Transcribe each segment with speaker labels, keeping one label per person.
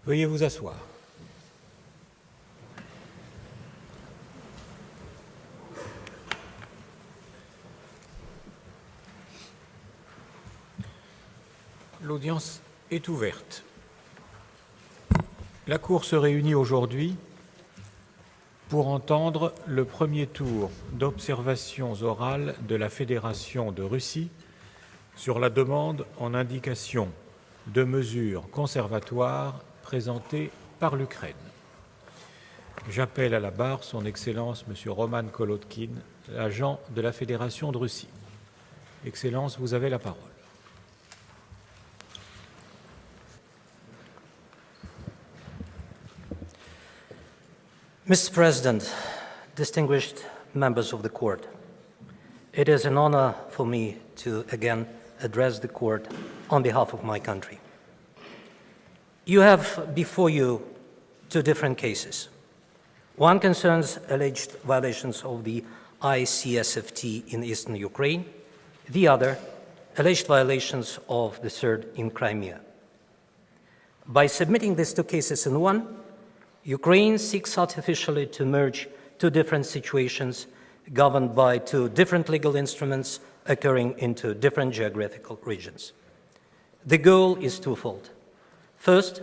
Speaker 1: Veuillez vous asseoir. L'audience est ouverte. La Cour se réunit aujourd'hui pour entendre le premier tour d'observations orales de la Fédération de Russie sur la demande en indication de mesures conservatoires présentée par l'Ukraine. J'appelle à la barre son Excellence M. Roman Kolodkin, agent de la Fédération de Russie. Excellence, vous avez la parole.
Speaker 2: Mr. President, distinguished members of the Court, it is an honor for me to again address the Court on behalf of my country. You have before you two different cases. One concerns alleged violations of the ICSFT in eastern Ukraine, the other, alleged violations of the third in Crimea. By submitting these two cases in one, Ukraine seeks artificially to merge two different situations governed by two different legal instruments occurring in two different geographical regions. The goal is twofold. First,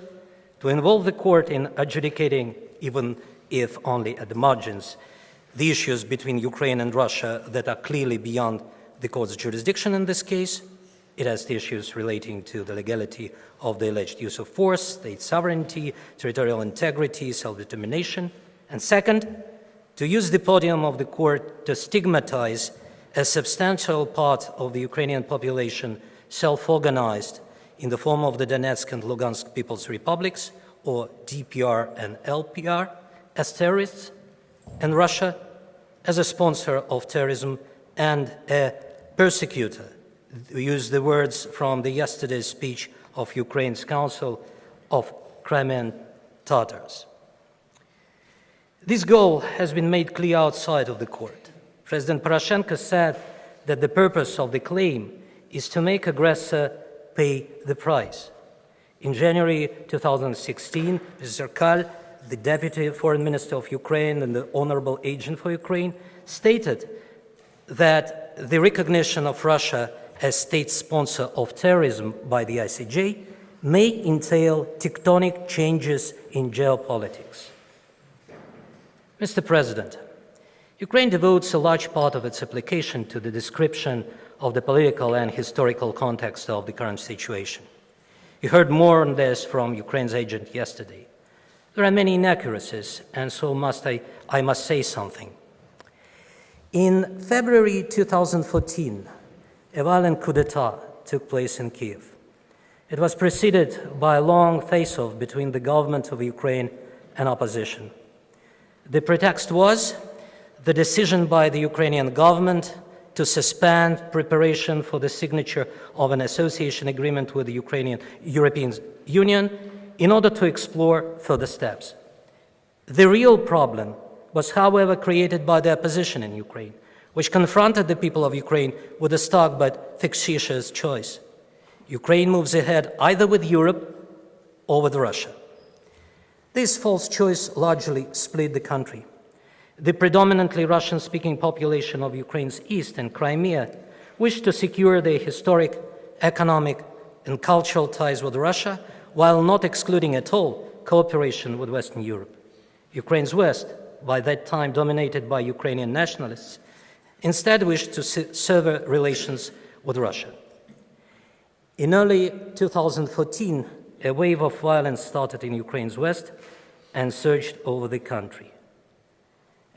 Speaker 2: to involve the Court in adjudicating, even if only at the margins, the issues between Ukraine and Russia that are clearly beyond the Court's jurisdiction in this case. It has the issues relating to the legality of the alleged use of force, state sovereignty, territorial integrity, self-determination. And second, to use the podium of the Court to stigmatize a substantial part of the Ukrainian population self-organized in the form of the Donetsk and Lugansk People's Republics, or DPR and LPR, as terrorists, and Russia as a sponsor of terrorism and a persecutor. We use the words from the yesterday's speech of Ukraine's Council of Crimean Tatars. This goal has been made clear outside of the Court. President Poroshenko said that the purpose of the claim is to make aggressor pay the price. In January 2016, Mr. Kal, the Deputy Foreign Minister of Ukraine and the Honorable Agent for Ukraine, stated that the recognition of Russia as state sponsor of terrorism by the ICJ may entail tectonic changes in geopolitics. Mr. President, Ukraine devotes a large part of its application to the description of the political and historical context of the current situation. You heard more on this from Ukraine's agent yesterday. There are many inaccuracies, and so I must say something. In February 2014, a violent coup d'etat took place in Kyiv. It was preceded by a long face-off between the government of Ukraine and opposition. The pretext was the decision by the Ukrainian government to suspend preparation for the signature of an association agreement with the European Union in order to explore further steps. The real problem was, however, created by the opposition in Ukraine, which confronted the people of Ukraine with a stark but fictitious choice. Ukraine moves ahead either with Europe or with Russia. This false choice largely split the country. The predominantly Russian-speaking population of Ukraine's east and Crimea wished to secure their historic, economic, and cultural ties with Russia while not excluding at all cooperation with Western Europe. Ukraine's west, by that time dominated by Ukrainian nationalists, instead wished to sever relations with Russia. In early 2014, a wave of violence started in Ukraine's west and surged over the country.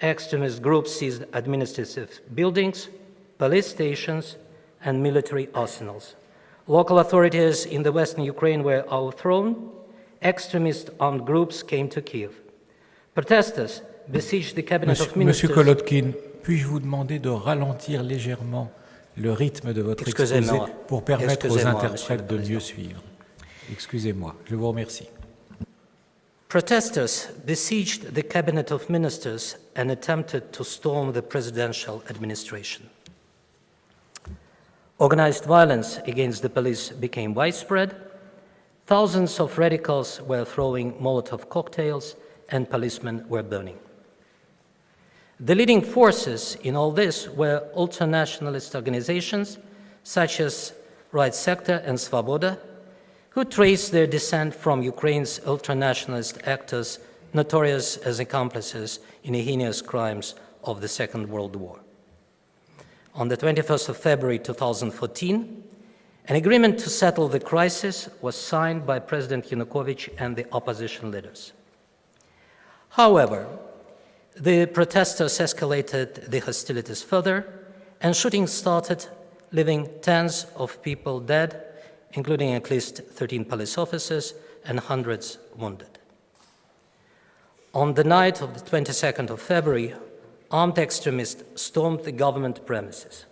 Speaker 2: Extremist groups seized administrative buildings, police stations, and military arsenals. Local authorities in the western Ukraine were overthrown. Extremist armed groups came to Kiev. Protesters besieged the cabinet of ministers.
Speaker 1: Monsieur Kolotkin, puis-je vous demander de ralentir légèrement le rythme de votre exposé pour permettre aux interprètes de mieux suivre? Excusez-moi, je vous remercie.
Speaker 2: Protesters besieged the cabinet of ministers and attempted to storm the presidential administration. Organized violence against the police became widespread. Thousands of radicals were throwing Molotov cocktails and policemen were burning. The leading forces in all this were ultranationalist organizations such as Right Sector and Svoboda, who traced their descent from Ukraine's ultranationalist actors notorious as accomplices in the heinous crimes of the Second World War. On the 21st of February 2014, an agreement to settle the crisis was signed by President Yanukovych and the opposition leaders. However, the protesters escalated the hostilities further, and shooting started, leaving tens of people dead, including at least 13 police officers and hundreds wounded. On the night of the 22nd of February, armed extremists stormed the government premises.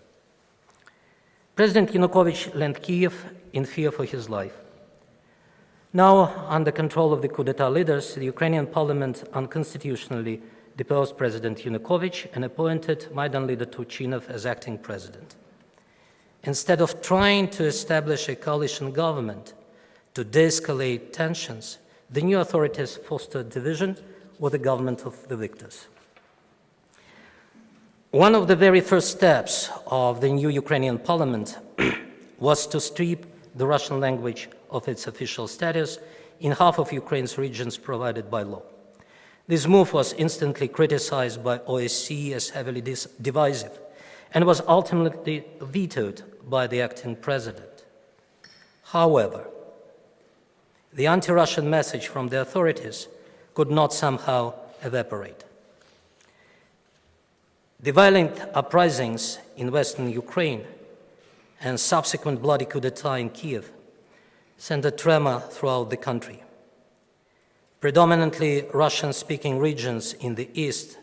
Speaker 2: President Yanukovych left Kiev in fear for his life. Now, under control of the coup d'etat leaders, the Ukrainian parliament unconstitutionally deposed President Yanukovych and appointed Maidan leader Turchinov as acting president. Instead of trying to establish a coalition government to de-escalate tensions, the new authorities fostered division with the government of the victors. One of the very first steps of the new Ukrainian parliament was to strip the Russian language of its official status in half of Ukraine's regions provided by law. This move was instantly criticized by OSCE as heavily divisive and was ultimately vetoed by the acting president. However, the anti-Russian message from the authorities could not somehow evaporate. The violent uprisings in western Ukraine and subsequent bloody coup d'etat in Kiev sent a tremor throughout the country. Predominantly Russian-speaking regions in the east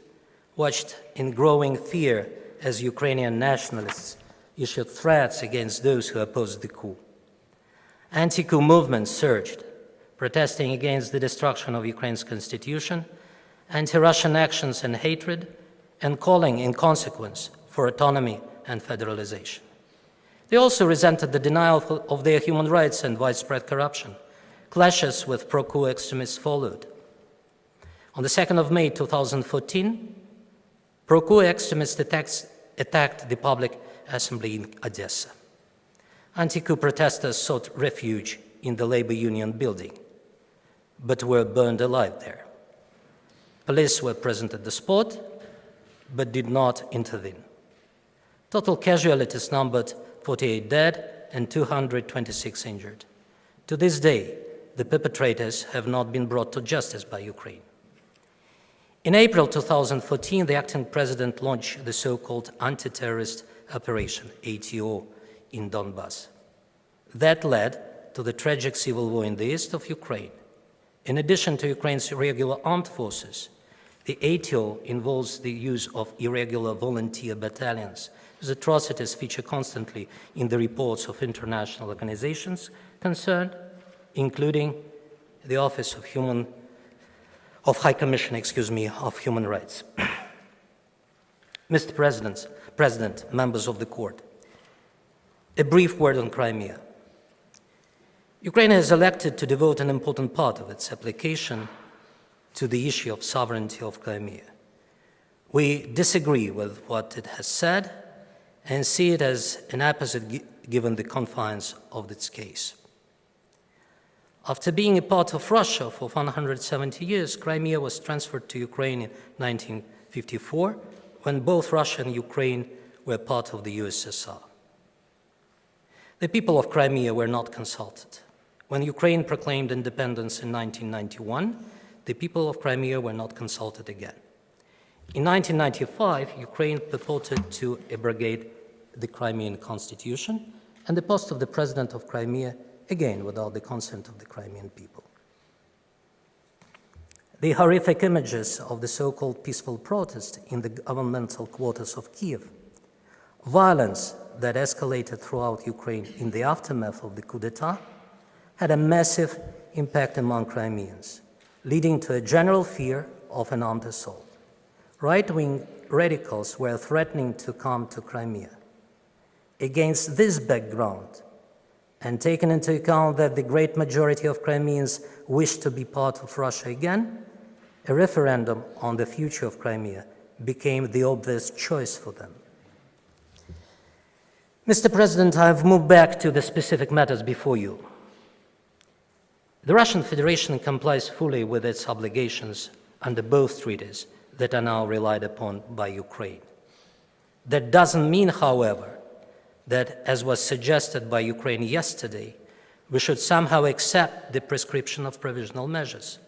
Speaker 2: watched in growing fear as Ukrainian nationalists issued threats against those who opposed the coup. Anti-coup movements surged, protesting against the destruction of Ukraine's constitution, anti-Russian actions and hatred, and calling, in consequence, for autonomy and federalization. They also resented the denial of their human rights and widespread corruption. Clashes with pro-coup extremists followed. On the 2nd of May 2014, pro-coup extremists attacked the public assembly in Odessa. Anti-coup protesters sought refuge in the labor union building, but were burned alive there. Police were present at the spot, but did not intervene. Total casualties numbered 48 dead and 226 injured. To this day, the perpetrators have not been brought to justice by Ukraine. In April 2014, the acting president launched the so-called Anti-Terrorist Operation, ATO, in Donbass. That led to the tragic civil war in the east of Ukraine. In addition to Ukraine's regular armed forces, the ATO involves the use of irregular volunteer battalions, whose atrocities feature constantly in the reports of international organizations concerned, including the Office of High Commission, of Human Rights. Mr. President, members of the court, a brief word on Crimea. Ukraine has elected to devote an important part of its application to the issue of sovereignty of Crimea. We disagree with what it has said and see it as an opposite given the confines of its case. After being a part of Russia for 170 years, Crimea was transferred to Ukraine in 1954, when both Russia and Ukraine were part of the USSR. The people of Crimea were not consulted. When Ukraine proclaimed independence in 1991, the people of Crimea were not consulted again. In 1995, Ukraine purported to abrogate the Crimean constitution and the post of the president of Crimea, again without the consent of the Crimean people. The horrific images of the so-called peaceful protest in the governmental quarters of Kiev, violence that escalated throughout Ukraine in the aftermath of the coup d'etat, had a massive impact among Crimeans, leading to a general fear of an armed assault. Right-wing radicals were threatening to come to Crimea. Against this background, and taking into account that the great majority of Crimeans wished to be part of Russia again, a referendum on the future of Crimea became the obvious choice for them. Mr. President, I've moved back to the specific matters before you. The Russian Federation complies fully with its obligations under both treaties that are now relied upon by Ukraine. That doesn't mean, however, that, as was suggested by Ukraine yesterday, we should somehow accept the prescription of provisional measures.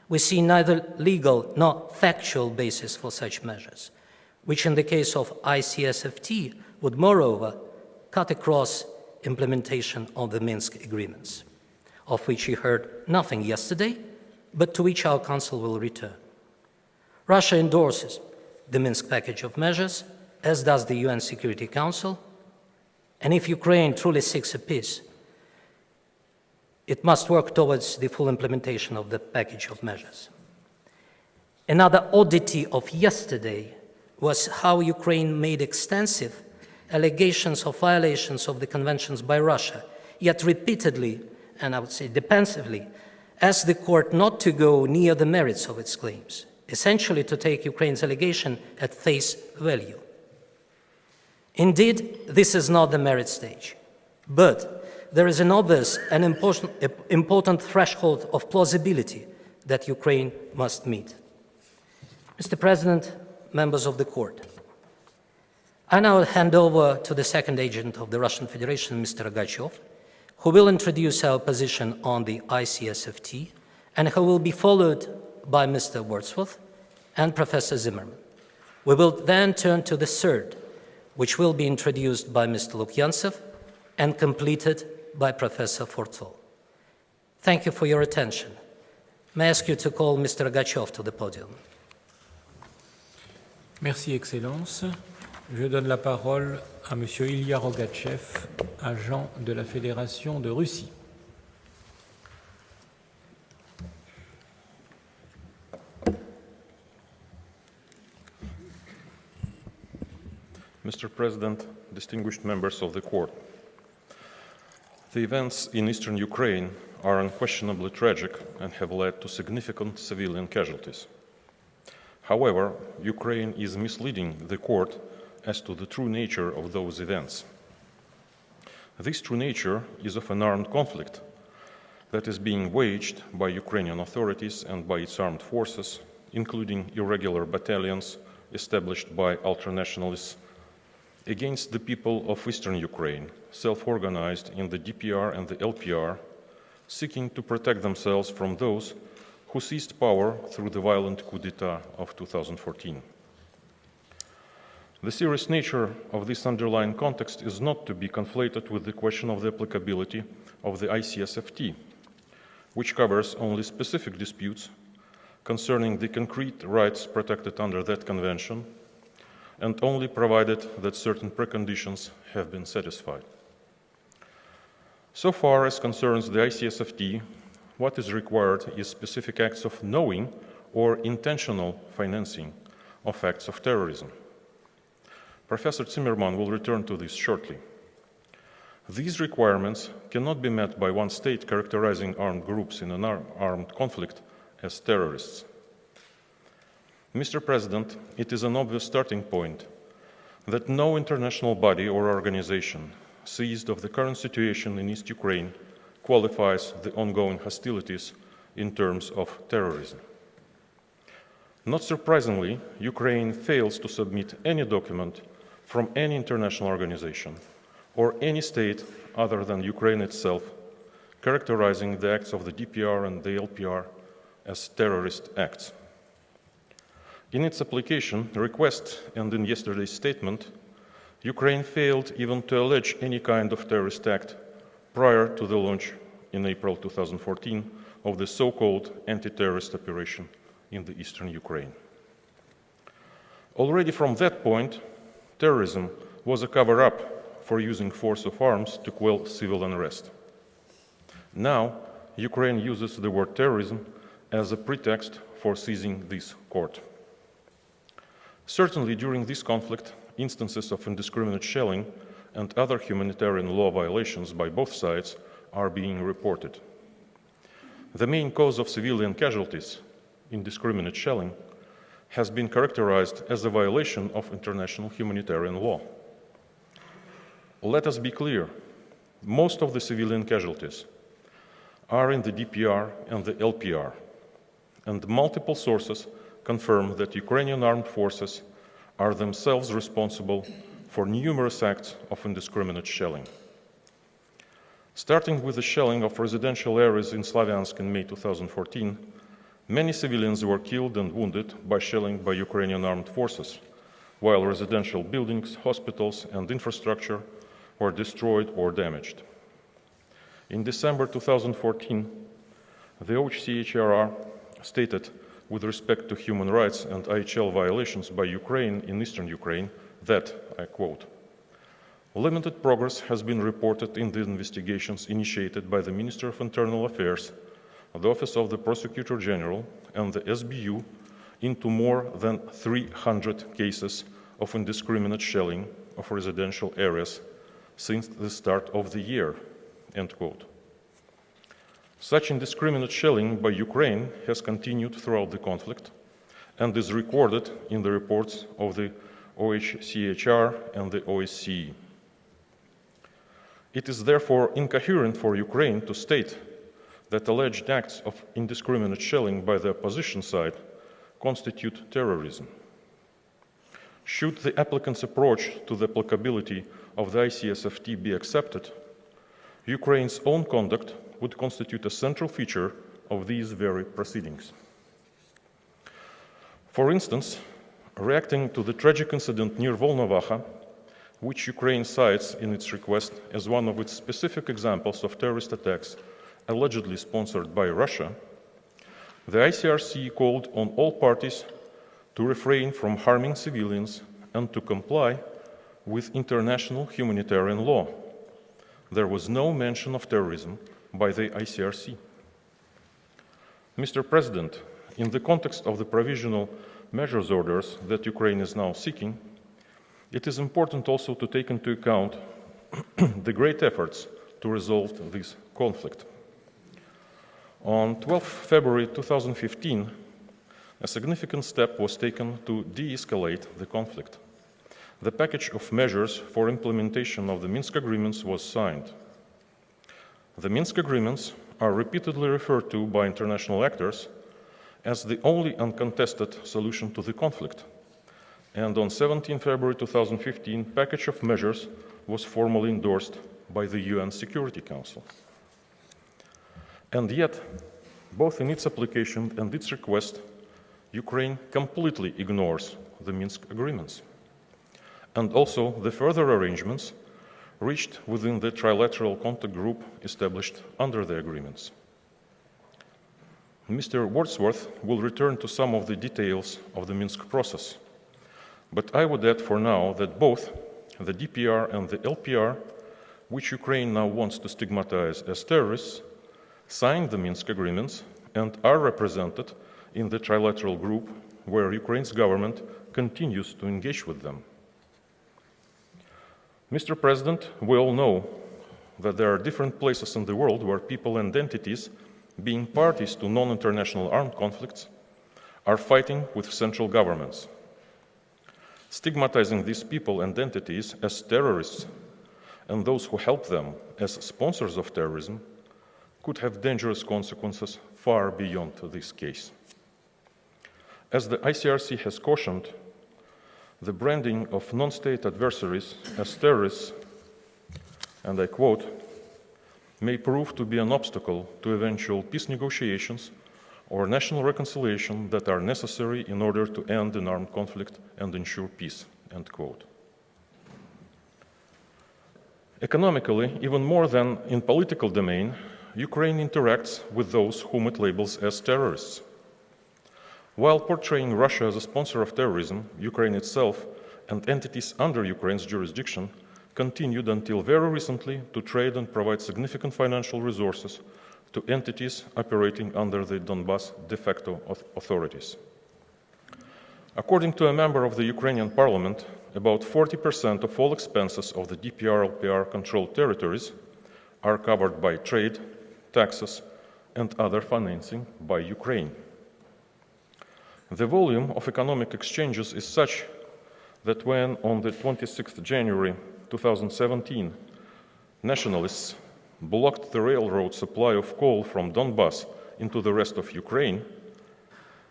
Speaker 2: We see neither legal nor factual basis for such measures, which in the case of ICSFT would moreover cut across implementation of the Minsk agreements, of which you heard nothing yesterday, but to which our Council will return. Russia endorses the Minsk package of measures, as does the UN Security Council, and if Ukraine truly seeks a peace, it must work towards the full implementation of the package of measures. Another oddity of yesterday was how Ukraine made extensive allegations of violations of the conventions by Russia, yet repeatedly, and I would say defensively, asked the court not to go near the merits of its claims, essentially to take Ukraine's allegation at face value. Indeed, this is not the merit stage, but there is an obvious and important threshold of plausibility that Ukraine must meet. Mr. President, members of the court, I now hand over to the second agent of the Russian Federation, Mr. Rogachev, who will introduce our position on the ICSFT and who will be followed by Mr. Wordsworth and Professor Zimmerman. We will then turn to the third, which will be introduced by Mr. Lukyantsov and completed by Professor Fortol. Thank you for your attention. May I ask you to call Mr. Rogachev to the podium.
Speaker 1: Merci, Excellence. Je donne la parole à Monsieur Ilya Rogachev, agent de la Fédération de Russie.
Speaker 3: Mr. President, distinguished members of the court, the events in eastern Ukraine are unquestionably tragic and have led to significant civilian casualties. However, Ukraine is misleading the court as to the true nature of those events. This true nature is of an armed conflict that is being waged by Ukrainian authorities and by its armed forces, including irregular battalions established by ultranationalists, against the people of eastern Ukraine, self-organized in the DPR and the LPR, seeking to protect themselves from those who seized power through the violent coup d'etat of 2014. The serious nature of this underlying context is not to be conflated with the question of the applicability of the ICSFT, which covers only specific disputes concerning the concrete rights protected under that convention, and only provided that certain preconditions have been satisfied. So far as concerns the ICSFT, what is required is specific acts of knowing or intentional financing of acts of terrorism. Professor Zimmerman will return to this shortly. These requirements cannot be met by one state characterizing armed groups in an armed conflict as terrorists. Mr. President, it is an obvious starting point that no international body or organization seized of the current situation in East Ukraine qualifies the ongoing hostilities in terms of terrorism. Not surprisingly, Ukraine fails to submit any document from any international organization or any state other than Ukraine itself, characterizing the acts of the DPR and the LPR as terrorist acts. In its application request and in yesterday's statement, Ukraine failed even to allege any kind of terrorist act prior to the launch in April 2014 of the so-called anti-terrorist operation in the eastern Ukraine. Already from that point, terrorism was a cover-up for using force of arms to quell civil unrest. Now, Ukraine uses the word terrorism as a pretext for seizing this court. Certainly, during this conflict, instances of indiscriminate shelling and other humanitarian law violations by both sides are being reported. The main cause of civilian casualties, indiscriminate shelling, has been characterized as a violation of international humanitarian law. Let us be clear, most of the civilian casualties are in the DPR and the LPR, and multiple sources confirm that Ukrainian armed forces are themselves responsible for numerous acts of indiscriminate shelling. Starting with the shelling of residential areas in Slavyansk in May 2014, many civilians were killed and wounded by shelling by Ukrainian armed forces, while residential buildings, hospitals, and infrastructure were destroyed or damaged. In December 2014, the OHCHR stated, with respect to human rights and IHL violations by Ukraine in eastern Ukraine, that, I quote, "Limited progress has been reported in the investigations initiated by the Minister of Internal Affairs, the Office of the Prosecutor General, and the SBU into more than 300 cases of indiscriminate shelling of residential areas since the start of the year," end quote. Such indiscriminate shelling by Ukraine has continued throughout the conflict and is recorded in the reports of the OHCHR and the OSCE. It is therefore incoherent for Ukraine to state that alleged acts of indiscriminate shelling by the opposition side constitute terrorism. Should the applicant's approach to the applicability of the ICSFT be accepted, Ukraine's own conduct would constitute a central feature of these very proceedings. For instance, reacting to the tragic incident near Volnovakha, which Ukraine cites in its request as one of its specific examples of terrorist attacks allegedly sponsored by Russia, the ICRC called on all parties to refrain from harming civilians and to comply with international humanitarian law. There was no mention of terrorism by the ICRC. Mr. President, in the context of the provisional measures orders that Ukraine is now seeking, it is important also to take into account the great efforts to resolve this conflict. On 12 February 2015, a significant step was taken to de-escalate the conflict. The package of measures for implementation of the Minsk agreements was signed. The Minsk agreements are repeatedly referred to by international actors as the only uncontested solution to the conflict. And on 17 February 2015, package of measures was formally endorsed by the UN Security Council. And yet, both in its application and its request, Ukraine completely ignores the Minsk agreements, and also the further arrangements reached within the trilateral contact group established under the agreements. Mr. Wordsworth will return to some of the details of the Minsk process, but I would add for now that both the DPR and the LPR, which Ukraine now wants to stigmatize as terrorists, signed the Minsk agreements and are represented in the trilateral group where Ukraine's government continues to engage with them. Mr. President, we all know that there are different places in the world where people and entities, being parties to non-international armed conflicts, are fighting with central governments. Stigmatizing these people and entities as terrorists and those who help them as sponsors of terrorism could have dangerous consequences far beyond this case. As the ICRC has cautioned, the branding of non-state adversaries as terrorists, and I quote, may prove to be an obstacle to eventual peace negotiations or national reconciliation that are necessary in order to end an armed conflict and ensure peace." End quote. Economically, even more than in political domain, Ukraine interacts with those whom it labels as terrorists. While portraying Russia as a sponsor of terrorism, Ukraine itself and entities under Ukraine's jurisdiction continued until very recently to trade and provide significant financial resources to entities operating under the Donbas de facto authorities. According to a member of the Ukrainian parliament, about 40% of all expenses of the DPR-LPR controlled territories are covered by trade, taxes, and other financing by Ukraine. The volume of economic exchanges is such that when on the 26th January 2017, nationalists blocked the railroad supply of coal from Donbas into the rest of Ukraine,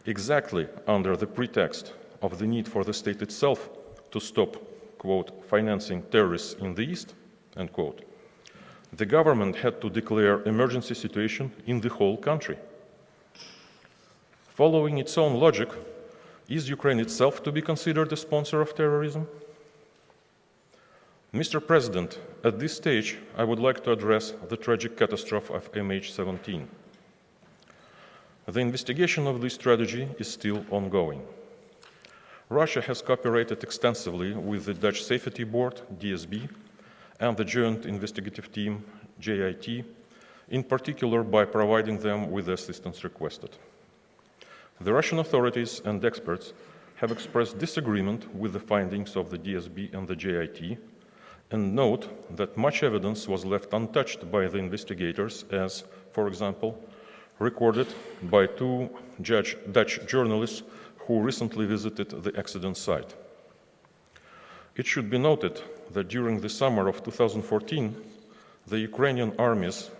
Speaker 3: exactly under the pretext of the need for the state itself to stop, quote, financing terrorists in the East, end quote, the government had to declare emergency situation in the whole country. Following its own logic, is Ukraine itself to be considered a sponsor of terrorism? Mr. President, at this stage, I would like to address the tragic catastrophe of MH17. The investigation of this tragedy is still ongoing. Russia has cooperated extensively with the Dutch Safety Board, DSB, and the Joint Investigative Team, JIT, in particular by providing them with the assistance requested. The Russian authorities and experts have expressed disagreement with the findings of the DSB and the JIT, and note that much evidence was left untouched by the investigators, as, for example, recorded by two Dutch journalists who recently visited the accident site. It should be noted that during the summer of 2014, the Ukrainian Army's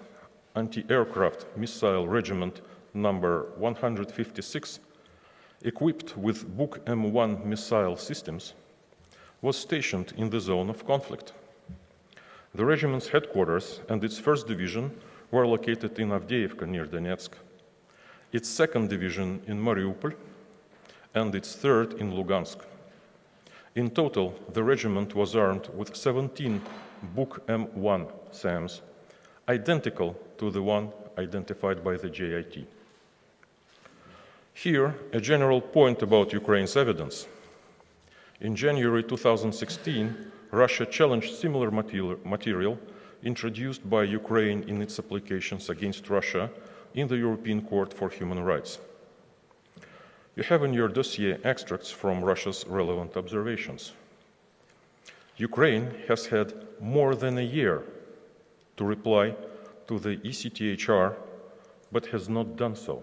Speaker 3: anti-aircraft missile regiment number 156, equipped with Buk M1 missile systems, was stationed in the zone of conflict. The regiment's headquarters and its 1st Division were located in Avdiivka near Donetsk, its 2nd Division in Mariupol, and its 3rd in Lugansk. In total, the regiment was armed with 17 Buk M1 SAMs, identical to the one identified by the JIT. Here, a general point about Ukraine's evidence. In January 2016, Russia challenged similar material introduced by Ukraine in its applications against Russia in the European Court for Human Rights. You have in your dossier extracts from Russia's relevant observations. Ukraine has had more than a year to reply to the ECTHR, but has not done so.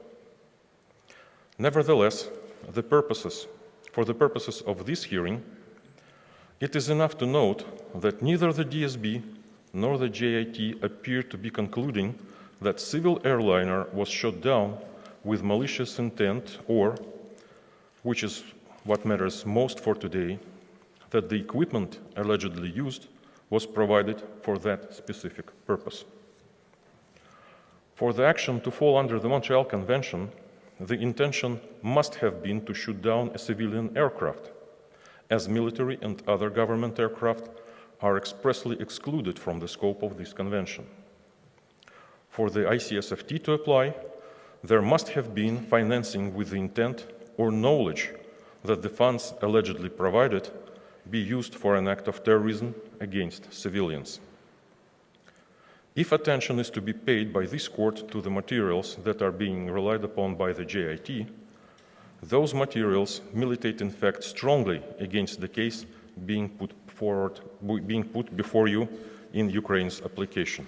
Speaker 3: Nevertheless, for the purposes of this hearing, it is enough to note that neither the DSB nor the JIT appear to be concluding that civil airliner was shot down with malicious intent or, which is what matters most for today, that the equipment allegedly used was provided for that specific purpose. For the action to fall under the Montreal Convention, the intention must have been to shoot down a civilian aircraft, as military and other government aircraft are expressly excluded from the scope of this convention. For the ICSFT to apply, there must have been financing with the intent or knowledge that the funds allegedly provided be used for an act of terrorism against civilians. If attention is to be paid by this court to the materials that are being relied upon by the JIT, those materials militate in fact strongly against the case being put before you in Ukraine's application.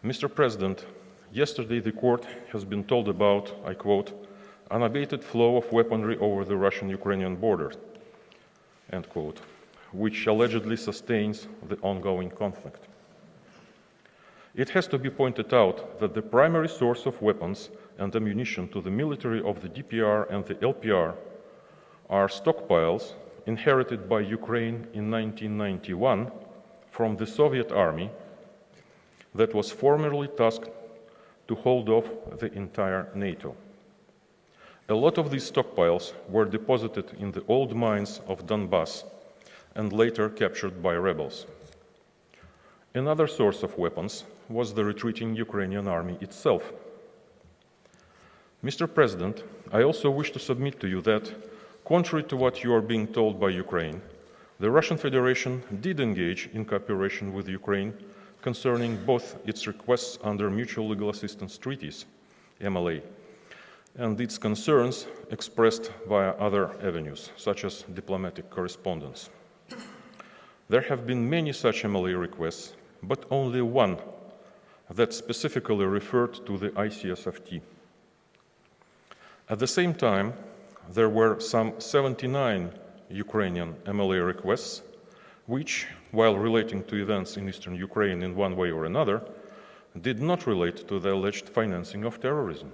Speaker 3: Mr. President, yesterday the court has been told about, I quote, unabated flow of weaponry over the Russian-Ukrainian border, end quote, which allegedly sustains the ongoing conflict. It has to be pointed out that the primary source of weapons and ammunition to the military of the DPR and the LPR are stockpiles inherited by Ukraine in 1991 from the Soviet army that was formerly tasked to hold off the entire NATO. A lot of these stockpiles were deposited in the old mines of Donbass and later captured by rebels. Another source of weapons was the retreating Ukrainian army itself. Mr. President, I also wish to submit to you that, contrary to what you are being told by Ukraine, the Russian Federation did engage in cooperation with Ukraine concerning both its requests under Mutual Legal Assistance Treaties, MLA, and its concerns expressed via other avenues, such as diplomatic correspondence. There have been many such MLA requests, but only one that specifically referred to the ICSFT. At the same time, there were some 79 Ukrainian MLA requests, which, while relating to events in eastern Ukraine in one way or another, did not relate to the alleged financing of terrorism.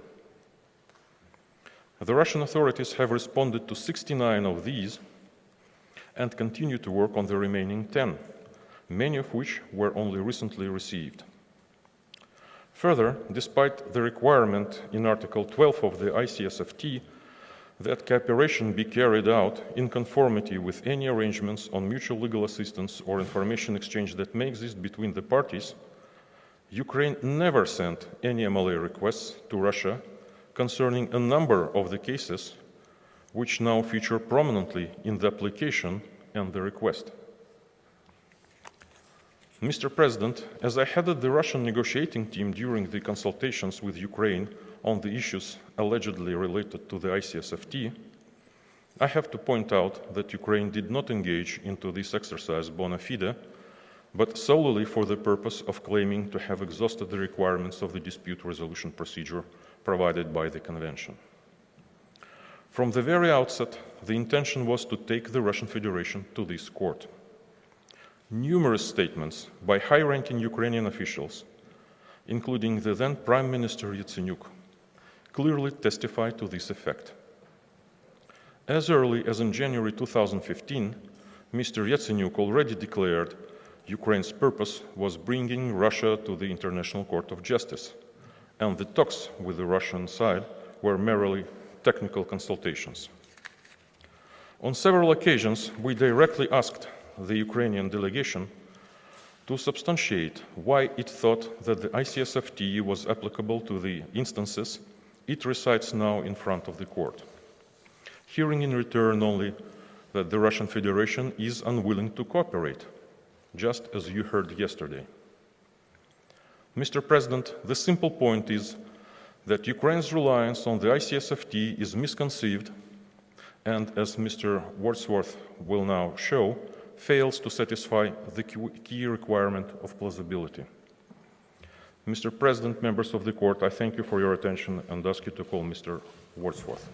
Speaker 3: The Russian authorities have responded to 69 of these and continue to work on the remaining 10, many of which were only recently received. Further, despite the requirement in Article 12 of the ICSFT that cooperation be carried out in conformity with any arrangements on mutual legal assistance or information exchange that may exist between the parties, Ukraine never sent any MLA requests to Russia concerning a number of the cases which now feature prominently in the application and the request. Mr. President, as I headed the Russian negotiating team during the consultations with Ukraine on the issues allegedly related to the ICSFT, I have to point out that Ukraine did not engage into this exercise bona fide, but solely for the purpose of claiming to have exhausted the requirements of the dispute resolution procedure provided by the Convention. From the very outset, the intention was to take the Russian Federation to this court. Numerous statements by high-ranking Ukrainian officials, including the then Prime Minister Yatsenyuk, clearly testify to this effect. As early as in January 2015, Mr. Yatsenyuk already declared Ukraine's purpose was bringing Russia to the International Court of Justice, and the talks with the Russian side were merely technical consultations. On several occasions, we directly asked the Ukrainian delegation to substantiate why it thought that the ICSFT was applicable to the instances it recites now in front of the court, hearing in return only that the Russian Federation is unwilling to cooperate, just as you heard yesterday. Mr. President, the simple point is that Ukraine's reliance on the ICSFT is misconceived and, as Mr. Wordsworth will now show, fails to satisfy the key requirement of plausibility. Mr. President, members of the court, I thank you for your attention and ask you to call Mr. Wordsworth.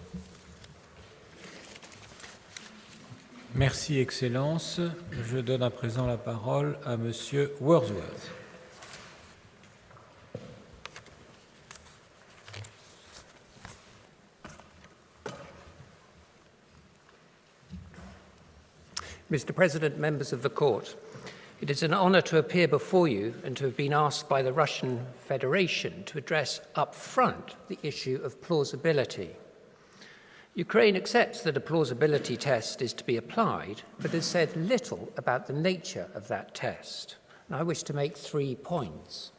Speaker 1: Merci, Excellence. Je donne à présent la parole à Monsieur Wordsworth.
Speaker 4: Mr. President, members of the Court, it is an honour to appear before you and to have been asked by the Russian Federation to address up front the issue of plausibility. Ukraine accepts that a plausibility test is to be applied, but has said little about the nature of that test. And I wish to make 3 points.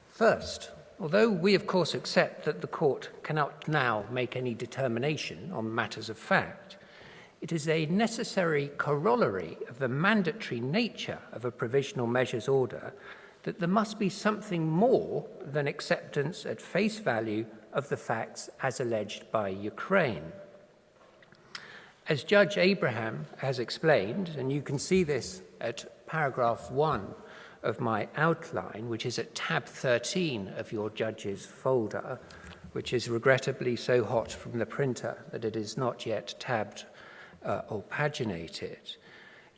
Speaker 4: First, although we of course accept that the Court cannot now make any determination on matters of fact, it is a necessary corollary of the mandatory nature of a provisional measures order that there must be something more than acceptance at face value of the facts as alleged by Ukraine. As Judge Abraham has explained, and you can see this at paragraph 1 of my outline, which is at tab 13 of your judge's folder, which is regrettably so hot from the printer that it is not yet tabbed or paginated.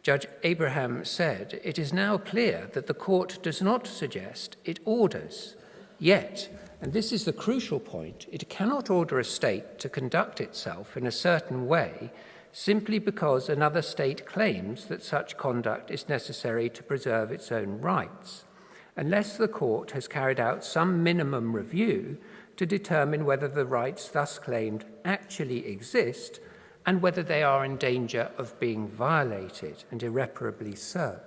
Speaker 4: Judge Abraham said, "It is now clear that the court does not suggest it orders. Yet, and this is the crucial point, it cannot order a state to conduct itself in a certain way simply because another state claims that such conduct is necessary to preserve its own rights. unless the court has carried out some minimum review to determine whether the rights thus claimed actually exist and whether they are in danger of being violated, and irreparably so,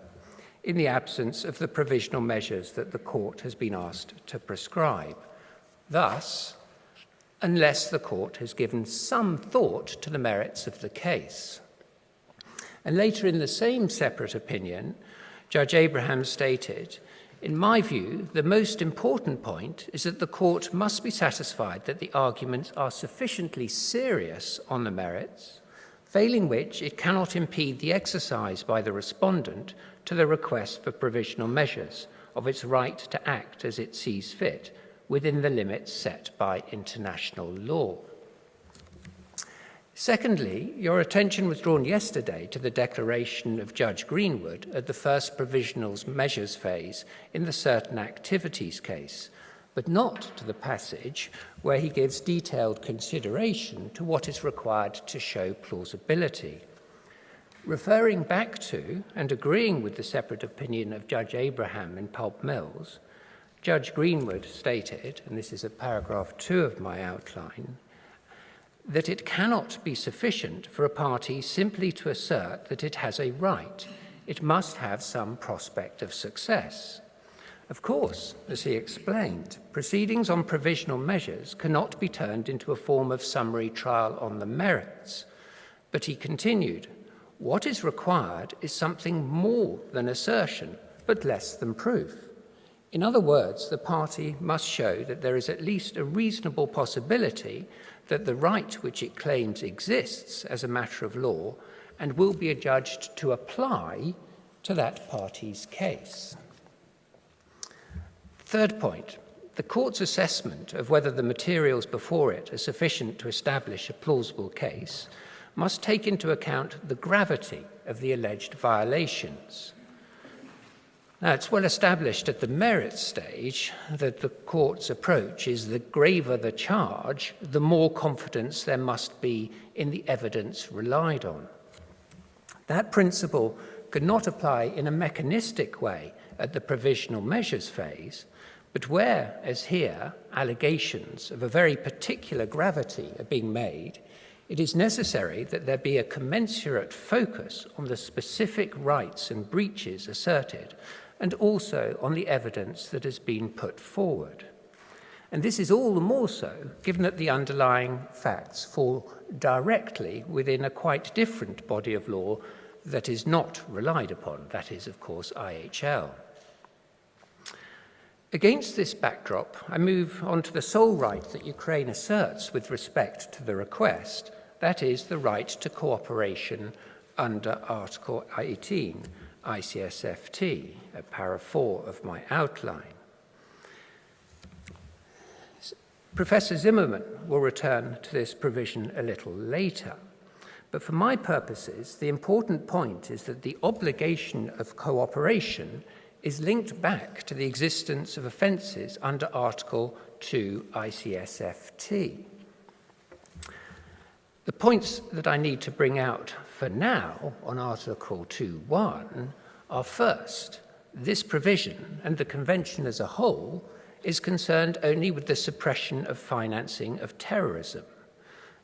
Speaker 4: in the absence of the provisional measures that the court has been asked to prescribe. Thus, unless the court has given some thought to the merits of the case. And later in the same separate opinion, Judge Abraham stated, "In my view, the most important point is that the court must be satisfied that the arguments are sufficiently serious on the merits, failing which it cannot impede the exercise by the respondent to the request for provisional measures of its right to act as it sees fit within the limits set by international law." Secondly, your attention was drawn yesterday to the declaration of Judge Greenwood at the first provisional measures phase in the certain activities case, but not to the passage where he gives detailed consideration to what is required to show plausibility. Referring back to and agreeing with the separate opinion of Judge Abraham in Pulp Mills, Judge Greenwood stated, and this is at paragraph 2 of my outline, that it cannot be sufficient for a party simply to assert that it has a right. It must have some prospect of success. Of course, as he explained, proceedings on provisional measures cannot be turned into a form of summary trial on the merits. But he continued, what is required is something more than assertion, but less than proof. In other words, the party must show that there is at least a reasonable possibility that the right which it claims exists as a matter of law and will be adjudged to apply to that party's case. Third point, the court's assessment of whether the materials before it are sufficient to establish a plausible case must take into account the gravity of the alleged violations. Now, it's well established at the merits stage that the court's approach is the graver the charge, the more confidence there must be in the evidence relied on. That principle could not apply in a mechanistic way at the provisional measures phase, but where, as here, allegations of a very particular gravity are being made, it is necessary that there be a commensurate focus on the specific rights and breaches asserted, and also on the evidence that has been put forward. And this is all the more so given that the underlying facts fall directly within a quite different body of law that is not relied upon, that is, of course, IHL. Against this backdrop, I move on to the sole right that Ukraine asserts with respect to the request, that is, the right to cooperation under Article 18, ICSFT, at para 4 of my outline. Professor Zimmerman will return to this provision a little later, but for my purposes, the important point is that the obligation of cooperation is linked back to the existence of offences under Article 2 ICSFT. The points that I need to bring out for now on Article 2.1 are first, this provision and the Convention as a whole is concerned only with the suppression of financing of terrorism.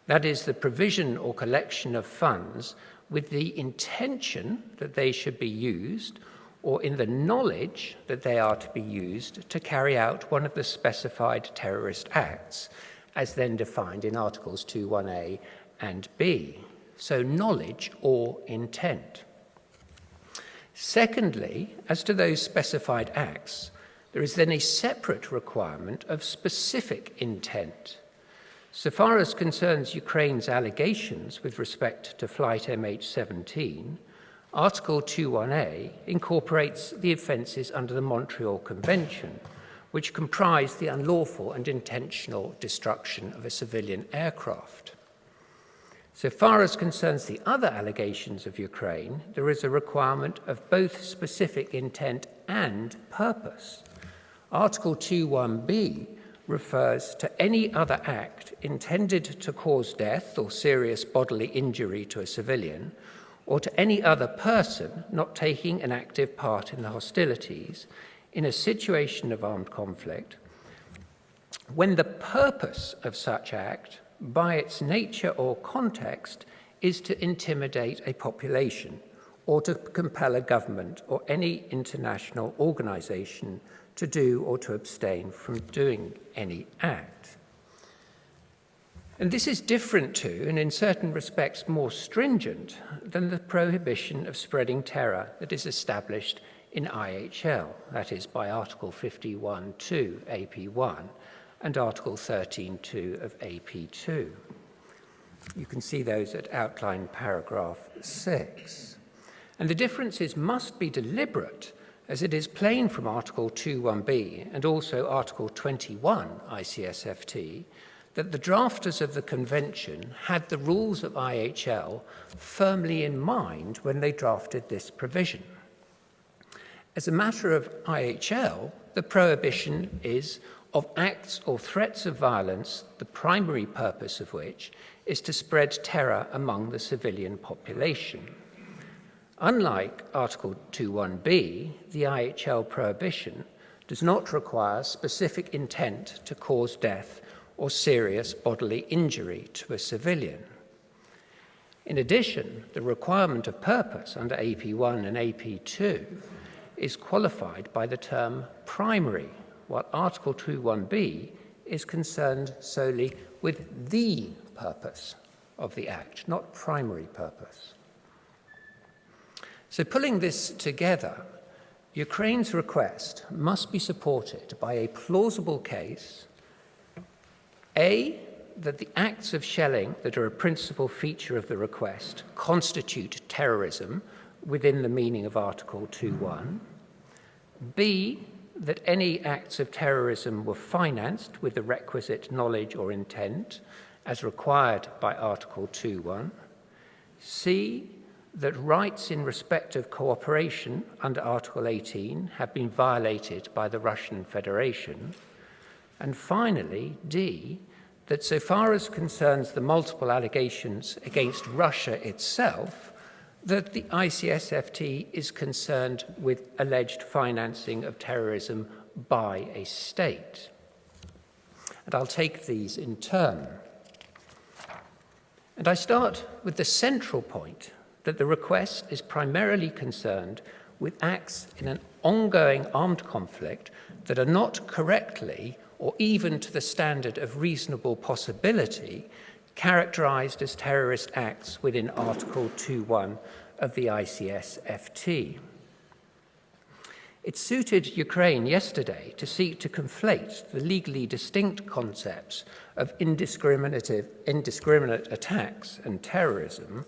Speaker 4: That is, the provision or collection of funds with the intention that they should be used or in the knowledge that they are to be used to carry out one of the specified terrorist acts, as then defined in Articles 2.1a and b. So knowledge or intent. Secondly, as to those specified acts, there is then a separate requirement of specific intent. So far as concerns Ukraine's allegations with respect to Flight MH17, Article 2.1a incorporates the offences under the Montreal Convention, which comprise the unlawful and intentional destruction of a civilian aircraft. So far as concerns the other allegations of Ukraine, there is a requirement of both specific intent and purpose. Article 2.1b refers to any other act intended to cause death or serious bodily injury to a civilian, or to any other person not taking an active part in the hostilities, in a situation of armed conflict when the purpose of such act, by its nature or context, is to intimidate a population or to compel a government or any international organization to do or to abstain from doing any act. And this is different to, and in certain respects more stringent, than the prohibition of spreading terror that is established in IHL, that is by Article 51.2 AP1 and Article 13.2 of AP2. You can see those at outline paragraph 6. And the differences must be deliberate, as it is plain from Article 2.1b and also Article 21 ICSFT that the drafters of the Convention had the rules of IHL firmly in mind when they drafted this provision. As a matter of IHL, the prohibition is of acts or threats of violence, the primary purpose of which is to spread terror among the civilian population. Unlike Article 2.1b, the IHL prohibition does not require specific intent to cause death or serious bodily injury to a civilian. In addition, the requirement of purpose under AP1 and AP2 is qualified by the term primary, while Article 2.1b is concerned solely with the purpose of the act, not primary purpose. So pulling this together, Ukraine's request must be supported by a plausible case, A, that the acts of shelling that are a principal feature of the request constitute terrorism within the meaning of Article 2.1, B, that any acts of terrorism were financed with the requisite knowledge or intent as required by Article 2.1, C, that rights in respect of cooperation under Article 18 have been violated by the Russian Federation, and finally, D, that so far as concerns the multiple allegations against Russia itself, that the ICSFT is concerned with alleged financing of terrorism by a state. And I'll take these in turn. And I start with the central point that the request is primarily concerned with acts in an ongoing armed conflict that are not correctly or even to the standard of reasonable possibility characterized as terrorist acts within Article 2.1 of the ICSFT. It suited Ukraine yesterday to seek to conflate the legally distinct concepts of indiscriminate attacks and terrorism,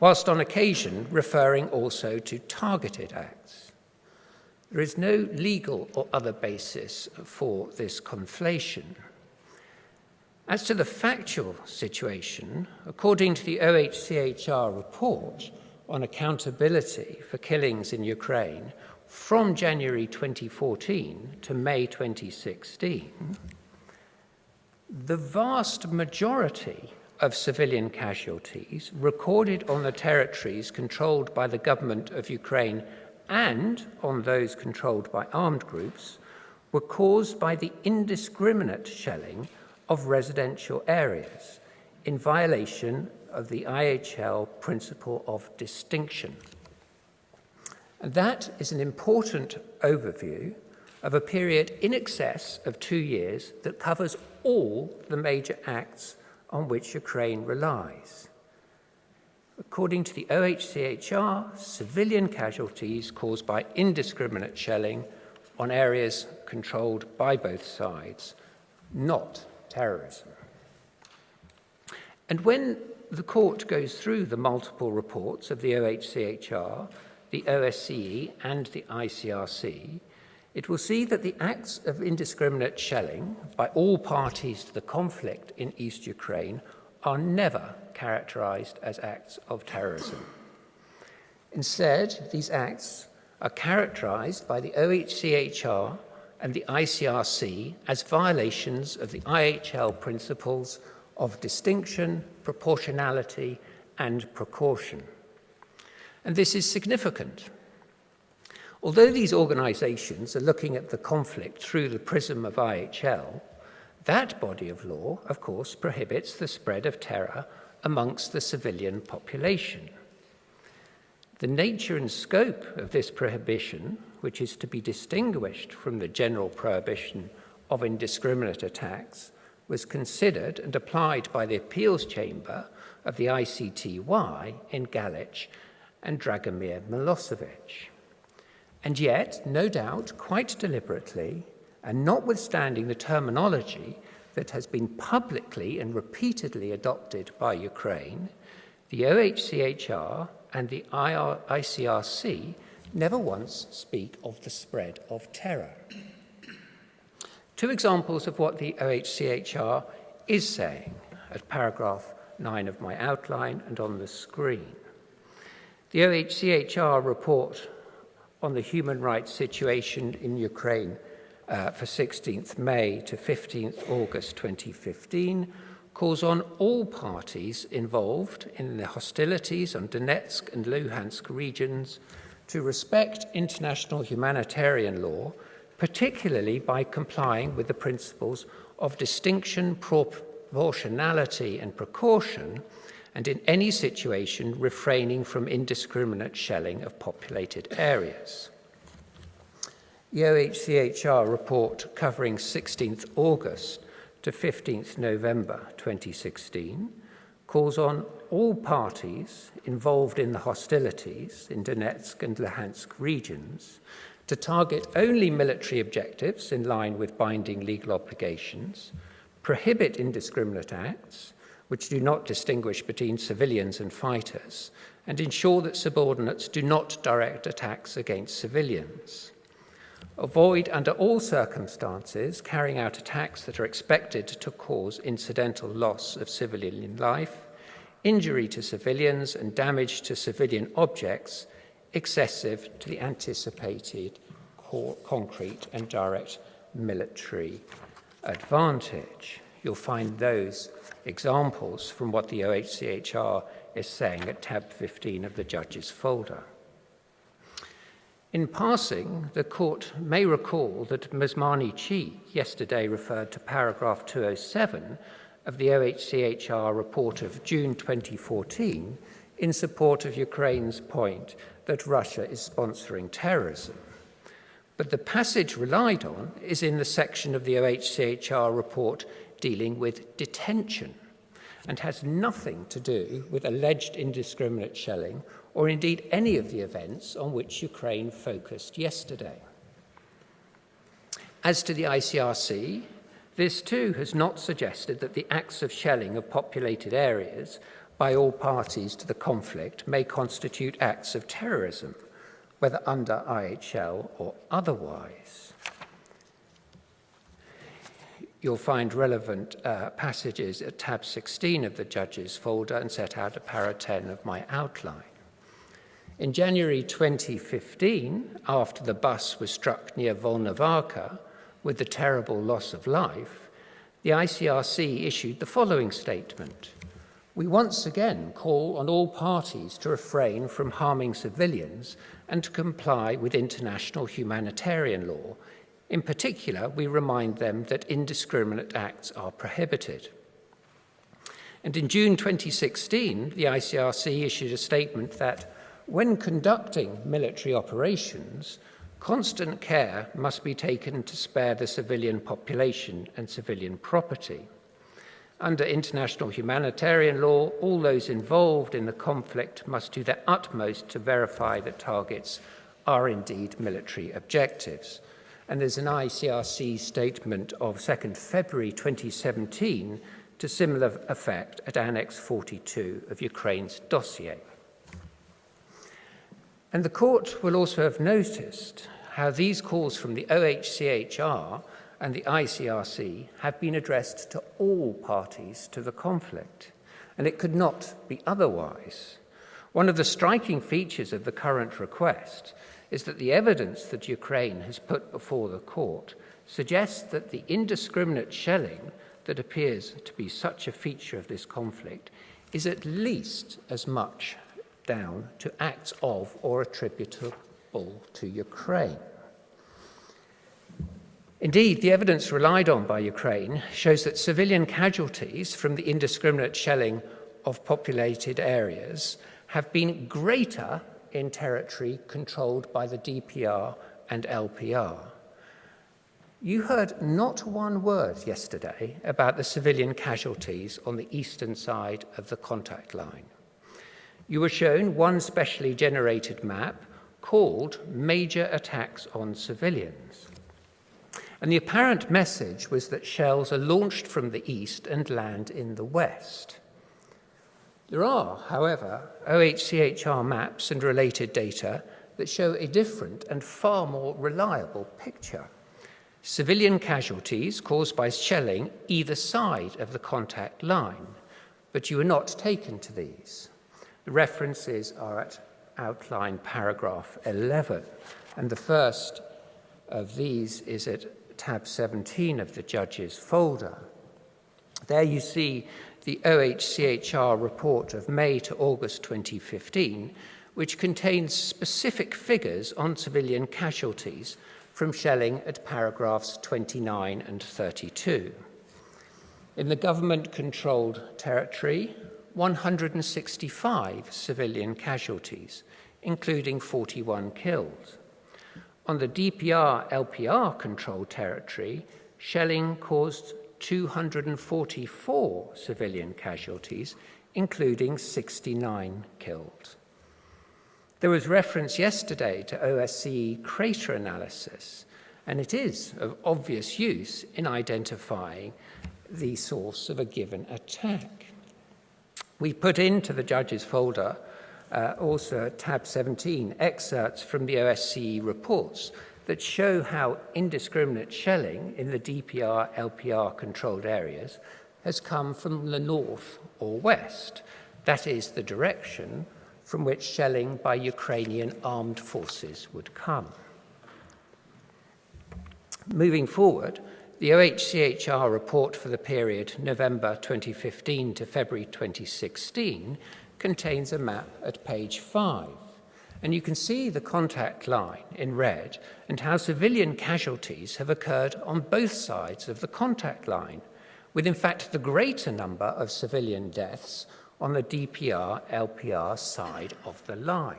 Speaker 4: whilst on occasion referring also to targeted acts. There is no legal or other basis for this conflation. As to the factual situation, according to the OHCHR report on accountability for killings in Ukraine from January 2014 to May 2016, the vast majority of civilian casualties recorded on the territories controlled by the government of Ukraine and on those controlled by armed groups were caused by the indiscriminate shelling of residential areas in violation of the IHL principle of distinction. And that is an important overview of a period in excess of 2 years that covers all the major acts on which Ukraine relies. According to the OHCHR, civilian casualties caused by indiscriminate shelling on areas controlled by both sides, not terrorism. And when the court goes through the multiple reports of the OHCHR, the OSCE and the ICRC, it will see that the acts of indiscriminate shelling by all parties to the conflict in East Ukraine are never characterized as acts of terrorism. Instead, these acts are characterized by the OHCHR and the ICRC as violations of the IHL principles of distinction, proportionality, and precaution. And this is significant. Although these organisations are looking at the conflict through the prism of IHL, that body of law, of course, prohibits the spread of terror amongst the civilian population. The nature and scope of this prohibition, which is to be distinguished from the general prohibition of indiscriminate attacks, was considered and applied by the appeals chamber of the ICTY in Galic and Dragomir Milosevic. And yet, no doubt, quite deliberately, and notwithstanding the terminology that has been publicly and repeatedly adopted by Ukraine, the OHCHR and the ICRC never once speak of the spread of terror. Two examples of what the OHCHR is saying at paragraph 9 of my outline and on the screen. The OHCHR report on the human rights situation in Ukraine for 16th May to 15th August 2015 calls on all parties involved in the hostilities on Donetsk and Luhansk regions to respect international humanitarian law, particularly by complying with the principles of distinction, proportionality and precaution, and in any situation refraining from indiscriminate shelling of populated areas. The OHCHR report covering 16th August to 15th November 2016 calls on all parties involved in the hostilities in Donetsk and Luhansk regions to target only military objectives in line with binding legal obligations, prohibit indiscriminate acts, which do not distinguish between civilians and fighters, and ensure that subordinates do not direct attacks against civilians. Avoid, under all circumstances, carrying out attacks that are expected to cause incidental loss of civilian life, injury to civilians, and damage to civilian objects excessive to the anticipated concrete and direct military advantage. You'll find those examples from what the OHCHR is saying at tab 15 of the judge's folder. In passing, the court may recall that Ms. Marnie Chi yesterday referred to paragraph 207 of the OHCHR report of June 2014 in support of Ukraine's point that Russia is sponsoring terrorism. But the passage relied on is in the section of the OHCHR report dealing with detention and has nothing to do with alleged indiscriminate shelling or indeed any of the events on which Ukraine focused yesterday. As to the ICRC, this too has not suggested that the acts of shelling of populated areas by all parties to the conflict may constitute acts of terrorism, whether under IHL or otherwise. You'll find relevant passages at tab 16 of the judge's folder and set out at para 10 of my outline. In January 2015, after the bus was struck near Volnovarka with the terrible loss of life, the ICRC issued the following statement. We once again call on all parties to refrain from harming civilians and to comply with international humanitarian law. In particular, we remind them that indiscriminate acts are prohibited. And in June 2016, the ICRC issued a statement that when conducting military operations, constant care must be taken to spare the civilian population and civilian property. Under international humanitarian law, all those involved in the conflict must do their utmost to verify that targets are indeed military objectives. And there's an ICRC statement of 2nd February 2017 to similar effect at Annex 42 of Ukraine's dossier. And the court will also have noticed how these calls from the OHCHR and the ICRC have been addressed to all parties to the conflict, and it could not be otherwise. One of the striking features of the current request is that the evidence that Ukraine has put before the court suggests that the indiscriminate shelling that appears to be such a feature of this conflict is at least as much down to acts of or attributable acceptable to Ukraine. Indeed, the evidence relied on by Ukraine shows that civilian casualties from the indiscriminate shelling of populated areas have been greater in territory controlled by the DPR and LPR. You heard not one word yesterday about the civilian casualties on the eastern side of the contact line. You were shown one specially generated map called Major Attacks on Civilians. And the apparent message was that shells are launched from the east and land in the west. There are, however, OHCHR maps and related data that show a different and far more reliable picture. Civilian casualties caused by shelling either side of the contact line, but you are not taken to these. The references are at outline paragraph 11, and the first of these is at tab 17 of the judge's folder. There you see the OHCHR report of May to August 2015, which contains specific figures on civilian casualties from shelling at paragraphs 29 and 32. In the government-controlled territory, 165 civilian casualties, including 41 killed. On the DPR-LPR controlled territory, shelling caused 244 civilian casualties, including 69 killed. There was reference yesterday to OSCE crater analysis, and it is of obvious use in identifying the source of a given attack. We put into the judge's folder also at tab 17 excerpts from the OSCE reports that show how indiscriminate shelling in the DPR-LPR controlled areas has come from the north or west. That is the direction from which shelling by Ukrainian armed forces would come. Moving forward, the OHCHR report for the period November 2015 to February 2016 contains a map at page 5. And you can see the contact line in red and how civilian casualties have occurred on both sides of the contact line, with in fact the greater number of civilian deaths on the DPR-LPR side of the line.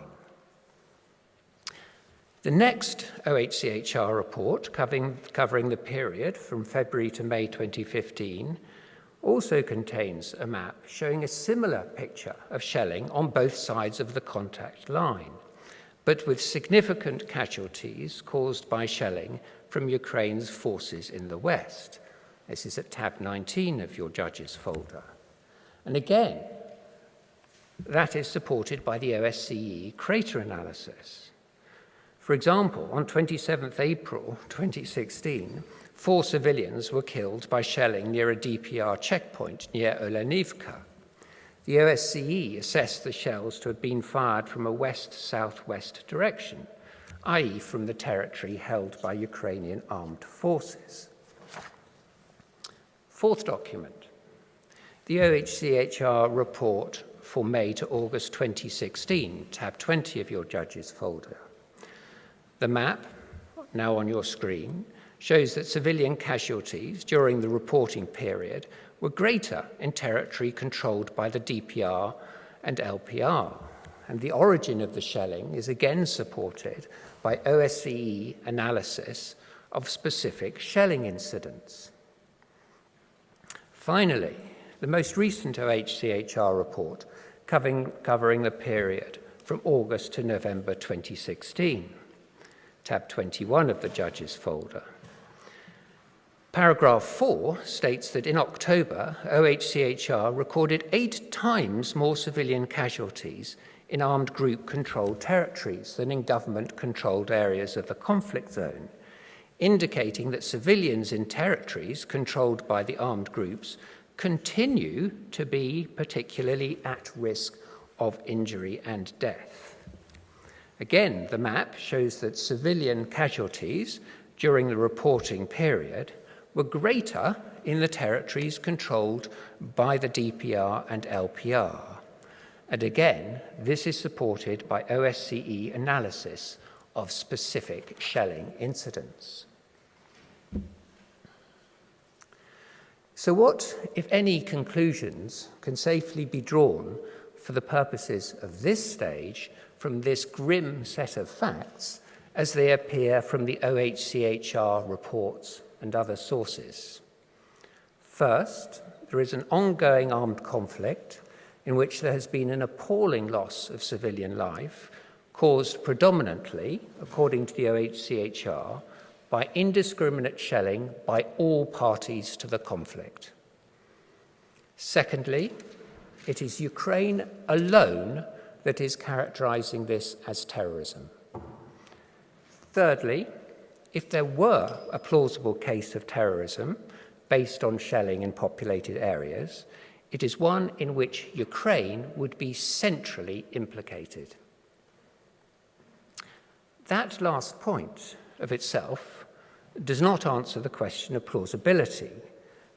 Speaker 4: The next OHCHR report, covering the period from February to May 2015, also contains a map showing a similar picture of shelling on both sides of the contact line, but with significant casualties caused by shelling from Ukraine's forces in the west. This is at tab 19 of your judge's folder. And again, that is supported by the OSCE crater analysis. For example, on 27th April 2016, 4 civilians were killed by shelling near a DPR checkpoint near Olenivka. The OSCE assessed the shells to have been fired from a west-southwest direction, i.e. from the territory held by Ukrainian armed forces. Fourth document, the OHCHR report for May to August 2016, tab 20 of your judge's folder. The map, now on your screen, shows that civilian casualties during the reporting period were greater in territory controlled by the DPR and LPR, and the origin of the shelling is again supported by OSCE analysis of specific shelling incidents. Finally, the most recent OHCHR report covering the period from August to November 2016, tab 21 of the judge's folder. Paragraph 4 states that in October, OHCHR recorded 8 times more civilian casualties in armed group-controlled territories than in government-controlled areas of the conflict zone, indicating that civilians in territories controlled by the armed groups continue to be particularly at risk of injury and death. Again, the map shows that civilian casualties during the reporting period were greater in the territories controlled by the DPR and LPR. And again, this is supported by OSCE analysis of specific shelling incidents. So what, if any, conclusions can safely be drawn for the purposes of this stage from this grim set of facts as they appear from the OHCHR reports and other sources? First, there is an ongoing armed conflict in which there has been an appalling loss of civilian life caused predominantly, according to the OHCHR, by indiscriminate shelling by all parties to the conflict. Secondly, it is Ukraine alone that is characterizing this as terrorism. Thirdly, if there were a plausible case of terrorism based on shelling in populated areas, it is one in which Ukraine would be centrally implicated. That last point of itself does not answer the question of plausibility,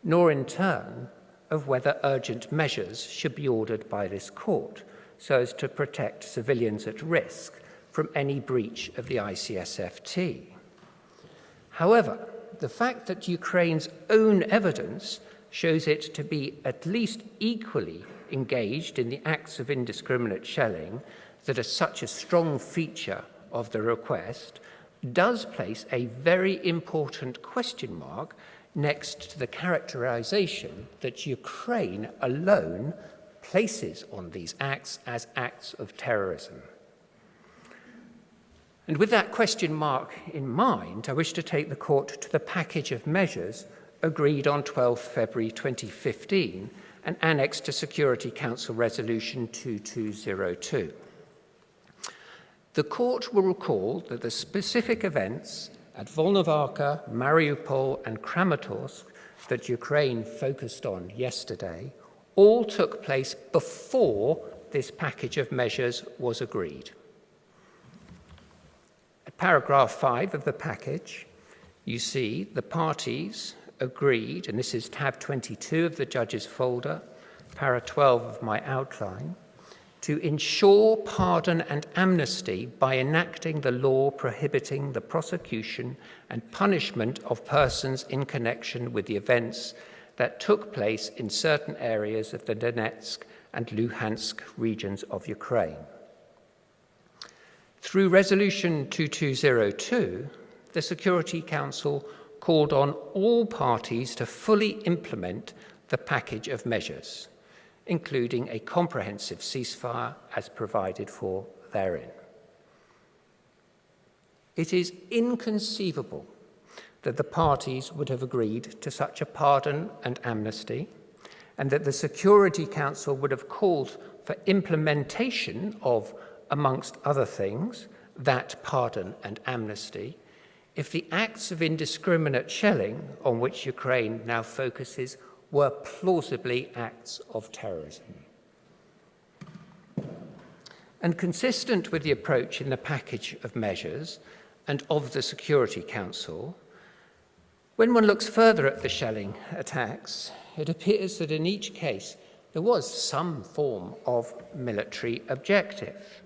Speaker 4: nor in turn of whether urgent measures should be ordered by this court so as to protect civilians at risk from any breach of the ICSFT. However, the fact that Ukraine's own evidence shows it to be at least equally engaged in the acts of indiscriminate shelling that are such a strong feature of the request does place a very important question mark next to the characterization that Ukraine alone places on these acts as acts of terrorism. And with that question mark in mind, I wish to take the court to the package of measures agreed on 12 February 2015 and annexed to Security Council Resolution 2202. The court will recall that the specific events at Volnovarka, Mariupol, and Kramatorsk that Ukraine focused on yesterday all took place before this package of measures was agreed. At paragraph 5 of the package, you see the parties agreed, and this is tab 22 of the judge's folder, para 12 of my outline, to ensure pardon and amnesty by enacting the law prohibiting the prosecution and punishment of persons in connection with the events that took place in certain areas of the Donetsk and Luhansk regions of Ukraine. Through Resolution 2202, the Security Council called on all parties to fully implement the package of measures, including a comprehensive ceasefire as provided for therein. It is inconceivable that the parties would have agreed to such a pardon and amnesty, and that the Security Council would have called for implementation of, amongst other things, that pardon and amnesty, if the acts of indiscriminate shelling on which Ukraine now focuses were plausibly acts of terrorism. And consistent with the approach in the package of measures and of the Security Council, when one looks further at the shelling attacks, it appears that in each case there was some form of military objective.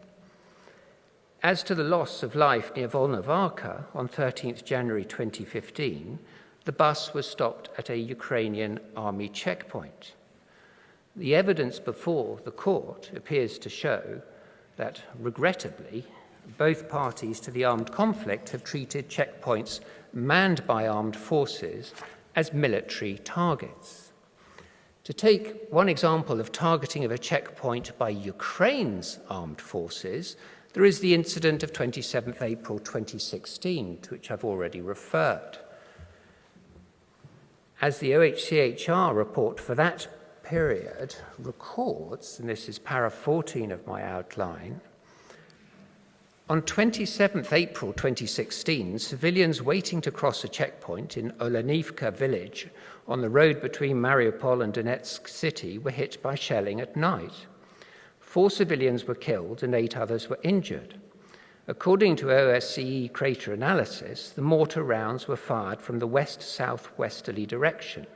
Speaker 4: As to the loss of life near Volnovarka on 13th January 2015, the bus was stopped at a Ukrainian army checkpoint. The evidence before the court appears to show that, regrettably, both parties to the armed conflict have treated checkpoints manned by armed forces as military targets. To take one example of targeting of a checkpoint by Ukraine's armed forces, there is the incident of 27th April 2016, to which I've already referred. As the OHCHR report for that period records, and this is para 14 of my outline, on 27th April 2016, civilians waiting to cross a checkpoint in Olenivka village on the road between Mariupol and Donetsk city were hit by shelling at night. 4 civilians were killed and 8 others were injured. According to OSCE crater analysis, the mortar rounds were fired from the west-southwesterly direction.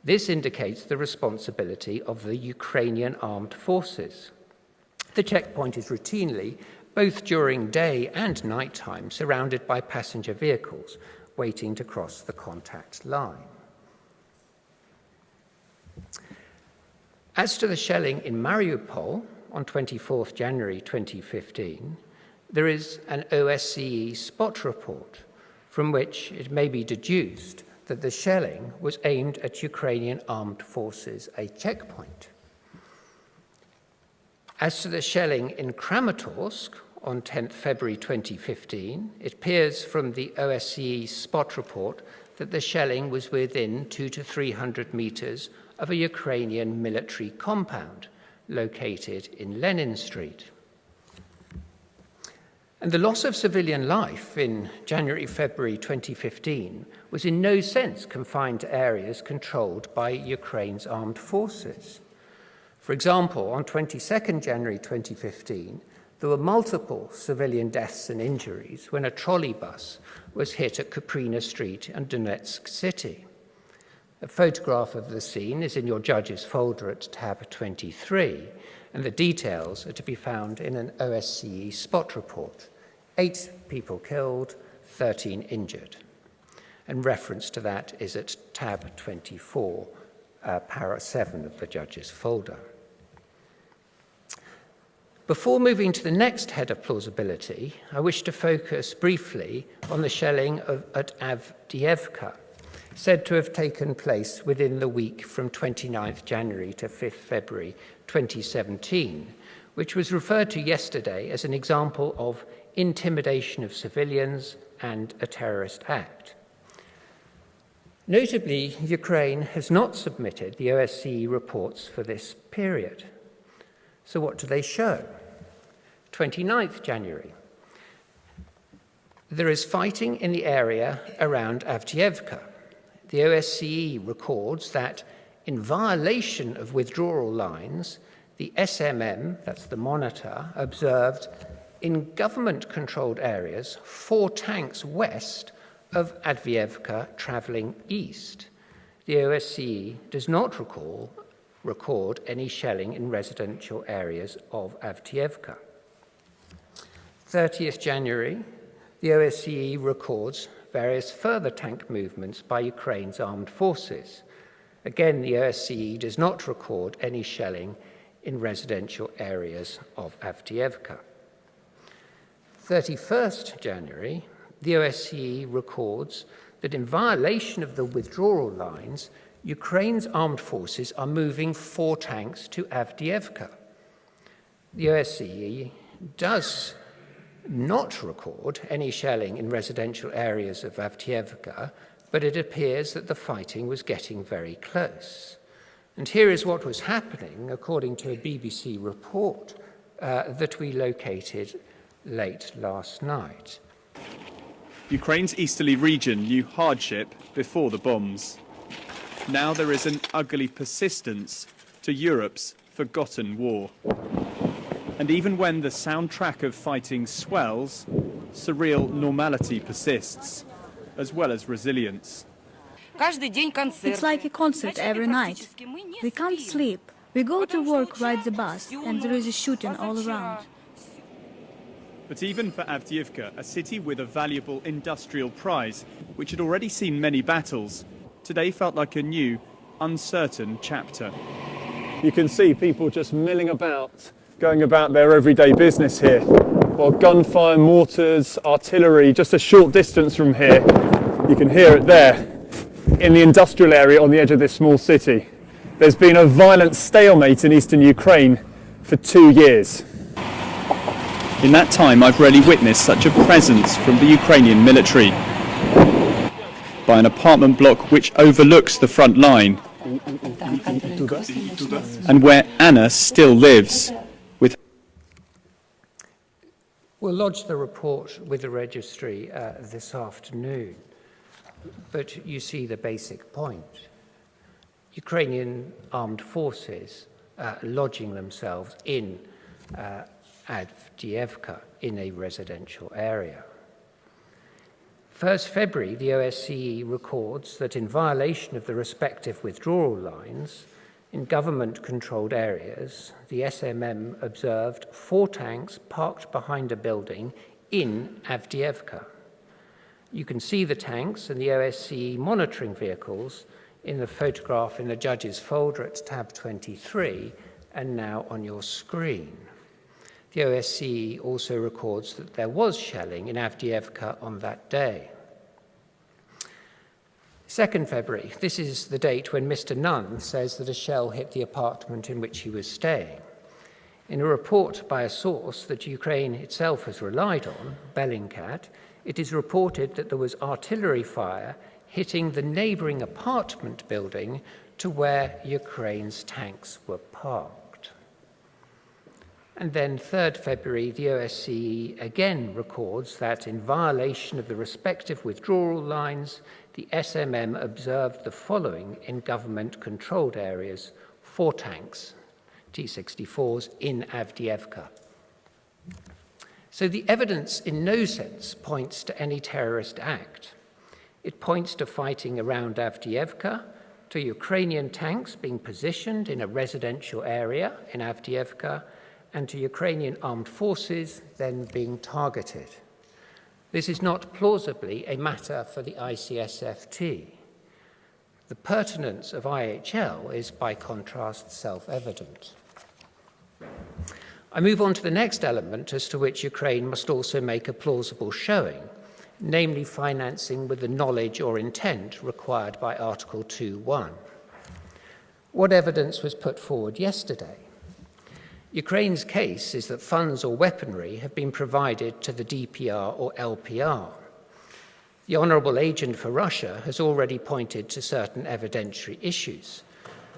Speaker 4: This indicates the responsibility of the Ukrainian armed forces. The checkpoint is routinely both during day and nighttime, surrounded by passenger vehicles waiting to cross the contact line. As to the shelling in Mariupol on 24th January 2015, there is an OSCE spot report from which it may be deduced that the shelling was aimed at Ukrainian armed forces, a checkpoint. As to the shelling in Kramatorsk on 10th February 2015, it appears from the OSCE spot report that the shelling was within 200 to 300 meters of a Ukrainian military compound located in Lenin Street. And the loss of civilian life in January-February 2015 was in no sense confined to areas controlled by Ukraine's armed forces. For example, on 22nd January 2015, there were multiple civilian deaths and injuries when a trolley bus was hit at Kuprina Street in Donetsk City. A photograph of the scene is in your judges folder at tab 23, and the details are to be found in an OSCE spot report. 8 people killed, 13 injured. And reference to that is at tab 24, para 7 of the judges folder. Before moving to the next head of plausibility, I wish to focus briefly on the shelling at Avdiivka, said to have taken place within the week from 29th January to 5th February 2017, which was referred to yesterday as an example of intimidation of civilians and a terrorist act. Notably, Ukraine has not submitted the OSCE reports for this period. So what do they show? 29th January. There is fighting in the area around Avdiivka. The OSCE records that in violation of withdrawal lines, the SMM, that's the monitor, observed in government-controlled areas 4 tanks west of Avdiivka travelling east. The OSCE does not record any shelling in residential areas of Avdiivka. 30th January, the OSCE records various further tank movements by Ukraine's armed forces. Again, the OSCE does not record any shelling in residential areas of Avdiivka. 31st January, the OSCE records that in violation of the withdrawal lines, Ukraine's armed forces are moving 4 tanks to Avdiivka. The OSCE does not record any shelling in residential areas of Avdiivka, but it appears that the fighting was getting very close. And here is what was happening, according to a BBC report that we located late last night.
Speaker 5: Ukraine's easterly region knew hardship before the bombs. Now there is an ugly persistence to Europe's forgotten war. And even when the soundtrack of fighting swells, surreal normality persists, as well as resilience.
Speaker 6: It's like a concert every night. We can't sleep. We go to work, ride the bus, and there is a shooting all around.
Speaker 5: But even for Avdiivka, a city with a valuable industrial prize, which had already seen many battles, today felt like a new, uncertain chapter.
Speaker 7: You can see people just milling about, going about their everyday business here, while gunfire, mortars, artillery, just a short distance from here, you can hear it there, in the industrial area on the edge of this small city. There's been a violent stalemate in eastern Ukraine for 2 years.
Speaker 5: In that time, I've rarely witnessed such a presence from the Ukrainian military. By an apartment block which overlooks the front line, and where Anna still lives.
Speaker 4: We'll lodge the report with the registry this afternoon, but you see the basic point. Ukrainian armed forces lodging themselves in Avdiivka in a residential area. 1st February, the OSCE records that in violation of the respective withdrawal lines, In government-controlled areas, the SMM observed 4 tanks parked behind a building in Avdiivka. You can see the tanks and the OSCE monitoring vehicles in the photograph in the judge's folder at tab 23 and now on your screen. The OSCE also records that there was shelling in Avdiivka on that day. 2nd February, this is the date when Mr. Nunn says that a shell hit the apartment in which he was staying. In a report by a source that Ukraine itself has relied on, Bellingcat, it is reported that there was artillery fire hitting the neighbouring apartment building to where Ukraine's tanks were parked. And then 3rd February, the OSCE again records that in violation of the respective withdrawal lines, the SMM observed the following in government-controlled areas: 4 tanks, T-64s, in Avdiivka. So the evidence in no sense points to any terrorist act. It points to fighting around Avdiivka, to Ukrainian tanks being positioned in a residential area in Avdiivka, and to Ukrainian armed forces then being targeted. This is not plausibly a matter for the ICSFT. The pertinence of IHL is, by contrast, self-evident. I move on to the next element as to which Ukraine must also make a plausible showing, namely financing with the knowledge or intent required by Article 2.1. What evidence was put forward yesterday? Ukraine's case is that funds or weaponry have been provided to the DPR or LPR. The Honourable Agent for Russia has already pointed to certain evidentiary issues,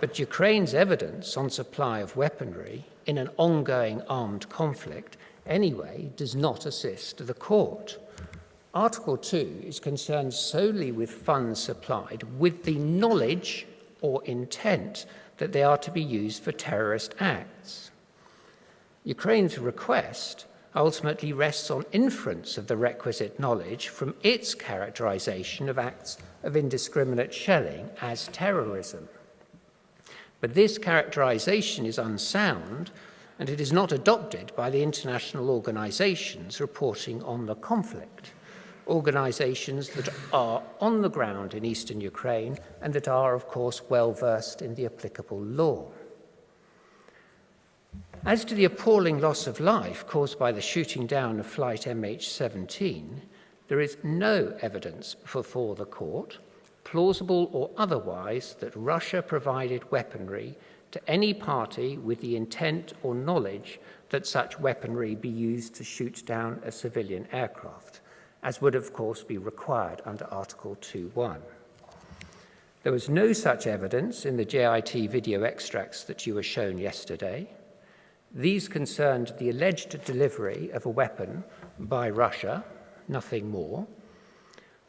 Speaker 4: but Ukraine's evidence on supply of weaponry in an ongoing armed conflict anyway does not assist the court. Article 2 is concerned solely with funds supplied with the knowledge or intent that they are to be used for terrorist acts. Ukraine's request ultimately rests on inference of the requisite knowledge from its characterization of acts of indiscriminate shelling as terrorism. But this characterization is unsound, and it is not adopted by the international organizations reporting on the conflict, organizations that are on the ground in eastern Ukraine and that are, of course, well versed in the applicable law. As to the appalling loss of life caused by the shooting down of flight MH17, there is no evidence before the court, plausible or otherwise, that Russia provided weaponry to any party with the intent or knowledge that such weaponry be used to shoot down a civilian aircraft, as would of course be required under Article 2.1. There was no such evidence in the JIT video extracts that you were shown yesterday. These concerned the alleged delivery of a weapon by Russia, nothing more.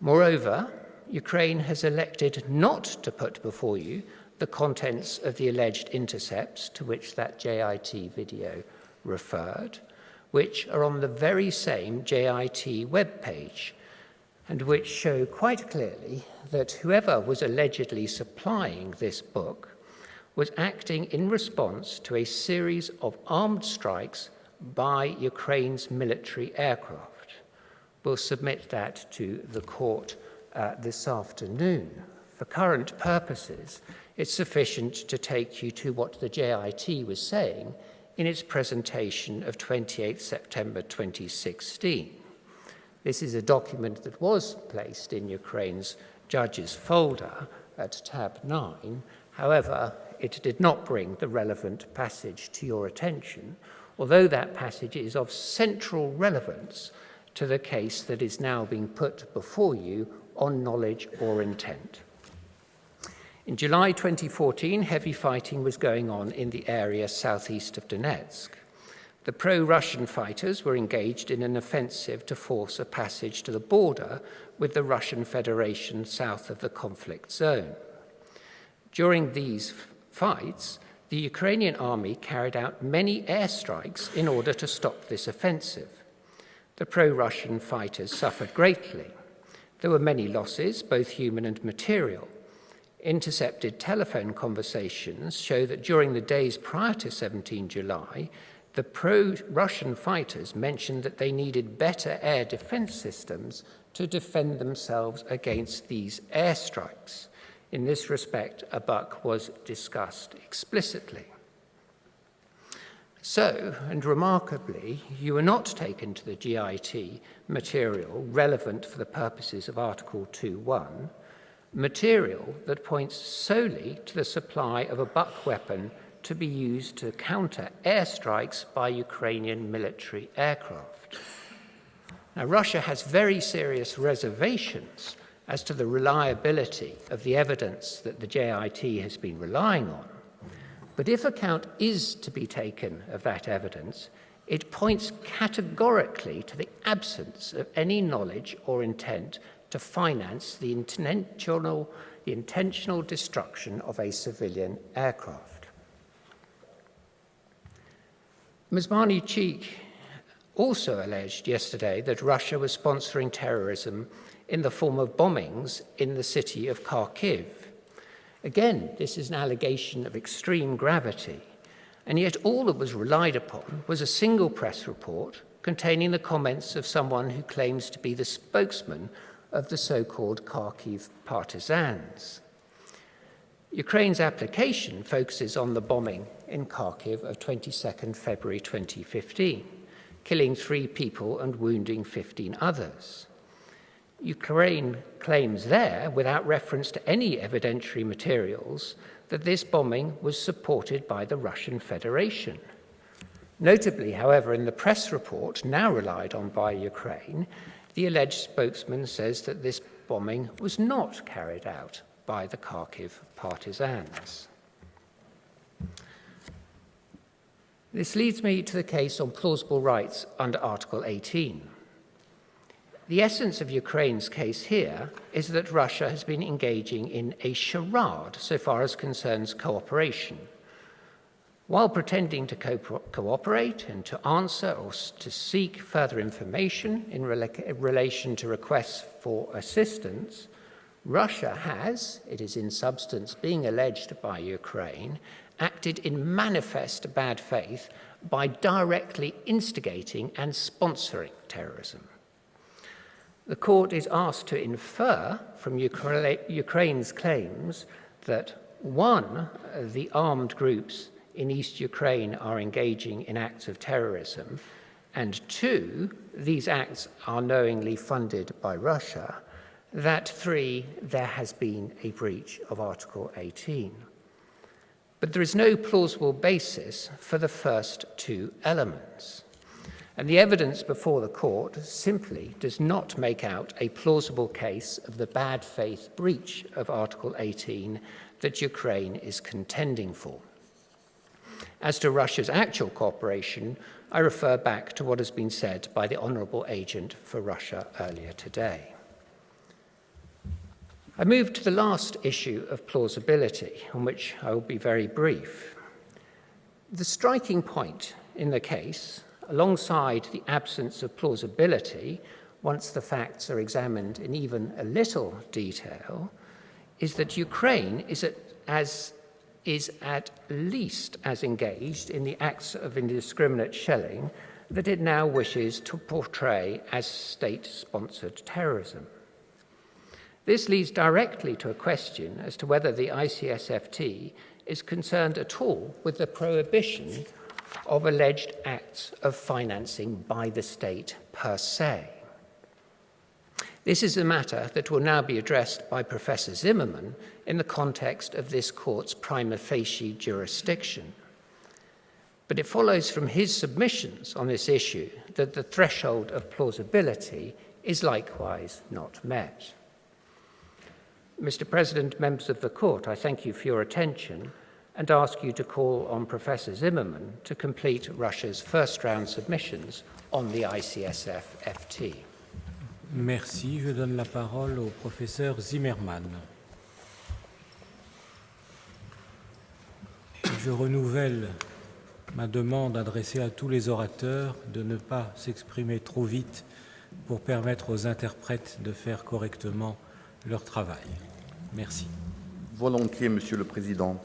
Speaker 4: Moreover, Ukraine has elected not to put before you the contents of the alleged intercepts to which that JIT video referred, which are on the very same JIT webpage, and which show quite clearly that whoever was allegedly supplying this book was acting in response to a series of armed strikes by Ukraine's military aircraft. We'll submit that to the court this afternoon. For current purposes, it's sufficient to take you to what the JIT was saying in its presentation of 28 September 2016. This is a document that was placed in Ukraine's judge's folder at tab 9. However, it did not bring the relevant passage to your attention, although that passage is of central relevance to the case that is now being put before you on knowledge or intent. In July 2014, heavy fighting was going on in the area southeast of Donetsk. The pro-Russian fighters were engaged in an offensive to force a passage to the border with the Russian Federation south of the conflict zone. During these fights, the Ukrainian army carried out many airstrikes in order to stop this offensive. The pro-Russian fighters suffered greatly. There were many losses, both human and material. intercepted telephone conversations show that during the days prior to 17 July, the pro-Russian fighters mentioned that they needed better air defense systems to defend themselves against these airstrikes. In this respect, a buck was discussed explicitly. So, and remarkably, you were not taken to the GIT material relevant for the purposes of Article 2.1, material that points solely to the supply of a buck weapon to be used to counter airstrikes by Ukrainian military aircraft. Now, Russia has very serious reservations as to the reliability of the evidence that the JIT has been relying on. But if account is to be taken of that evidence, it points categorically to the absence of any knowledge or intent to finance the intentional destruction of a civilian aircraft. Ms. Marni-Cheek also alleged yesterday that Russia was sponsoring terrorism in the form of bombings in the city of Kharkiv. Again, this is an allegation of extreme gravity, and yet all that was relied upon was a single press report containing the comments of someone who claims to be the spokesman of the so-called Kharkiv partisans. Ukraine's application focuses on the bombing in Kharkiv of 22nd February 2015, killing 3 people and wounding 15 others. Ukraine claims there, without reference to any evidentiary materials, that this bombing was supported by the Russian Federation. Notably, however, in the press report now relied on by Ukraine, the alleged spokesman says that this bombing was not carried out by the Kharkiv partisans. This leads me to the case on plausible rights under Article 18. The essence of Ukraine's case here is that Russia has been engaging in a charade so far as concerns cooperation. While pretending to cooperate and to answer or to seek further information in relation to requests for assistance, Russia has, it is in substance being alleged by Ukraine, acted in manifest bad faith by directly instigating and sponsoring terrorism. The court is asked to infer from Ukraine's claims that 1, the armed groups in East Ukraine are engaging in acts of terrorism, and 2, these acts are knowingly funded by Russia, that 3, there has been a breach of Article 18. But there is no plausible basis for the first 2 elements. And the evidence before the court simply does not make out a plausible case of the bad faith breach of Article 18 that Ukraine is contending for. As to Russia's actual cooperation, I refer back to what has been said by the Honourable Agent for Russia earlier today. I move to the last issue of plausibility, on which I will be very brief. The striking point in the case, alongside the absence of plausibility, once the facts are examined in even a little detail, is that Ukraine is at least as engaged in the acts of indiscriminate shelling that it now wishes to portray as state-sponsored terrorism. This leads directly to a question as to whether the ICSFT is concerned at all with the prohibition of alleged acts of financing by the state per se. This is a matter that will now be addressed by Professor Zimmerman in the context of this court's prima facie jurisdiction. But it follows from his submissions on this issue that the threshold of plausibility is likewise not met. Mr. President, members of the court, I thank you for your attention and ask you to call on Professor Zimmerman to complete Russia's first-round submissions on the ICSF-FT.
Speaker 1: Merci. Je donne la parole au professeur Zimmerman. Je renouvelle ma demande adressée à tous les orateurs de ne pas s'exprimer trop vite pour permettre aux interprètes de faire correctement leur travail. Merci.
Speaker 8: Volontiers, Monsieur le Président.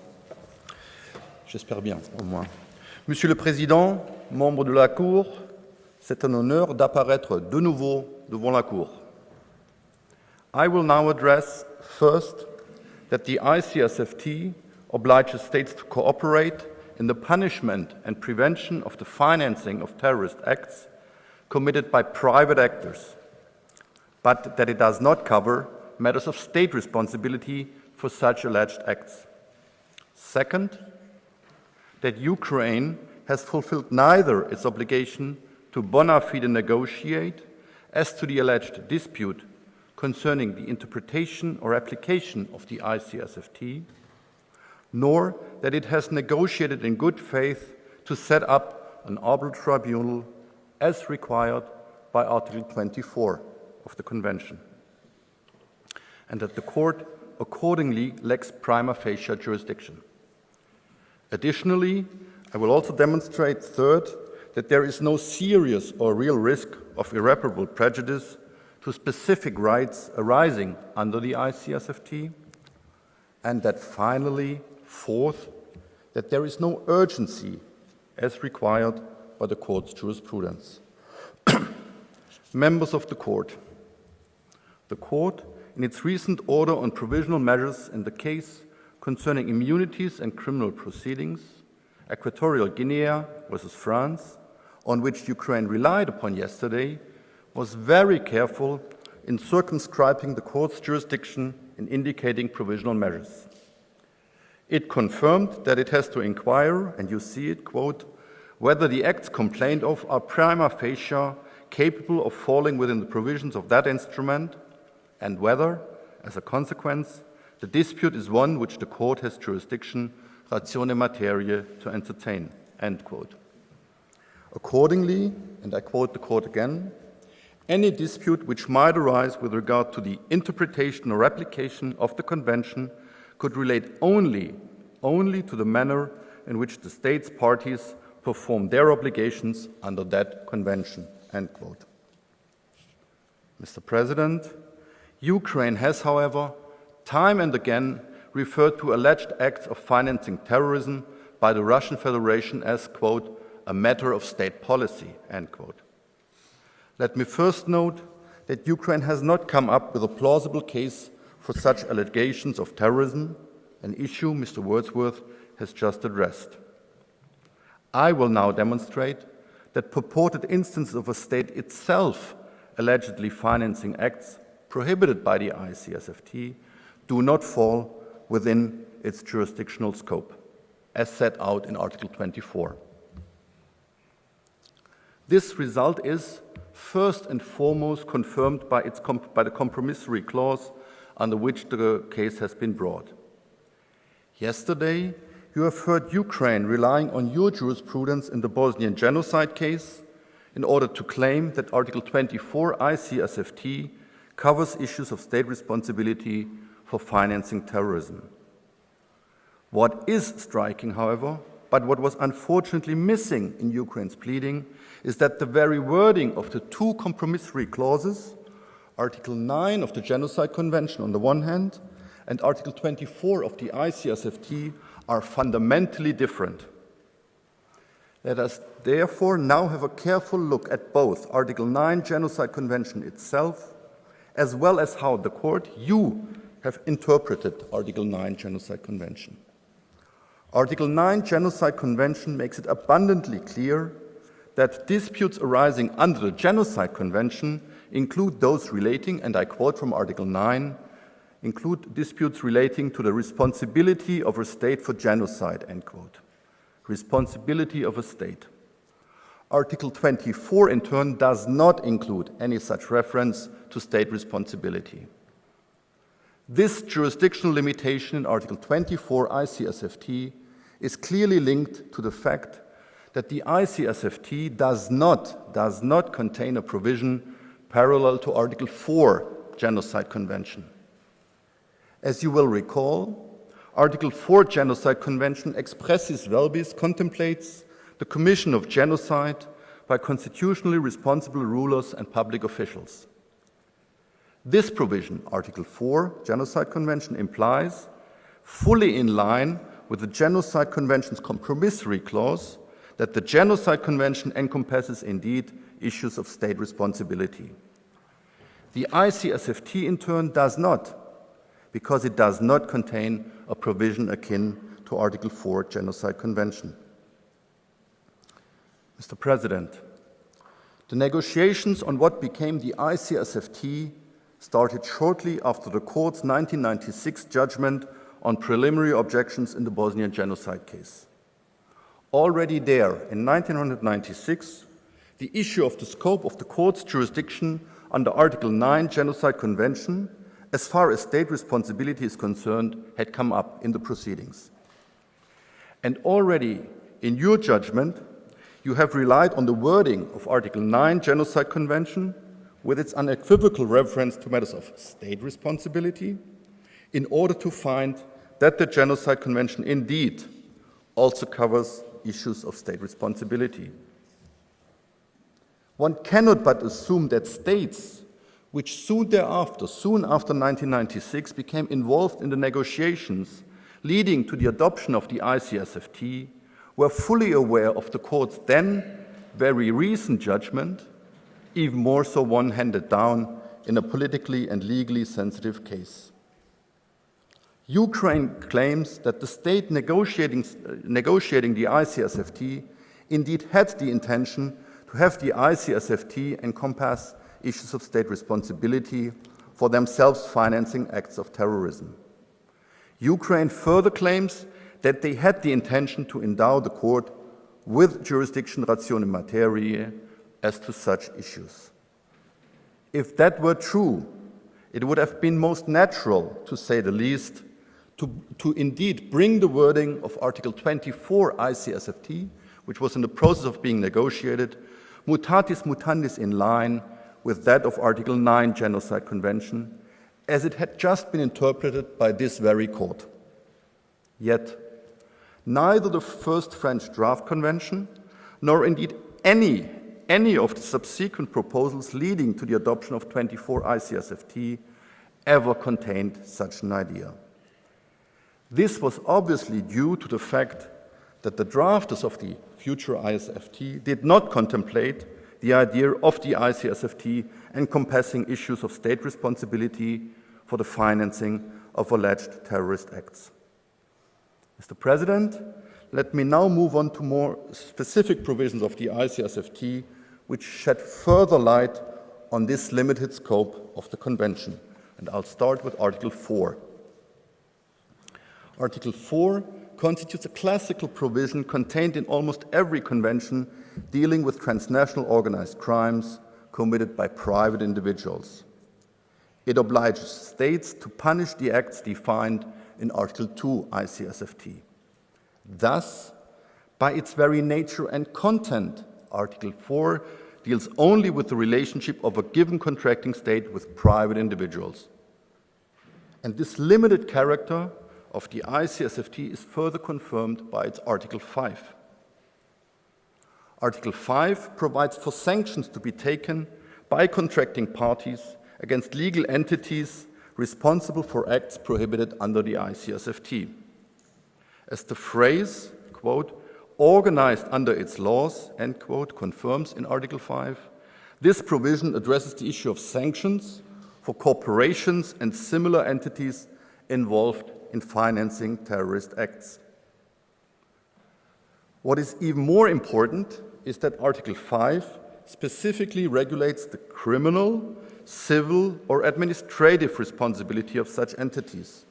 Speaker 8: J'espère bien, au moins. Monsieur le Président, membres de la Cour, c'est un honneur d'apparaître de nouveau devant la Cour. I will now address, first, that the ICSFT obliges states to cooperate in the punishment and prevention of the financing of terrorist acts committed by private actors, but that it does not cover matters of state responsibility for such alleged acts. Second, that Ukraine has fulfilled neither its obligation to bona fide negotiate as to the alleged dispute concerning the interpretation or application of the ICSFT, nor that it has negotiated in good faith to set up an arbitral tribunal as required by Article 24 of the Convention, and that the Court accordingly lacks prima facie jurisdiction. Additionally, I will also demonstrate, third, that there is no serious or real risk of irreparable prejudice to specific rights arising under the ICSFT, and that finally, fourth, that there is no urgency as required by the Court's jurisprudence. Members of the Court, in its recent order on provisional measures in the case concerning immunities and criminal proceedings, Equatorial Guinea versus France, on which Ukraine relied upon yesterday, was very careful in circumscribing the Court's jurisdiction in indicating provisional measures. It confirmed that it has to inquire, and you see it, quote, whether the acts complained of are prima facie capable of falling within the provisions of that instrument, and whether, as a consequence, the dispute is one which the Court has jurisdiction, ratione materiae, to entertain, end quote. Accordingly, and I quote the Court again, any dispute which might arise with regard to the interpretation or application of the Convention could relate only to the manner in which the states parties perform their obligations under that Convention, end quote. Mr. President, Ukraine has, however, time and again referred to alleged acts of financing terrorism by the Russian Federation as, quote, a matter of state policy, end quote. Let me first note that Ukraine has not come up with a plausible case for such allegations of terrorism, an issue Mr. Wordsworth has just addressed. I will now demonstrate that purported instances of a state itself allegedly financing acts prohibited by the ICSFT do not fall within its jurisdictional scope, as set out in Article 24. This result is, first and foremost, confirmed by the compromissory clause under which the case has been brought. Yesterday, you have heard Ukraine relying on your jurisprudence in the Bosnian genocide case in order to claim that Article 24 ICSFT covers issues of state responsibility for financing terrorism. What is striking, however, but what was unfortunately missing in Ukraine's pleading, is that the very wording of the two compromissory clauses, Article 9 of the Genocide Convention on the one hand, and Article 24 of the ICSFT, are fundamentally different. Let us therefore now have a careful look at both Article 9 Genocide Convention itself, as well as how the Court, you, have interpreted Article 9 Genocide Convention. Article 9 Genocide Convention makes it abundantly clear that disputes arising under the Genocide Convention include those relating, and I quote from Article 9, include disputes relating to the responsibility of a state for genocide, end quote. Responsibility of a state. Article 24, in turn, does not include any such reference to state responsibility. This jurisdictional limitation in Article 24 ICSFT is clearly linked to the fact that the ICSFT does not contain a provision parallel to Article 4 Genocide Convention. As you will recall, Article 4 Genocide Convention expressis verbis contemplates the commission of genocide by constitutionally responsible rulers and public officials. This provision, Article 4 Genocide Convention, implies fully in line with the Genocide Convention's compromissory clause that the Genocide Convention encompasses indeed issues of state responsibility. The ICSFT in turn does not, because it does not contain a provision akin to Article 4 Genocide Convention. Mr. President, the negotiations on what became the ICSFT started shortly after the court's 1996 judgment on preliminary objections in the Bosnian genocide case. Already there, in 1996, the issue of the scope of the court's jurisdiction under Article 9 Genocide Convention, as far as state responsibility is concerned, had come up in the proceedings. And already in your judgment, you have relied on the wording of Article 9 Genocide Convention with its unequivocal reference to matters of state responsibility in order to find that the Genocide Convention indeed also covers issues of state responsibility. One cannot but assume that states which soon after 1996, became involved in the negotiations leading to the adoption of the ICSFT were fully aware of the court's then very recent judgment, even more so one handed down in a politically and legally sensitive case. Ukraine claims that the state negotiating the ICSFT indeed had the intention to have the ICSFT encompass issues of state responsibility for themselves financing acts of terrorism. Ukraine further claims that they had the intention to endow the court with jurisdiction ratione materiae as to such issues. If that were true, it would have been most natural, to say the least, to indeed bring the wording of Article 24 ICSFT, which was in the process of being negotiated, mutatis mutandis in line with that of Article 9 Genocide Convention, as it had just been interpreted by this very court. Yet, neither the first French draft convention, nor indeed any of the subsequent proposals leading to the adoption of 24 ICSFT ever contained such an idea. This was obviously due to the fact that the drafters of the future ICSFT did not contemplate the idea of the ICSFT encompassing issues of state responsibility for the financing of alleged terrorist acts. Mr. President, let me now move on to more specific provisions of the ICSFT which shed further light on this limited scope of the Convention. And I'll start with Article 4. Article 4 constitutes a classical provision contained in almost every convention dealing with transnational organized crimes committed by private individuals. It obliges states to punish the acts defined in Article 2 ICSFT. Thus, by its very nature and content, Article 4 deals only with the relationship of a given contracting state with private individuals. And this limited character of the ICSFT is further confirmed by its Article 5. Article 5 provides for sanctions to be taken by contracting parties against legal entities responsible for acts prohibited under the ICSFT. As the phrase, quote, organized under its laws, end quote, confirms in Article 5, this provision addresses the issue of sanctions for corporations and similar entities involved in financing terrorist acts. What is even more important is that Article 5 specifically regulates the criminal, civil, or administrative responsibility of such entities,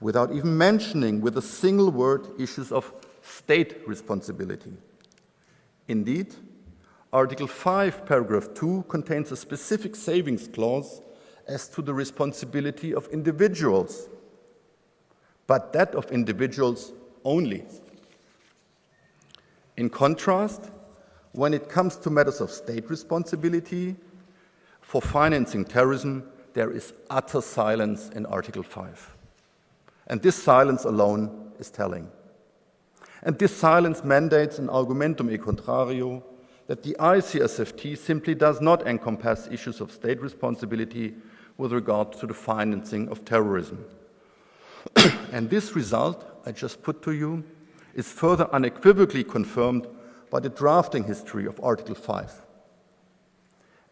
Speaker 8: without even mentioning with a single word issues of state responsibility. Indeed, Article 5, paragraph 2 contains a specific savings clause as to the responsibility of individuals, but that of individuals only. In contrast, when it comes to matters of state responsibility for financing terrorism, there is utter silence in Article 5. And this silence alone is telling. And this silence mandates an argumentum e contrario that the ICSFT simply does not encompass issues of state responsibility with regard to the financing of terrorism. And this result, I just put to you, is further unequivocally confirmed by the drafting history of Article 5.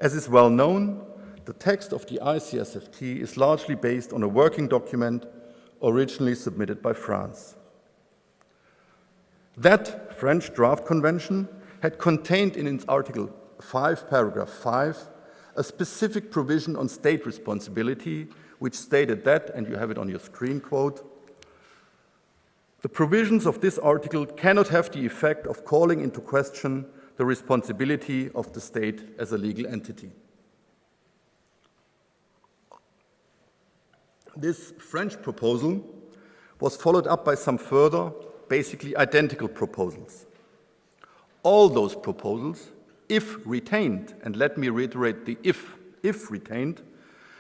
Speaker 8: As is well known, the text of the ICSFT is largely based on a working document originally submitted by France. That French draft convention had contained in its Article 5, paragraph 5, a specific provision on state responsibility, which stated that, and you have it on your screen, quote, "The provisions of this article cannot have the effect of calling into question the responsibility of the state as a legal entity." This French proposal was followed up by some further, basically identical proposals. All those proposals, if retained, and let me reiterate the if retained,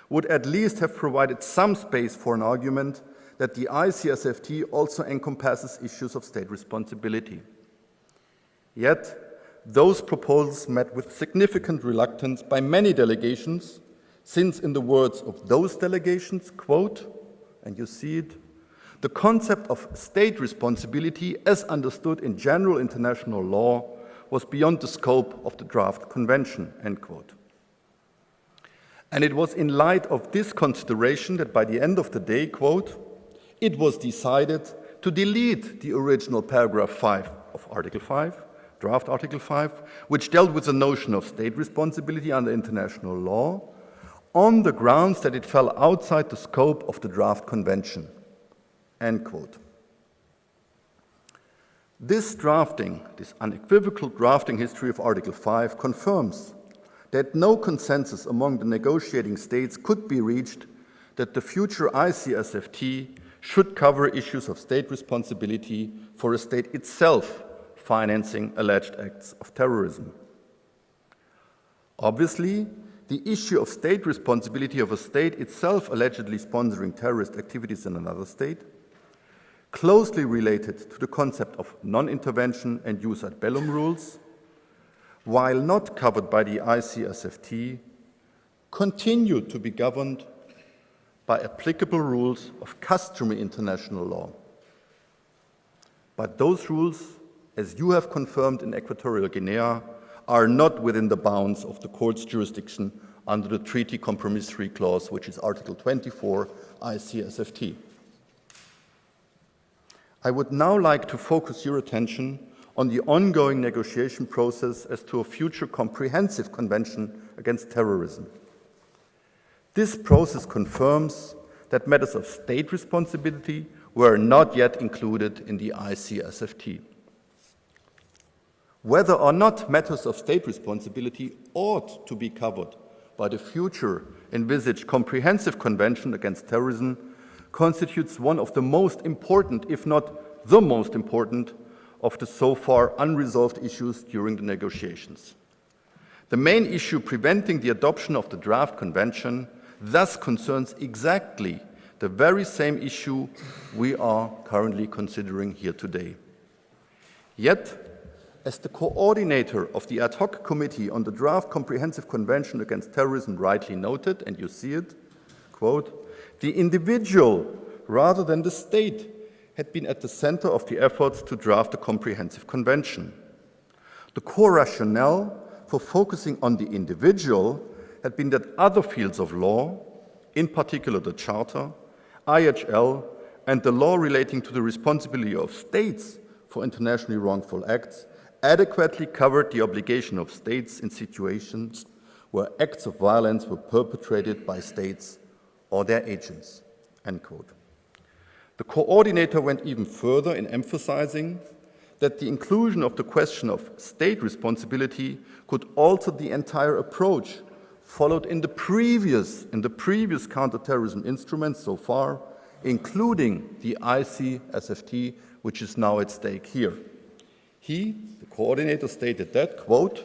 Speaker 8: would at least have provided some space for an argument that the ICSFT also encompasses issues of state responsibility. Yet, those proposals met with significant reluctance by many delegations, since, in the words of those delegations, quote, and you see it, "The concept of state responsibility as understood in general international law was beyond the scope of the draft convention," end quote. And it was in light of this consideration that by the end of the day, quote, "it was decided to delete the original paragraph 5 of Article 5, draft Article 5, which dealt with the notion of state responsibility under international law, on the grounds that it fell outside the scope of the draft convention," end quote. This unequivocal drafting history of Article 5 confirms that no consensus among the negotiating states could be reached that the future ICSFT should cover issues of state responsibility for a state itself financing alleged acts of terrorism. Obviously, the issue of state responsibility of a state itself allegedly sponsoring terrorist activities in another state, closely related to the concept of non-intervention and jus ad bellum rules, while not covered by the ICSFT, continue to be governed by applicable rules of customary international law. But those rules, as you have confirmed in Equatorial Guinea, are not within the bounds of the court's jurisdiction under the treaty compromissory clause, which is Article 24 ICSFT. I would now like to focus your attention on the ongoing negotiation process as to a future comprehensive convention against terrorism. This process confirms that matters of state responsibility were not yet included in the ICSFT. Whether or not matters of state responsibility ought to be covered by the future envisaged comprehensive convention against terrorism constitutes one of the most important, if not the most important, of the so far unresolved issues during the negotiations. The main issue preventing the adoption of the draft convention thus concerns exactly the very same issue we are currently considering here today. Yet, as the coordinator of the ad hoc committee on the draft comprehensive convention against terrorism rightly noted, and you see it, quote, "The individual rather than the state had been at the center of the efforts to draft a comprehensive convention. The core rationale for focusing on the individual had been that other fields of law, in particular the Charter, IHL, and the law relating to the responsibility of states for internationally wrongful acts, adequately covered the obligation of states in situations where acts of violence were perpetrated by states or their agents," end quote. The coordinator went even further in emphasizing that the inclusion of the question of state responsibility could alter the entire approach followed in the previous counterterrorism instruments so far, including the ICSFT, which is now at stake here. The coordinator, stated that, quote,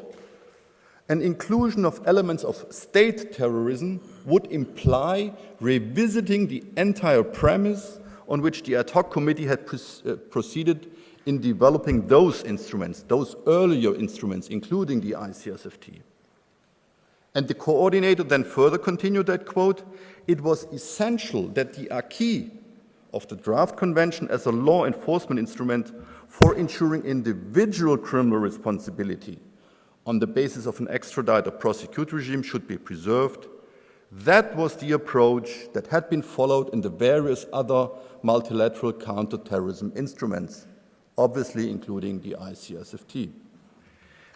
Speaker 8: "An inclusion of elements of state terrorism would imply revisiting the entire premise on which the ad hoc committee had proceeded in developing those instruments, those earlier instruments, including the ICSFT." And the coordinator then further continued that, quote, "It was essential that the acquis of the draft convention as a law enforcement instrument for ensuring individual criminal responsibility on the basis of an extradite or prosecute regime should be preserved. That was the approach that had been followed in the various other multilateral counterterrorism instruments, obviously including the ICSFT.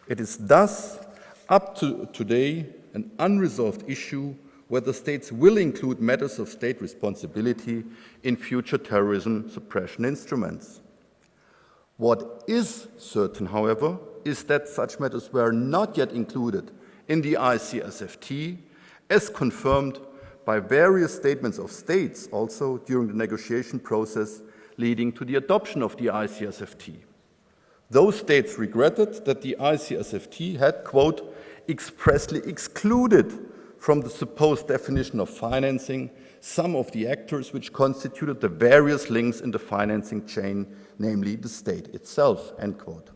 Speaker 8: It is thus up to today an unresolved issue whether states will include matters of state responsibility in future terrorism suppression instruments. What is certain, however, is that such matters were not yet included in the ICSFT, as confirmed by various statements of states also during the negotiation process leading to the adoption of the ICSFT. Those states regretted that the ICSFT had, quote, expressly excluded from the supposed definition of financing some of the actors which constituted the various links in the financing chain, namely the state itself, end quote.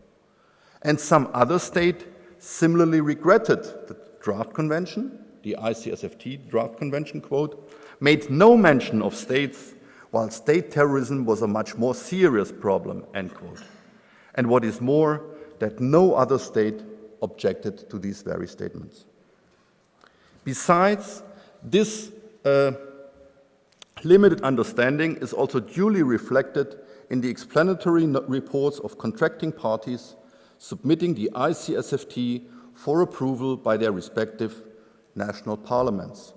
Speaker 8: And some other state similarly regretted the draft convention, the ICSFT draft convention, quote, made no mention of states, while state terrorism was a much more serious problem, end quote. And what is more, that no other state objected to these very statements. Besides, this limited understanding is also duly reflected in the explanatory reports of contracting parties submitting the ICSFT for approval by their respective national parliaments.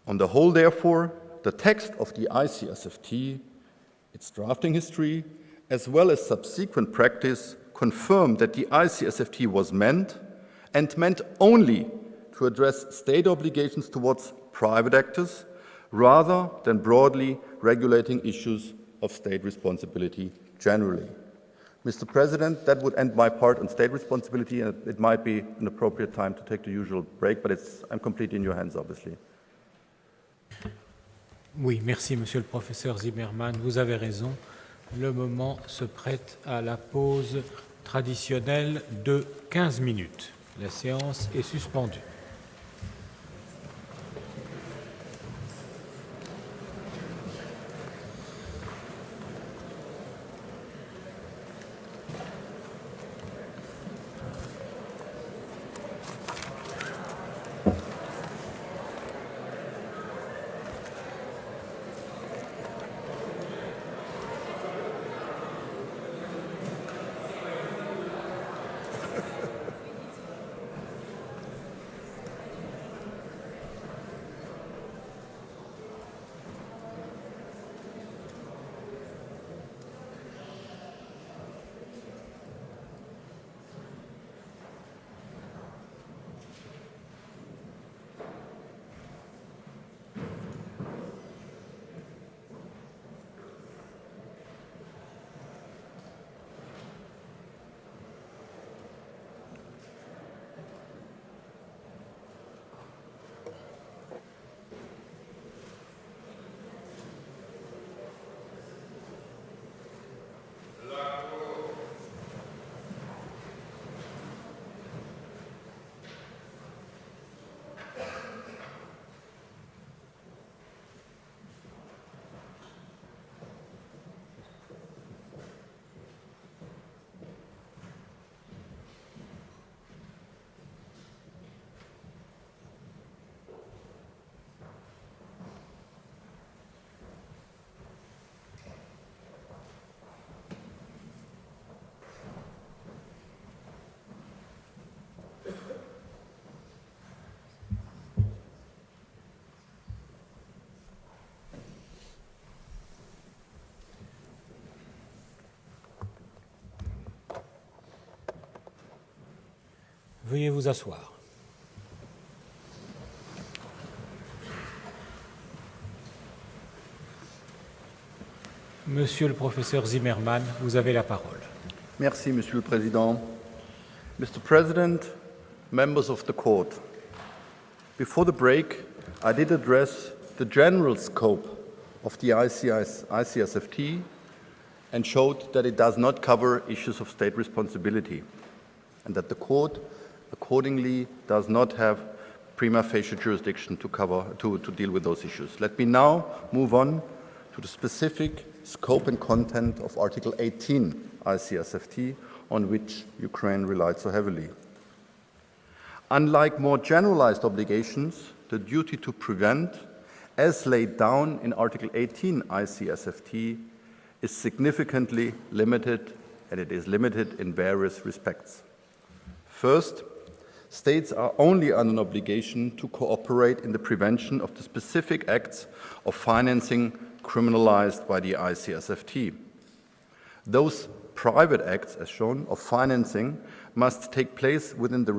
Speaker 8: On the whole, therefore, the text of the ICSFT, its drafting history, as well as subsequent practice confirm that the ICSFT was meant, and meant only, to address state obligations towards private actors rather than broadly regulating issues of state responsibility generally. Mr. President, that would end my part on state responsibility, and it might be an appropriate time to take the usual break, but I'm completely in your hands, obviously.
Speaker 1: Oui, merci, Monsieur le Professeur Zimmermann. Vous avez raison. Le moment se prête à la pause traditionnelle de 15 minutes. La séance est suspendue. Veuillez vous asseoir. Monsieur le professeur Zimmermann, vous avez la parole.
Speaker 8: Merci, Monsieur le Président. Mr. President, members of the Court, before the break, I did address the general scope of the ICSFT and showed that it does not cover issues of state responsibility and that the Court accordingly does not have prima facie jurisdiction to deal with those issues. Let me now move on to the specific scope and content of Article 18 ICSFT, on which Ukraine relied so heavily. Unlike more generalized obligations, the duty to prevent, as laid down in Article 18 ICSFT, is significantly limited, and it is limited in various respects. First, states are only under an obligation to cooperate in the prevention of the specific acts of financing criminalized by the ICSFT. Those private acts, as shown, of financing must take place within the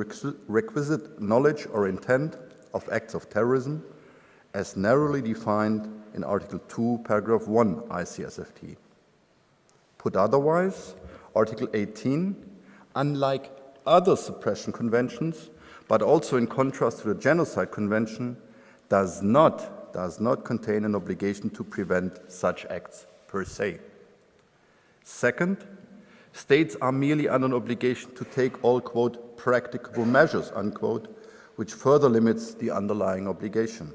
Speaker 8: requisite knowledge or intent of acts of terrorism, as narrowly defined in Article 2, Paragraph 1 ICSFT. Put otherwise, Article 18, unlike other suppression conventions, but also in contrast to the Genocide Convention, does not contain an obligation to prevent such acts per se. Second, states are merely under an obligation to take all, quote, practicable measures, unquote, which further limits the underlying obligation.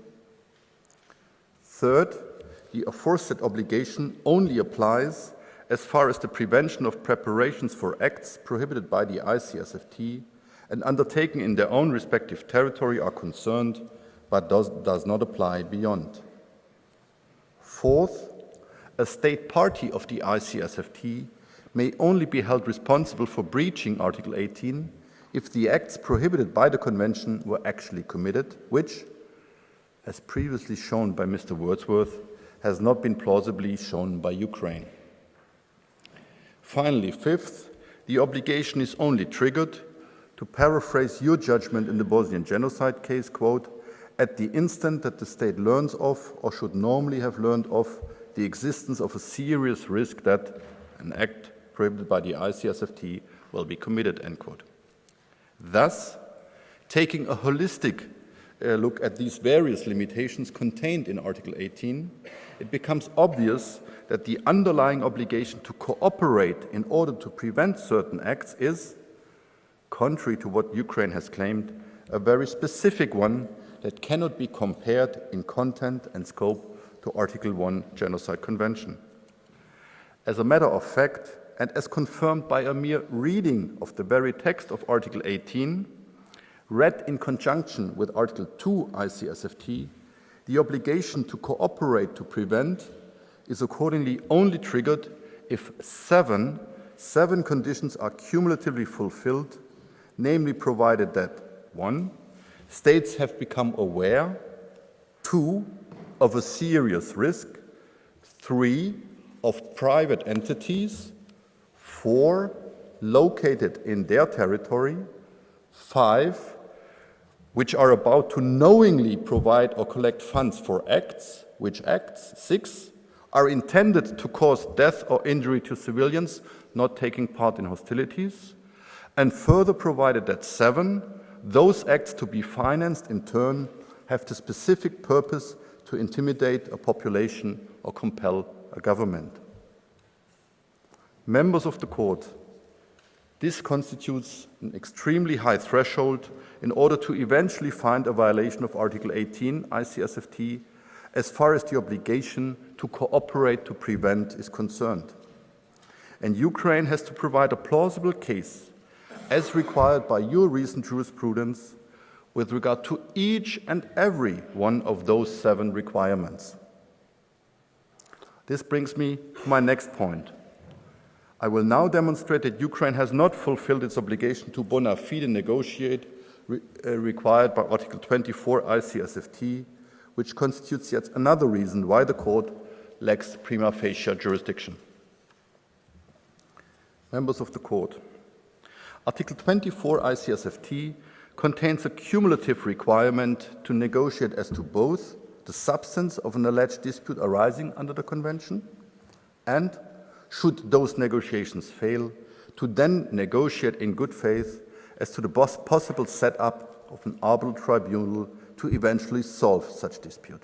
Speaker 8: Third, the aforesaid obligation only applies as far as the prevention of preparations for acts prohibited by the ICSFT and undertaken in their own respective territory are concerned, but does not apply beyond. Fourth, a state party of the ICSFT may only be held responsible for breaching Article 18 if the acts prohibited by the Convention were actually committed, which, as previously shown by Mr. Wordsworth, has not been plausibly shown by Ukraine. Finally, fifth, the obligation is only triggered, to paraphrase your judgment in the Bosnian genocide case, quote, at the instant that the state learns of, or should normally have learned of, the existence of a serious risk that an act prohibited by the ICSFT will be committed, end quote. Thus, taking a holistic look at these various limitations contained in Article 18, it becomes obvious that the underlying obligation to cooperate in order to prevent certain acts is, contrary to what Ukraine has claimed, a very specific one that cannot be compared in content and scope to Article 1 Genocide Convention. As a matter of fact, and as confirmed by a mere reading of the very text of Article 18, read in conjunction with Article 2 ICSFT, the obligation to cooperate to prevent is accordingly only triggered if seven conditions are cumulatively fulfilled, namely provided that 1. States have become aware, 2. Of a serious risk, 3. Of private entities, 4. Located in their territory, 5. Which are about to knowingly provide or collect funds for acts, which acts, 6. Are intended to cause death or injury to civilians not taking part in hostilities, and further provided that 7. Those acts to be financed in turn have the specific purpose to intimidate a population or compel a government. Members of the Court, this constitutes an extremely high threshold in order to eventually find a violation of Article 18 ICSFT as far as the obligation to cooperate to prevent is concerned. And Ukraine has to provide a plausible case, as required by your recent jurisprudence, with regard to each and every one of those 7 requirements. This brings me to my next point. I will now demonstrate that Ukraine has not fulfilled its obligation to bona fide negotiate required by Article 24 ICSFT, which constitutes yet another reason why the Court lacks prima facie jurisdiction. Members of the Court, Article 24 ICSFT contains a cumulative requirement to negotiate as to both the substance of an alleged dispute arising under the Convention and, should those negotiations fail, to then negotiate in good faith as to the possible set-up of an arbitral tribunal to eventually solve such dispute.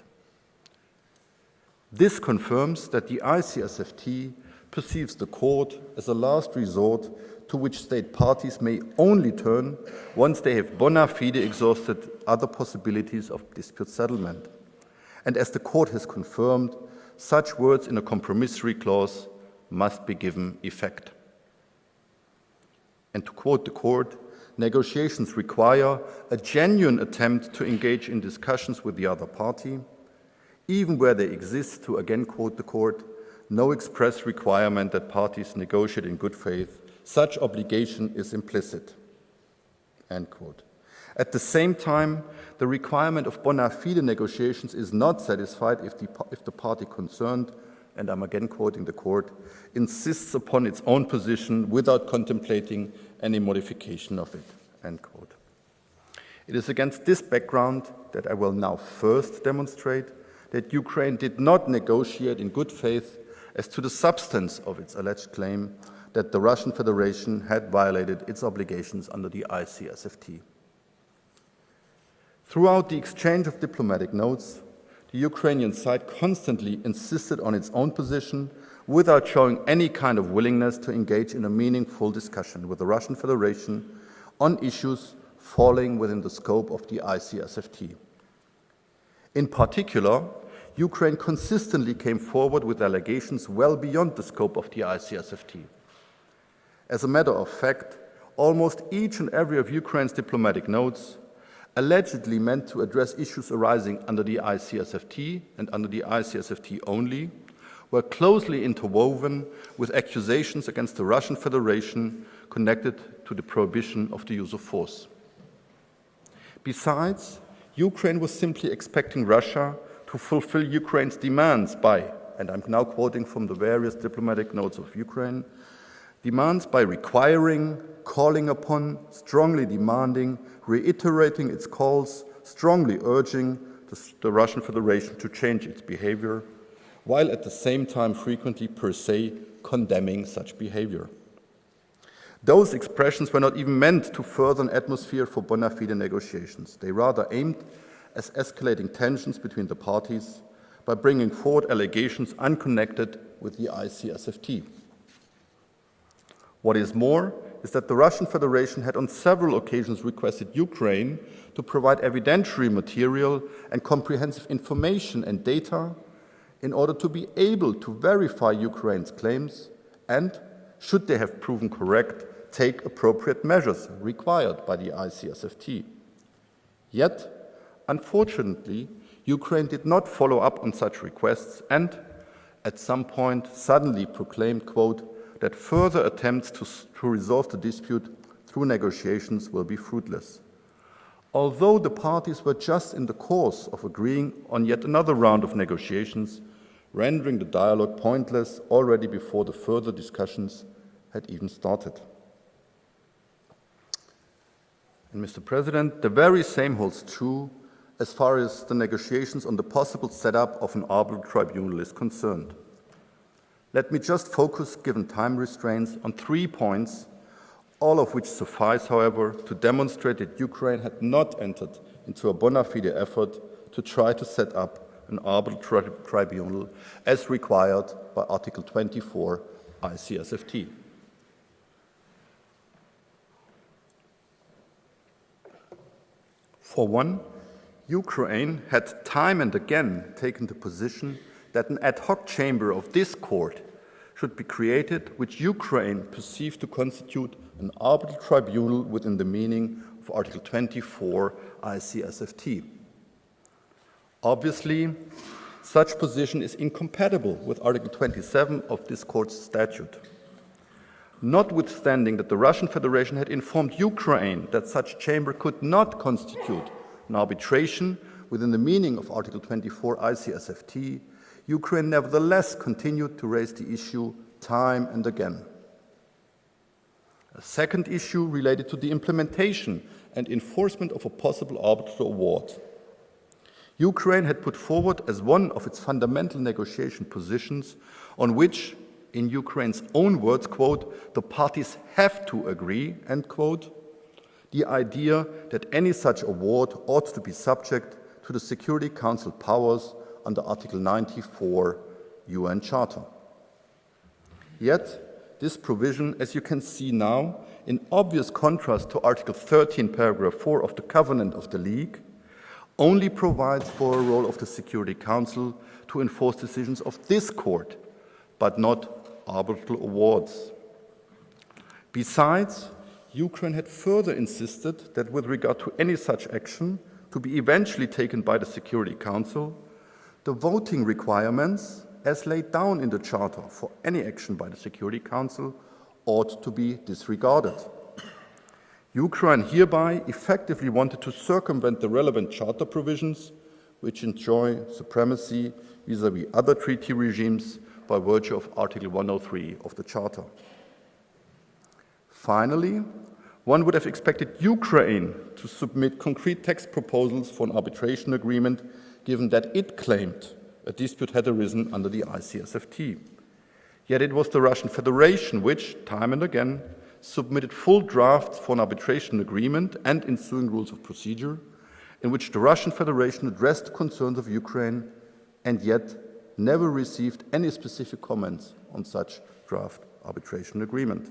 Speaker 8: This confirms that the ICSFT perceives the Court as a last resort to which state parties may only turn once they have bona fide exhausted other possibilities of dispute settlement. And as the Court has confirmed, such words in a compromissory clause must be given effect. And to quote the court, negotiations require a genuine attempt to engage in discussions with the other party, even where they exist, to again quote the court, no express requirement that parties negotiate in good faith. Such obligation is implicit. End quote. At the same time, the requirement of bona fide negotiations is not satisfied if the party concerned, and I'm again quoting the court, insists upon its own position without contemplating any modification of it. End quote. It is against this background that I will now first demonstrate that Ukraine did not negotiate in good faith as to the substance of its alleged claim that the Russian Federation had violated its obligations under the ICSFT. Throughout the exchange of diplomatic notes, the Ukrainian side constantly insisted on its own position without showing any kind of willingness to engage in a meaningful discussion with the Russian Federation on issues falling within the scope of the ICSFT. In particular, Ukraine consistently came forward with allegations well beyond the scope of the ICSFT. As a matter of fact, almost each and every of Ukraine's diplomatic notes allegedly meant to address issues arising under the ICSFT and under the ICSFT only, were closely interwoven with accusations against the Russian Federation connected to the prohibition of the use of force. Besides, Ukraine was simply expecting Russia to fulfill Ukraine's demands by, and I'm now quoting from the various diplomatic notes of Ukraine, demands by requiring, calling upon, strongly demanding, reiterating its calls, strongly urging the Russian Federation to change its behavior, while at the same time frequently per se condemning such behavior. Those expressions were not even meant to further an atmosphere for bona fide negotiations. They rather aimed at escalating tensions between the parties by bringing forward allegations unconnected with the ICSFT. What is more is that the Russian Federation had on several occasions requested Ukraine to provide evidentiary material and comprehensive information and data in order to be able to verify Ukraine's claims and, should they have proven correct, take appropriate measures required by the ICSFT. Yet, unfortunately, Ukraine did not follow up on such requests and, at some point, suddenly proclaimed, quote, that further attempts to resolve the dispute through negotiations will be fruitless. Although the parties were just in the course of agreeing on yet another round of negotiations, rendering the dialogue pointless already before the further discussions had even started. And Mr. President, the very same holds true as far as the negotiations on the possible setup of an arbitral tribunal is concerned. Let me just focus, given time restraints, on 3 points, all of which suffice, however, to demonstrate that Ukraine had not entered into a bona fide effort to try to set up an arbitral tribunal as required by Article 24 ICSFT. For one, Ukraine had time and again taken the position that an ad hoc chamber of this court should be created, which Ukraine perceived to constitute an arbitral tribunal within the meaning of Article 24 ICSFT. Obviously, such position is incompatible with Article 27 of this court's statute. Notwithstanding that the Russian Federation had informed Ukraine that such chamber could not constitute an arbitration within the meaning of Article 24 ICSFT, Ukraine nevertheless continued to raise the issue time and again. A second issue related to the implementation and enforcement of a possible arbitral award. Ukraine had put forward as one of its fundamental negotiation positions on which, in Ukraine's own words, quote, the parties have to agree, end quote, the idea that any such award ought to be subject to the Security Council powers under Article 94 UN Charter. Yet, this provision, as you can see now, in obvious contrast to Article 13, paragraph 4 of the Covenant of the League, only provides for a role of the Security Council to enforce decisions of this court, but not arbitral awards. Besides, Ukraine had further insisted that with regard to any such action to be eventually taken by the Security Council, the voting requirements as laid down in the Charter for any action by the Security Council ought to be disregarded. Ukraine hereby effectively wanted to circumvent the relevant Charter provisions which enjoy supremacy vis-à-vis other treaty regimes by virtue of Article 103 of the Charter. Finally, one would have expected Ukraine to submit concrete text proposals for an arbitration agreement, given that it claimed a dispute had arisen under the ICSFT. Yet it was the Russian Federation which, time and again, submitted full drafts for an arbitration agreement and ensuing rules of procedure, in which the Russian Federation addressed the concerns of Ukraine and yet never received any specific comments on such draft arbitration agreement.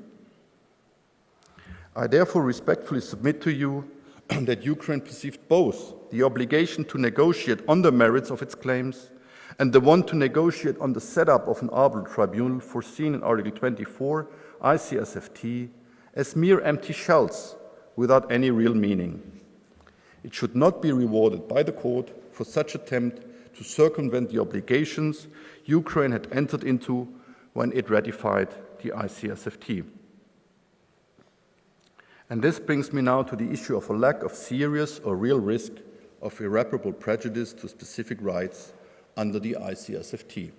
Speaker 8: I therefore respectfully submit to you that Ukraine perceived both the obligation to negotiate on the merits of its claims and the one to negotiate on the setup of an arbitral tribunal foreseen in Article 24 ICSFT as mere empty shells without any real meaning. It should not be rewarded by the court for such attempt to circumvent the obligations Ukraine had entered into when it ratified the ICSFT. And this brings me now to the issue of a lack of serious or real risk of irreparable prejudice to specific rights under the ICSFT.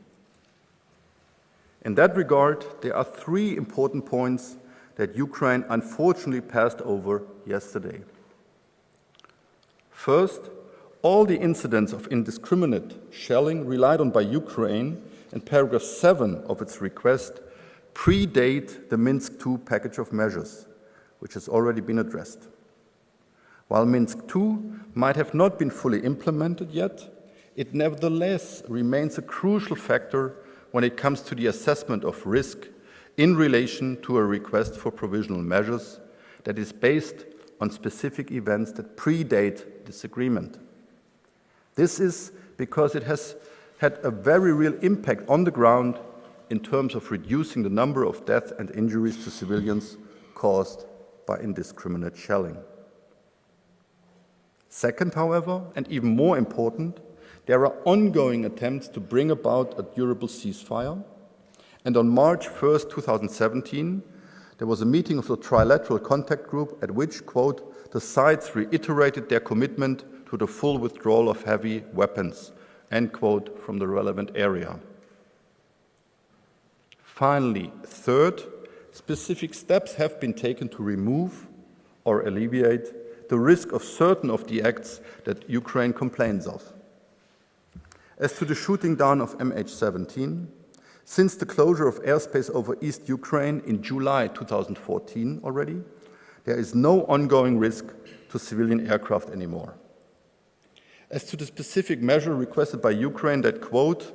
Speaker 8: In that regard, there are three important points that Ukraine unfortunately passed over yesterday. First, all the incidents of indiscriminate shelling relied on by Ukraine in paragraph 7 of its request predate the Minsk II package of measures, which has already been addressed. While Minsk II might have not been fully implemented yet, it nevertheless remains a crucial factor when it comes to the assessment of risk in relation to a request for provisional measures that is based on specific events that predate this agreement. This is because it has had a very real impact on the ground in terms of reducing the number of deaths and injuries to civilians caused by indiscriminate shelling. Second, however, and even more important, there are ongoing attempts to bring about a durable ceasefire, and on March 1st, 2017, there was a meeting of the Trilateral Contact Group at which, quote, the sides reiterated their commitment to the full withdrawal of heavy weapons, end quote, from the relevant area. Finally, third, specific steps have been taken to remove or alleviate the risk of certain of the acts that Ukraine complains of. As to the shooting down of MH17, since the closure of airspace over East Ukraine in July 2014 already, there is no ongoing risk to civilian aircraft anymore. As to the specific measure requested by Ukraine that, quote,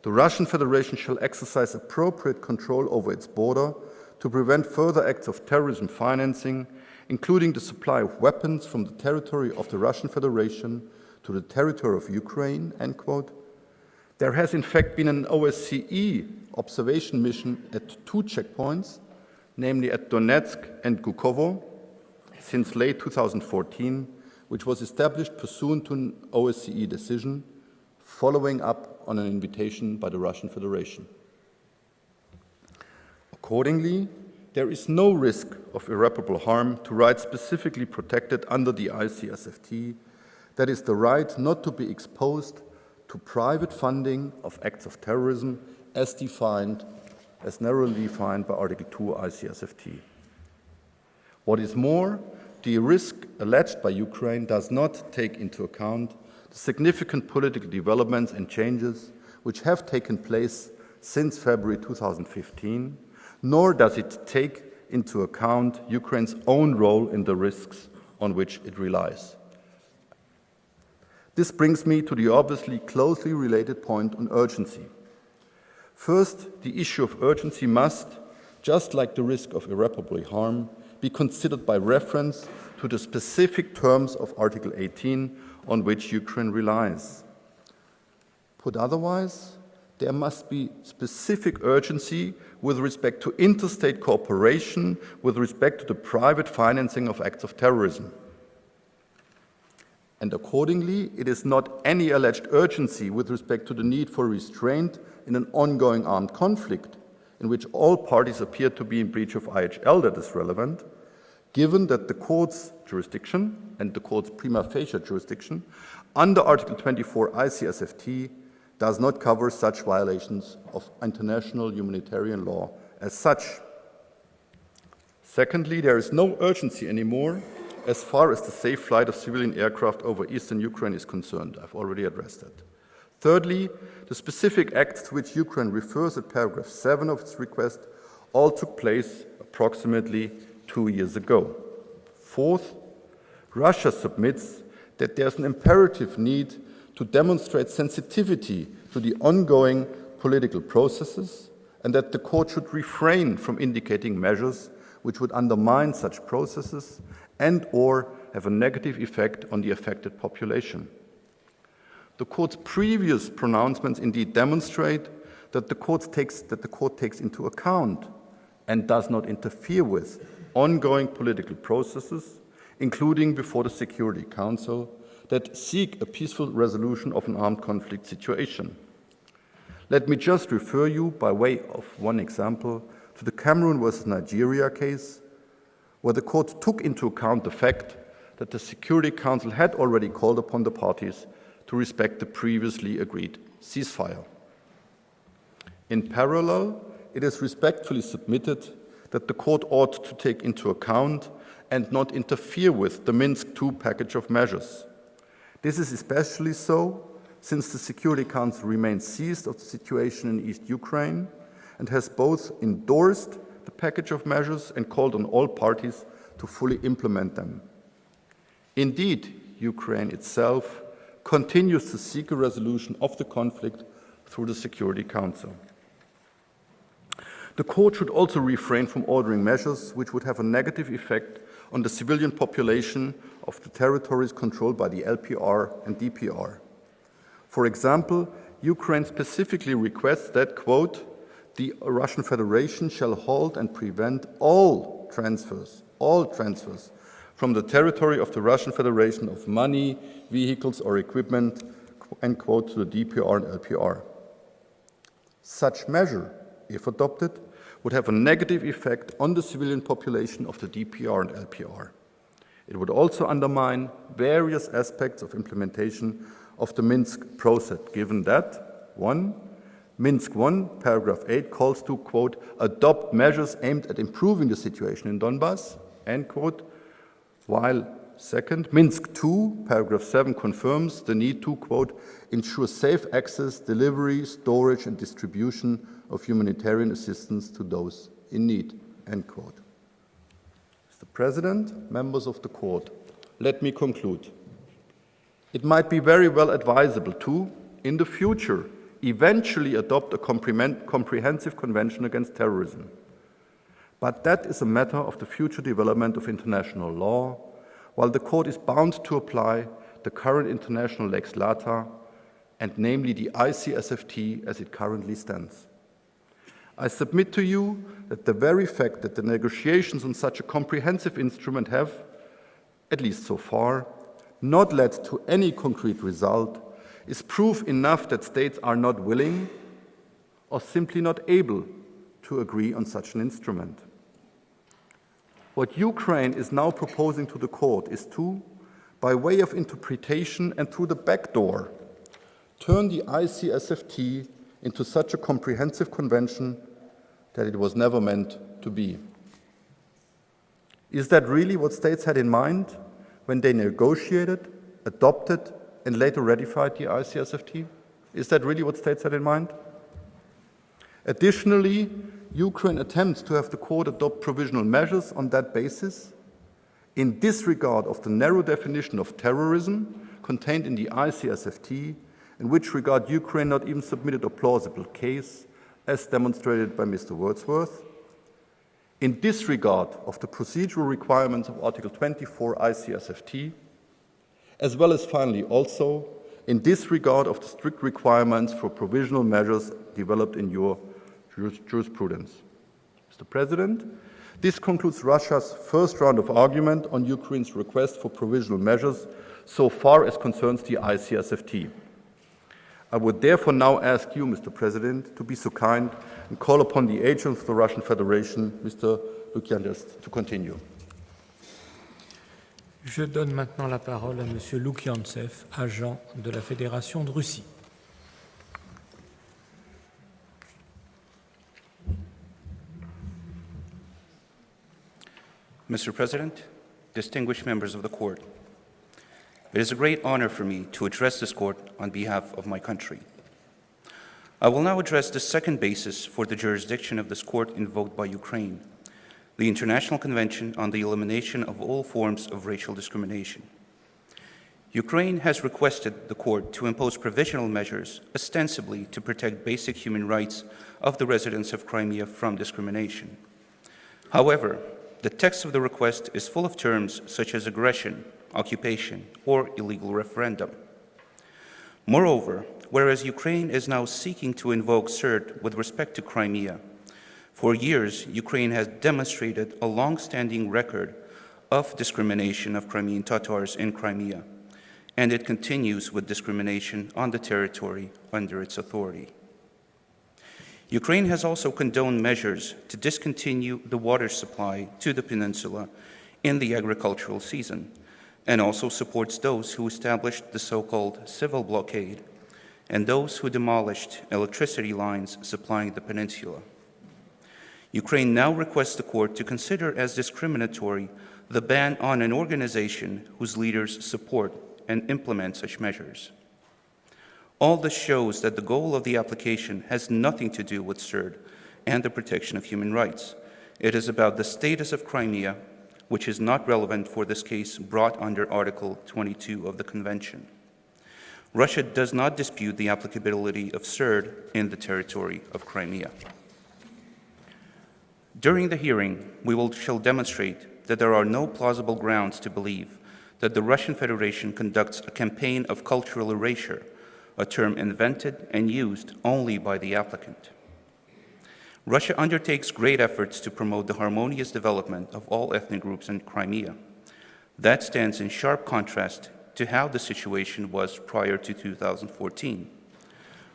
Speaker 8: the Russian Federation shall exercise appropriate control over its border to prevent further acts of terrorism financing, including the supply of weapons from the territory of the Russian Federation to the territory of Ukraine, end quote. There has in fact been an OSCE observation mission at two checkpoints, namely at Donetsk and Gukovo, since late 2014, which was established pursuant to an OSCE decision, following up on an invitation by the Russian Federation. Accordingly, there is no risk of irreparable harm to rights specifically protected under the ICSFT, that is, the right not to be exposed to private funding of acts of terrorism as narrowly defined by Article 2 ICSFT. What is more, the risk alleged by Ukraine does not take into account the significant political developments and changes which have taken place since February 2015, nor does it take into account Ukraine's own role in the risks on which it relies. This brings me to the obviously closely related point on urgency. First, the issue of urgency must, just like the risk of irreparable harm, be considered by reference to the specific terms of Article 18 on which Ukraine relies. Put otherwise, there must be specific urgency with respect to interstate cooperation with respect to the private financing of acts of terrorism. And accordingly, it is not any alleged urgency with respect to the need for restraint in an ongoing armed conflict in which all parties appear to be in breach of IHL that is relevant, given that the court's jurisdiction and the court's prima facie jurisdiction under Article 24 ICSFT does not cover such violations of international humanitarian law as such. Secondly, there is no urgency anymore as far as the safe flight of civilian aircraft over eastern Ukraine is concerned. I've already addressed that. Thirdly, the specific acts to which Ukraine refers at paragraph 7 of its request all took place approximately 2 years ago. Fourth, Russia submits that there's an imperative need to demonstrate sensitivity to the ongoing political processes and that the court should refrain from indicating measures which would undermine such processes and/or have a negative effect on the affected population. The court's previous pronouncements indeed demonstrate that the court takes into account and does not interfere with ongoing political processes, including before the Security Council, that seek a peaceful resolution of an armed conflict situation. Let me just refer you, by way of one example, to the Cameroon versus Nigeria case, where the court took into account the fact that the Security Council had already called upon the parties to respect the previously agreed ceasefire. In parallel, it is respectfully submitted that the court ought to take into account and not interfere with the Minsk II package of measures. This is especially so since the Security Council remains seized of the situation in East Ukraine and has both endorsed the package of measures and called on all parties to fully implement them. Indeed, Ukraine itself continues to seek a resolution of the conflict through the Security Council. The court should also refrain from ordering measures which would have a negative effect on the civilian population of the territories controlled by the LPR and DPR. For example, Ukraine specifically requests that, quote, the Russian Federation shall halt and prevent all transfers from the territory of the Russian Federation of money, vehicles or equipment, end quote, to the DPR and LPR. Such measure, if adopted, would have a negative effect on the civilian population of the DPR and LPR. It would also undermine various aspects of implementation of the Minsk process, given that, 1, Minsk I, paragraph 8, calls to, quote, adopt measures aimed at improving the situation in Donbass, end quote, while second, Minsk II, paragraph 7, confirms the need to, quote, ensure safe access, delivery, storage, and distribution of humanitarian assistance to those in need, end quote. Mr. President, members of the court, let me conclude. It might be very well advisable to, in the future, eventually adopt a comprehensive convention against terrorism. But that is a matter of the future development of international law, while the court is bound to apply the current international lex lata, and namely the ICSFT as it currently stands. I submit to you that the very fact that the negotiations on such a comprehensive instrument have, at least so far, not led to any concrete result is proof enough that states are not willing or simply not able to agree on such an instrument. What Ukraine is now proposing to the court is to, by way of interpretation and through the back door, turn the ICSFT into such a comprehensive convention that it was never meant to be. Is that really what states had in mind when they negotiated, adopted, and later ratified the ICSFT? Is that really what states had in mind? Additionally, Ukraine attempts to have the court adopt provisional measures on that basis in disregard of the narrow definition of terrorism contained in the ICSFT, in which regard Ukraine not even submitted a plausible case, as demonstrated by Mr. Wordsworth, in disregard of the procedural requirements of Article 24 ICSFT, as well as finally also in disregard of the strict requirements for provisional measures developed in your jurisprudence. Mr. President, this concludes Russia's first round of argument on Ukraine's request for provisional measures so far as concerns the ICSFT. I would therefore now ask you, Mr. President, to be so kind and call upon the agent of the Russian Federation, Mr. Lukyanets, to continue.
Speaker 1: Je donne maintenant la parole à M. Lukyanets, agent de la Fédération de Russie.
Speaker 9: Mr. President, distinguished members of the Court, it is a great honor for me to address this Court on behalf of my country. I will now address the second basis for the jurisdiction of this Court invoked by Ukraine, the International Convention on the Elimination of All Forms of Racial Discrimination. Ukraine has requested the Court to impose provisional measures ostensibly to protect basic human rights of the residents of Crimea from discrimination. However, the text of the request is full of terms such as aggression, occupation, or illegal referendum. Moreover, whereas Ukraine is now seeking to invoke CERT with respect to Crimea, for years Ukraine has demonstrated a long-standing record of discrimination of Crimean Tatars in Crimea, and it continues with discrimination on the territory under its authority. Ukraine has also condoned measures to discontinue the water supply to the peninsula in the agricultural season, and also supports those who established the so-called civil blockade and those who demolished electricity lines supplying the peninsula. Ukraine now requests the Court to consider as discriminatory the ban on an organization whose leaders support and implement such measures. All this shows that the goal of the application has nothing to do with CERT and the protection of human rights. It is about the status of Crimea, which is not relevant for this case brought under Article 22 of the Convention. Russia does not dispute the applicability of CERT in the territory of Crimea. During the hearing, we shall demonstrate that there are no plausible grounds to believe that the Russian Federation conducts a campaign of cultural erasure, a term invented and used only by the applicant. Russia undertakes great efforts to promote the harmonious development of all ethnic groups in Crimea. That stands in sharp contrast to how the situation was prior to 2014.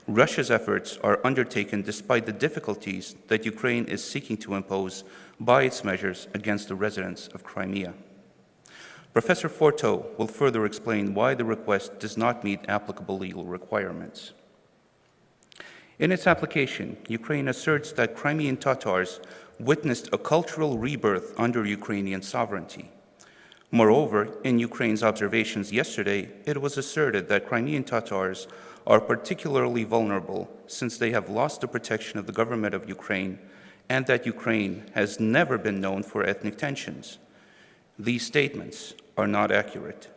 Speaker 9: Russia's efforts are undertaken despite the difficulties that Ukraine is seeking to impose by its measures against the residents of Crimea. Professor Forto will further explain why the request does not meet applicable legal requirements. In its application, Ukraine asserts that Crimean Tatars witnessed a cultural rebirth under Ukrainian sovereignty. Moreover, in Ukraine's observations yesterday, it was asserted that Crimean Tatars are particularly vulnerable since they have lost the protection of the government of Ukraine and that Ukraine has never been known for ethnic tensions. These statements are not accurate.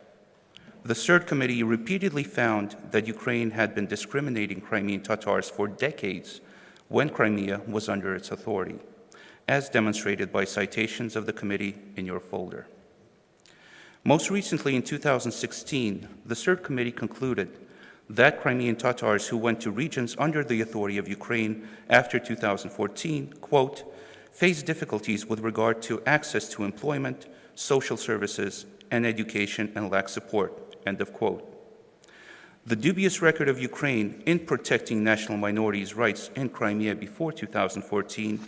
Speaker 9: The CERT Committee repeatedly found that Ukraine had been discriminating Crimean Tatars for decades when Crimea was under its authority, as demonstrated by citations of the committee in your folder. Most recently, in 2016, the CERT Committee concluded that Crimean Tatars who went to regions under the authority of Ukraine after 2014, quote, face difficulties with regard to access to employment, social services, and education and lack support, end of quote. The dubious record of Ukraine in protecting national minorities' rights in Crimea before 2014,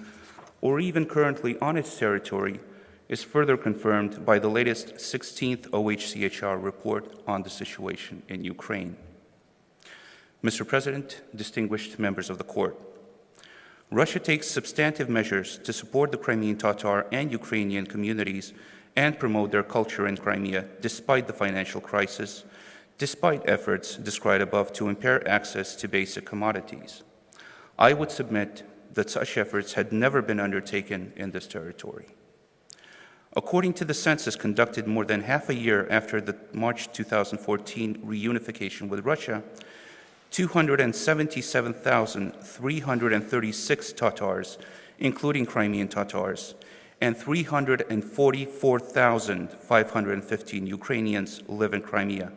Speaker 9: or even currently on its territory, is further confirmed by the latest 16th OHCHR report on the situation in Ukraine. Mr. President, distinguished members of the Court, Russia takes substantive measures to support the Crimean Tatar and Ukrainian communities and promote their culture in Crimea despite the financial crisis, despite efforts described above to impair access to basic commodities. I would submit that such efforts had never been undertaken in this territory. According to the census conducted more than half a year after the March 2014 reunification with Russia, 277,336 Tatars, including Crimean Tatars, and 344,515 Ukrainians live in Crimea,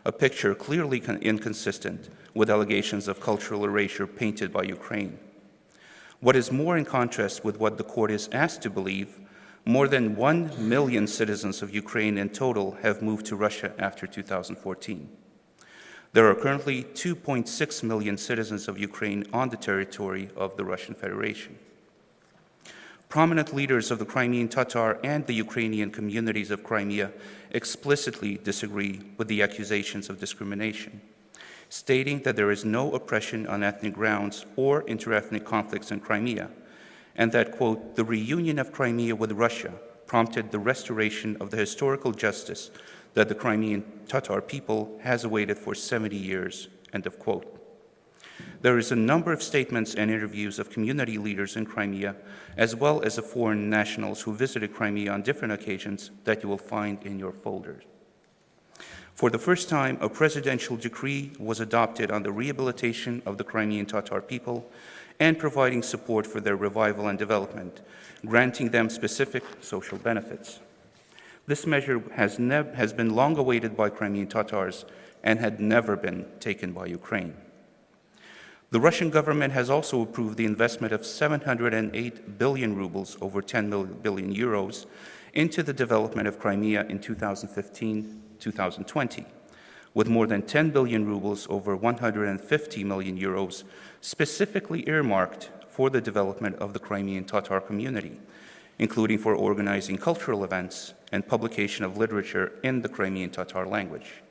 Speaker 9: a picture clearly inconsistent with allegations of cultural erasure painted by Ukraine. What is more in contrast with what the court is asked to believe, more than 1 million citizens of Ukraine in total have moved to Russia after 2014. There are currently 2.6 million citizens of Ukraine on the territory of the Russian Federation. Prominent leaders of the Crimean Tatar and the Ukrainian communities of Crimea explicitly disagree with the accusations of discrimination, stating that there is no oppression on ethnic grounds or interethnic conflicts in Crimea, and that, quote, the reunion of Crimea with Russia prompted the restoration of the historical justice that the Crimean Tatar people has awaited for 70 years, end of quote. There is a number of statements and interviews of community leaders in Crimea, as well as of foreign nationals who visited Crimea on different occasions that you will find in your folders. For the first time, a presidential decree was adopted on the rehabilitation of the Crimean Tatar people and providing support for their revival and development, granting them specific social benefits. This measure has been long awaited by Crimean Tatars and had never been taken by Ukraine. The Russian government has also approved the investment of 708 billion rubles, over 10 billion euros, into the development of Crimea in 2015-2020, with more than 10 billion rubles, over 150 million euros, specifically earmarked for the development of the Crimean Tatar community, including for organizing cultural events and publication of literature in the Crimean Tatar language.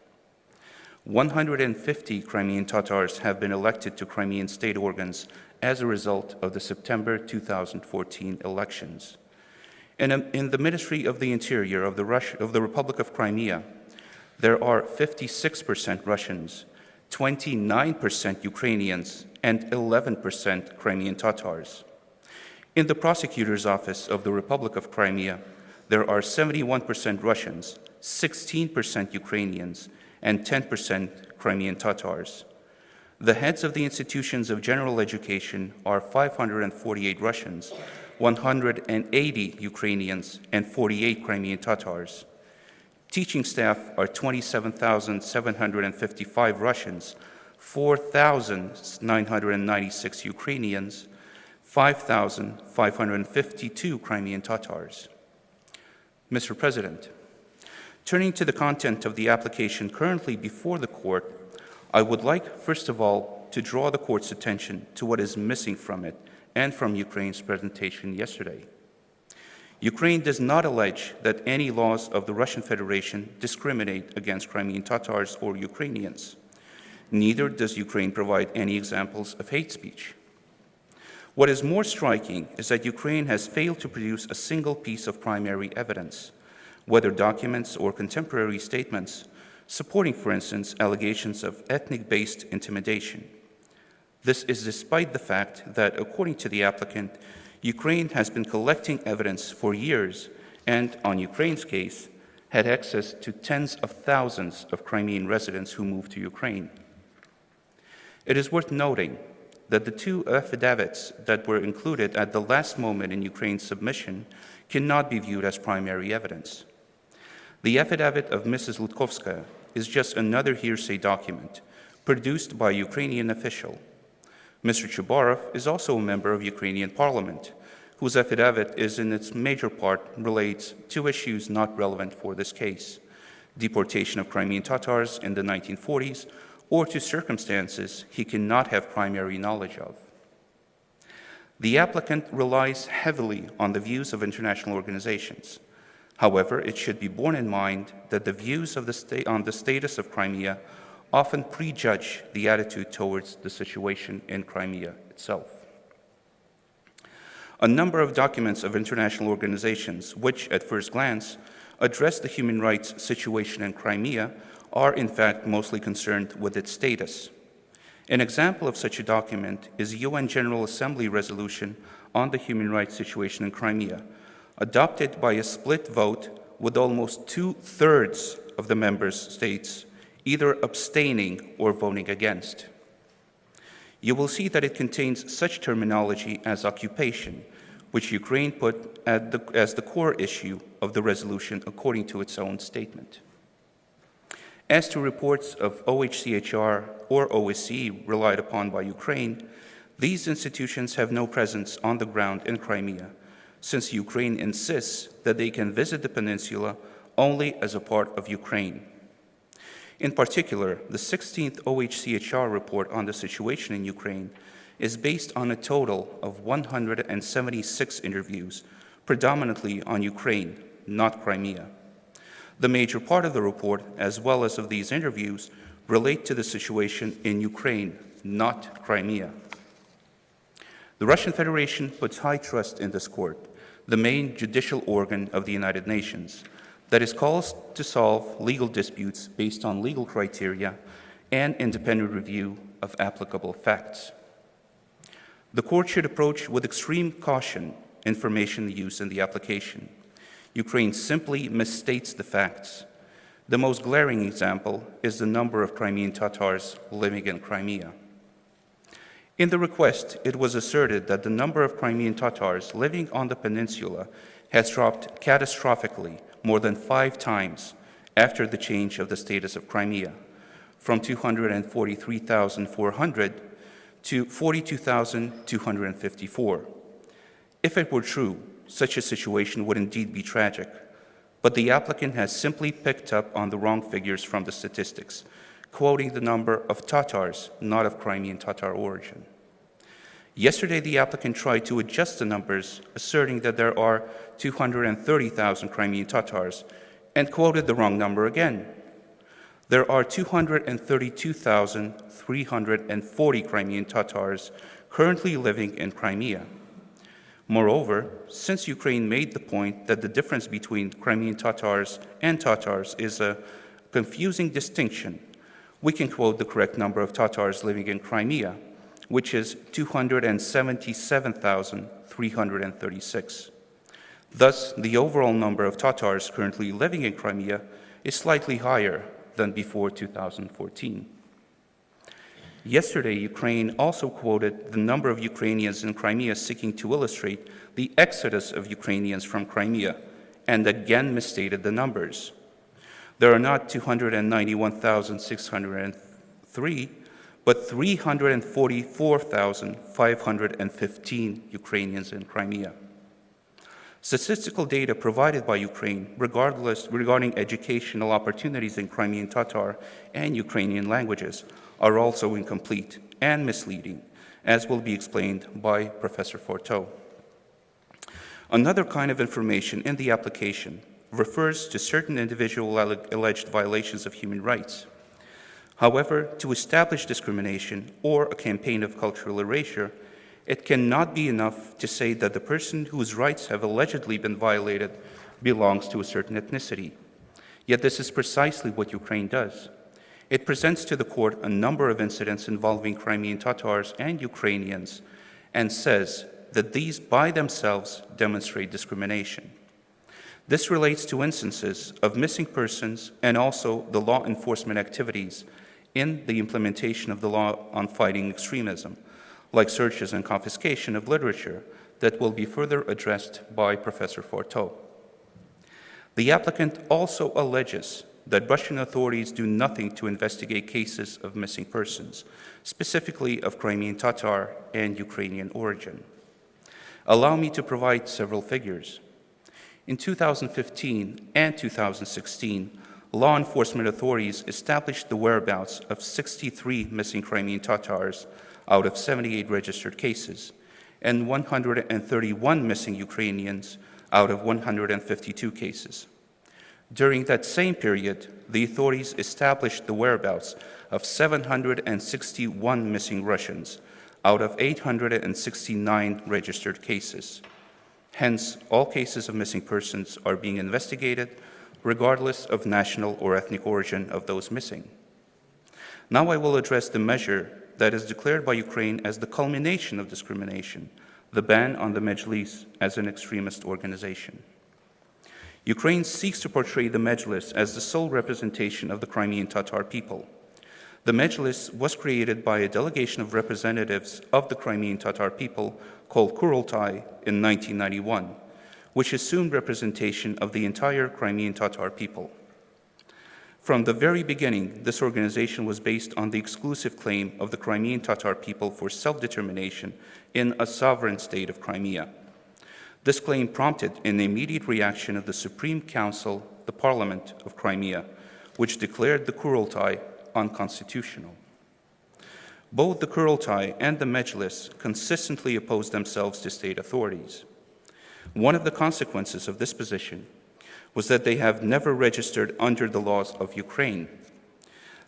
Speaker 9: 150 Crimean Tatars have been elected to Crimean state organs as a result of the September 2014 elections. In the Ministry of the Interior of the Republic of Crimea, there are 56% Russians, 29% Ukrainians, and 11% Crimean Tatars. In the Prosecutor's Office of the Republic of Crimea, there are 71% Russians, 16% Ukrainians, and 10% Crimean Tatars. The heads of the institutions of general education are 548 Russians, 180 Ukrainians, and 48 Crimean Tatars. Teaching staff are 27,755 Russians, 4,996 Ukrainians, 5,552 Crimean Tatars. Mr. President, turning to the content of the application currently before the court, I would like, first of all, to draw the court's attention to what is missing from it and from Ukraine's presentation yesterday. Ukraine does not allege that any laws of the Russian Federation discriminate against Crimean Tatars or Ukrainians. Neither does Ukraine provide any examples of hate speech. What is more striking is that Ukraine has failed to produce a single piece of primary evidence, whether documents or contemporary statements, supporting, for instance, allegations of ethnic-based intimidation. This is despite the fact that, according to the applicant, Ukraine has been collecting evidence for years and, on Ukraine's case, had access to tens of thousands of Crimean residents who moved to Ukraine. It is worth noting that the two affidavits that were included at the last moment in Ukraine's submission cannot be viewed as primary evidence. The affidavit of Mrs. Lutkovskaya is just another hearsay document produced by a Ukrainian official. Mr. Chubarov is also a member of Ukrainian parliament, whose affidavit is in its major part relates to issues not relevant for this case, deportation of Crimean Tatars in the 1940s, or to circumstances he cannot have primary knowledge of. The applicant relies heavily on the views of international organizations. However, it should be borne in mind that the views of on the status of Crimea often prejudge the attitude towards the situation in Crimea itself. A number of documents of international organizations, which at first glance address the human rights situation in Crimea, are in fact mostly concerned with its status. An example of such a document is UN General Assembly resolution on the human rights situation in Crimea, adopted by a split vote with almost 2/3 of the member states either abstaining or voting against. You will see that it contains such terminology as occupation, which Ukraine put as the core issue of the resolution according to its own statement. As to reports of OHCHR or OSCE relied upon by Ukraine, these institutions have no presence on the ground in Crimea, since Ukraine insists that they can visit the peninsula only as a part of Ukraine. In particular, the 16th OHCHR report on the situation in Ukraine is based on a total of 176 interviews, predominantly on Ukraine, not Crimea. The major part of the report, as well as of these interviews, relate to the situation in Ukraine, not Crimea. The Russian Federation puts high trust in this court, the main judicial organ of the United Nations, that is called to solve legal disputes based on legal criteria and independent review of applicable facts. The court should approach with extreme caution information used in the application. Ukraine simply misstates the facts. The most glaring example is the number of Crimean Tatars living in Crimea. In the request, it was asserted that the number of Crimean Tatars living on the peninsula has dropped catastrophically more than 5 times after the change of the status of Crimea, from 243,400 to 42,254. If it were true, such a situation would indeed be tragic, but the applicant has simply picked up on the wrong figures from the statistics, quoting the number of Tatars, not of Crimean Tatar origin. Yesterday, the applicant tried to adjust the numbers, asserting that there are 230,000 Crimean Tatars, and quoted the wrong number again. There are 232,340 Crimean Tatars currently living in Crimea. Moreover, since Ukraine made the point that the difference between Crimean Tatars and Tatars is a confusing distinction, we can quote the correct number of Tatars living in Crimea, which is 277,336. Thus, the overall number of Tatars currently living in Crimea is slightly higher than before 2014. Yesterday, Ukraine also quoted the number of Ukrainians in Crimea seeking to illustrate the exodus of Ukrainians from Crimea, and again misstated the numbers. There are not 291,603, but 344,515 Ukrainians in Crimea. Statistical data provided by Ukraine regarding educational opportunities in Crimean Tatar and Ukrainian languages are also incomplete and misleading, as will be explained by Professor Forteau. Another kind of information in the application refers to certain individual alleged violations of human rights. However, to establish discrimination or a campaign of cultural erasure, it cannot be enough to say that the person whose rights have allegedly been violated belongs to a certain ethnicity. Yet this is precisely what Ukraine does. It presents to the court a number of incidents involving Crimean Tatars and Ukrainians and says that these by themselves demonstrate discrimination. This relates to instances of missing persons and also the law enforcement activities in the implementation of the law on fighting extremism, like searches and confiscation of literature that will be further addressed by Professor Forteau. The applicant also alleges that Russian authorities do nothing to investigate cases of missing persons, specifically of Crimean Tatar and Ukrainian origin. Allow me to provide several figures. In 2015 and 2016, law enforcement authorities established the whereabouts of 63 missing Crimean Tatars out of 78 registered cases, and 131 missing Ukrainians out of 152 cases. During that same period, the authorities established the whereabouts of 761 missing Russians out of 869 registered cases. Hence, all cases of missing persons are being investigated regardless of national or ethnic origin of those missing. Now I will address the measure that is declared by Ukraine as the culmination of discrimination, the ban on the Mejlis as an extremist organization. Ukraine seeks to portray the Mejlis as the sole representation of the Crimean Tatar people. The Mejlis was created by a delegation of representatives of the Crimean Tatar people called Kurultai in 1991, which assumed representation of the entire Crimean Tatar people. From the very beginning, this organization was based on the exclusive claim of the Crimean Tatar people for self-determination in a sovereign state of Crimea. This claim prompted an immediate reaction of the Supreme Council, the Parliament of Crimea, which declared the Kurultai unconstitutional. Both the Kurultai and the Mejlis consistently opposed themselves to state authorities. One of the consequences of this position was that they have never registered under the laws of Ukraine.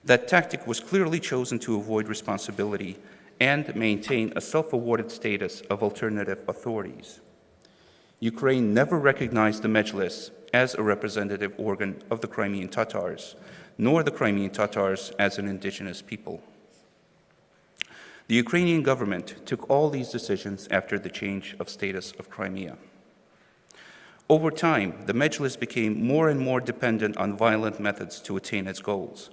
Speaker 9: That tactic was clearly chosen to avoid responsibility and maintain a self-awarded status of alternative authorities. Ukraine never recognized the Mejlis as a representative organ of the Crimean Tatars, nor the Crimean Tatars as an indigenous people. The Ukrainian government took all these decisions after the change of status of Crimea. Over time, the Mejlis became more and more dependent on violent methods to attain its goals.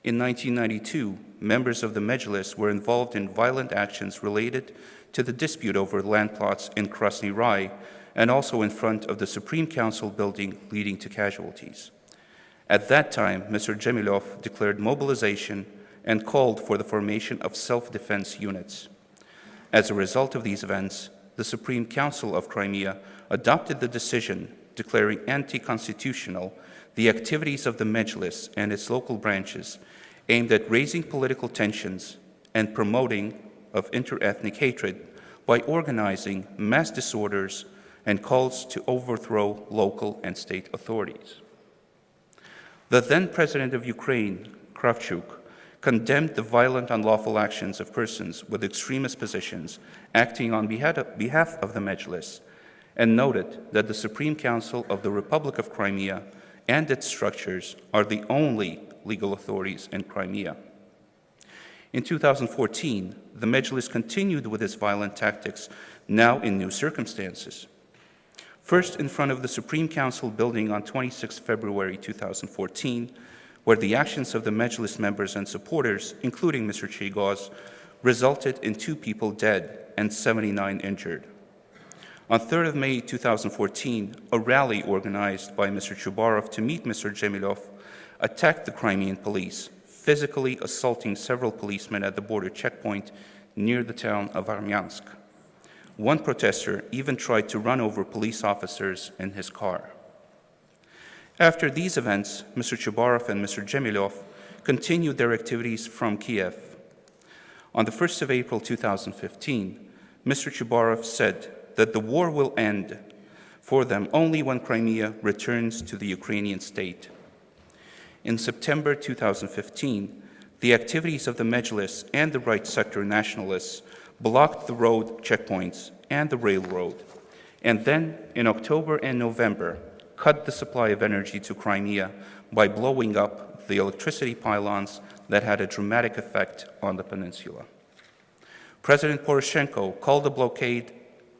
Speaker 9: In 1992, members of the Mejlis were involved in violent actions related to the dispute over land plots in Krasny Rai and also in front of the Supreme Council building, leading to casualties. At that time, Mr. Dzhemilov declared mobilization and called for the formation of self-defense units. As a result of these events, the Supreme Council of Crimea adopted the decision declaring anti-constitutional the activities of the Mejlis and its local branches aimed at raising political tensions and promoting of inter-ethnic hatred by organizing mass disorders and calls to overthrow local and state authorities. The then President of Ukraine, Kravchuk, condemned the violent, unlawful actions of persons with extremist positions acting on behalf of the Mejlis, and noted that the Supreme Council of the Republic of Crimea and its structures are the only legal authorities in Crimea. In 2014, the Mejlis continued with its violent tactics, now in new circumstances. First, in front of the Supreme Council building on 26 February 2014, where the actions of the Mejlis members and supporters, including Mr. Chigaz, resulted in 2 people dead and 79 injured. On 3rd of May 2014, a rally organized by Mr. Chubarov to meet Mr. Dzhemilov attacked the Crimean police, physically assaulting several policemen at the border checkpoint near the town of Armyansk. One protester even tried to run over police officers in his car. After these events, Mr. Chubarov and Mr. Dzhemilov continued their activities from Kiev. On the 1st of April 2015, Mr. Chubarov said that the war will end for them only when Crimea returns to the Ukrainian state. In September 2015, the activities of the Mejlis and the right sector nationalists blocked the road checkpoints and the railroad, and then in October and November cut the supply of energy to Crimea by blowing up the electricity pylons that had a dramatic effect on the peninsula. President Poroshenko called the blockade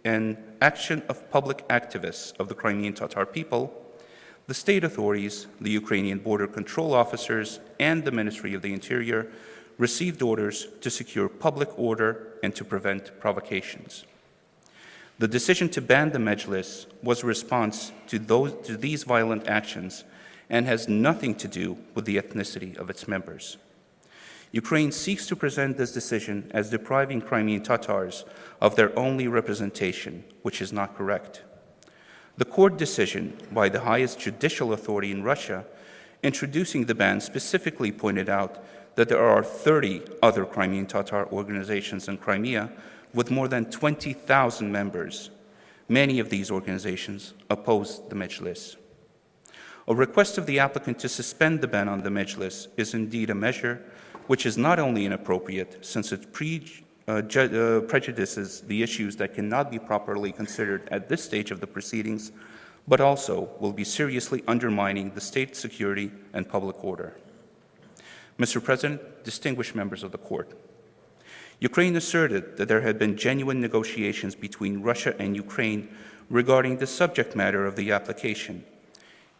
Speaker 9: an action of public activists of the Crimean Tatar people. The state authorities, the Ukrainian border control officers, and the Ministry of the Interior received orders to secure public order and to prevent provocations. The decision to ban the Mejlis was a response to these violent actions and has nothing to do with the ethnicity of its members. Ukraine seeks to present this decision as depriving Crimean Tatars of their only representation, which is not correct. The court decision by the highest judicial authority in Russia introducing the ban specifically pointed out that there are 30 other Crimean Tatar organizations in Crimea with more than 20,000 members. Many of these organizations oppose the Mejlis. A request of the applicant to suspend the ban on the Mejlis is indeed a measure which is not only inappropriate, since it prejudices the issues that cannot be properly considered at this stage of the proceedings, but also will be seriously undermining the state's security and public order. Mr. President, distinguished members of the Court, Ukraine asserted that there had been genuine negotiations between Russia and Ukraine regarding the subject matter of the application.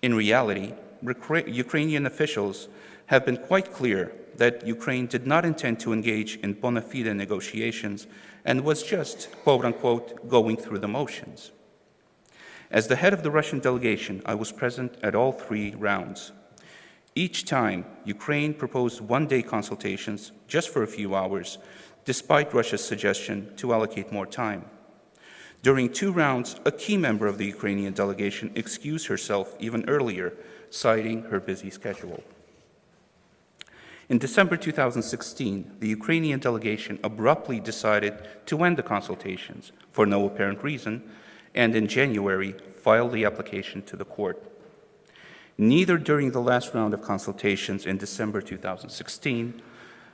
Speaker 9: In reality, Ukrainian officials have been quite clear that Ukraine did not intend to engage in bona fide negotiations and was just, quote-unquote, going through the motions. As the head of the Russian delegation, I was present at all 3 rounds. Each time, Ukraine proposed one-day consultations just for a few hours, despite Russia's suggestion to allocate more time. During 2 rounds, a key member of the Ukrainian delegation excused herself even earlier, citing her busy schedule. In December 2016, the Ukrainian delegation abruptly decided to end the consultations for no apparent reason, and in January filed the application to the court. Neither during the last round of consultations in December 2016,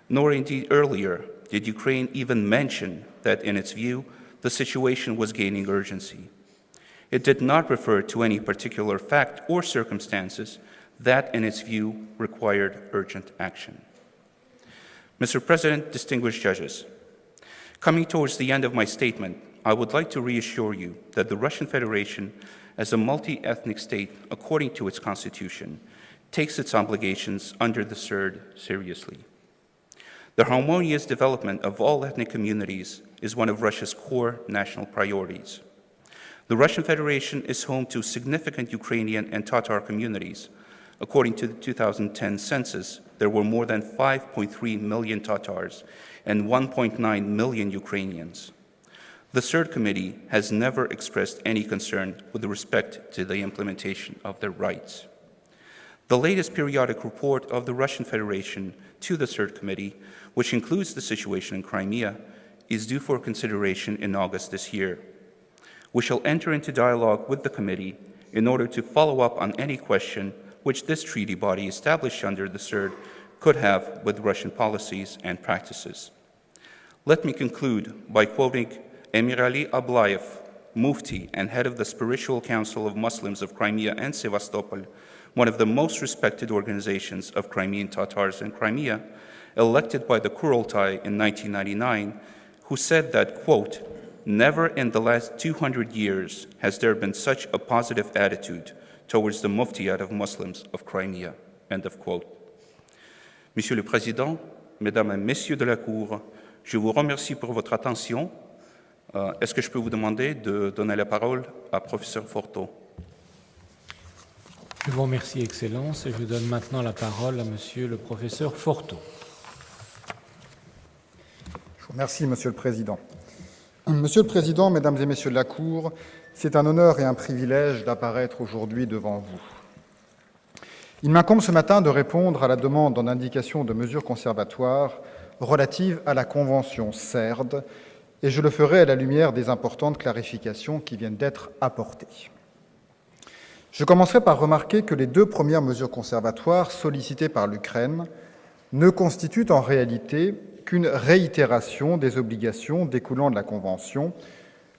Speaker 9: nor indeed earlier, did Ukraine even mention that, in its view, the situation was gaining urgency. It did not refer to any particular fact or circumstances that, in its view, required urgent action. Mr. President, distinguished judges, coming towards the end of my statement, I would like to reassure you that the Russian Federation, as a multi-ethnic state according to its constitution, takes its obligations under the CERD seriously. The harmonious development of all ethnic communities is one of Russia's core national priorities. The Russian Federation is home to significant Ukrainian and Tatar communities. According to the 2010 census, there were more than 5.3 million Tatars and 1.9 million Ukrainians. The CERD Committee has never expressed any concern with respect to the implementation of their rights. The latest periodic report of the Russian Federation to the CERD Committee, which includes the situation in Crimea, is due for consideration in August this year. We shall enter into dialogue with the committee in order to follow up on any question which this treaty body established under the CERD could have with Russian policies and practices. Let me conclude by quoting Emir Ali Ablayev, Mufti and head of the Spiritual Council of Muslims of Crimea and Sevastopol, one of the most respected organizations of Crimean Tatars in Crimea, elected by the Kurultai in 1999, who said that, quote, "Never in the last 200 years has there been such a positive attitude towards the Muftiyat of Muslims of Crimea," end of quote. Monsieur le Président, Mesdames et Messieurs de la Cour, je vous remercie pour votre attention. Est-ce que je peux vous demander de donner la parole à Professeur Forteau?
Speaker 1: Je vous remercie, Excellence, et je donne maintenant la parole à Monsieur le Professeur Forteau.
Speaker 10: Je vous remercie, Monsieur le Président. Monsieur le Président, Mesdames et Messieurs de la Cour, c'est un honneur et un privilège d'apparaître aujourd'hui devant vous. Il m'incombe ce matin de répondre à la demande en indication de mesures conservatoires relatives à la Convention CERD, et je le ferai à la lumière des importantes clarifications qui viennent d'être apportées. Je commencerai par remarquer que les 2 premières mesures conservatoires sollicitées par l'Ukraine ne constituent en réalité qu'une réitération des obligations découlant de la Convention,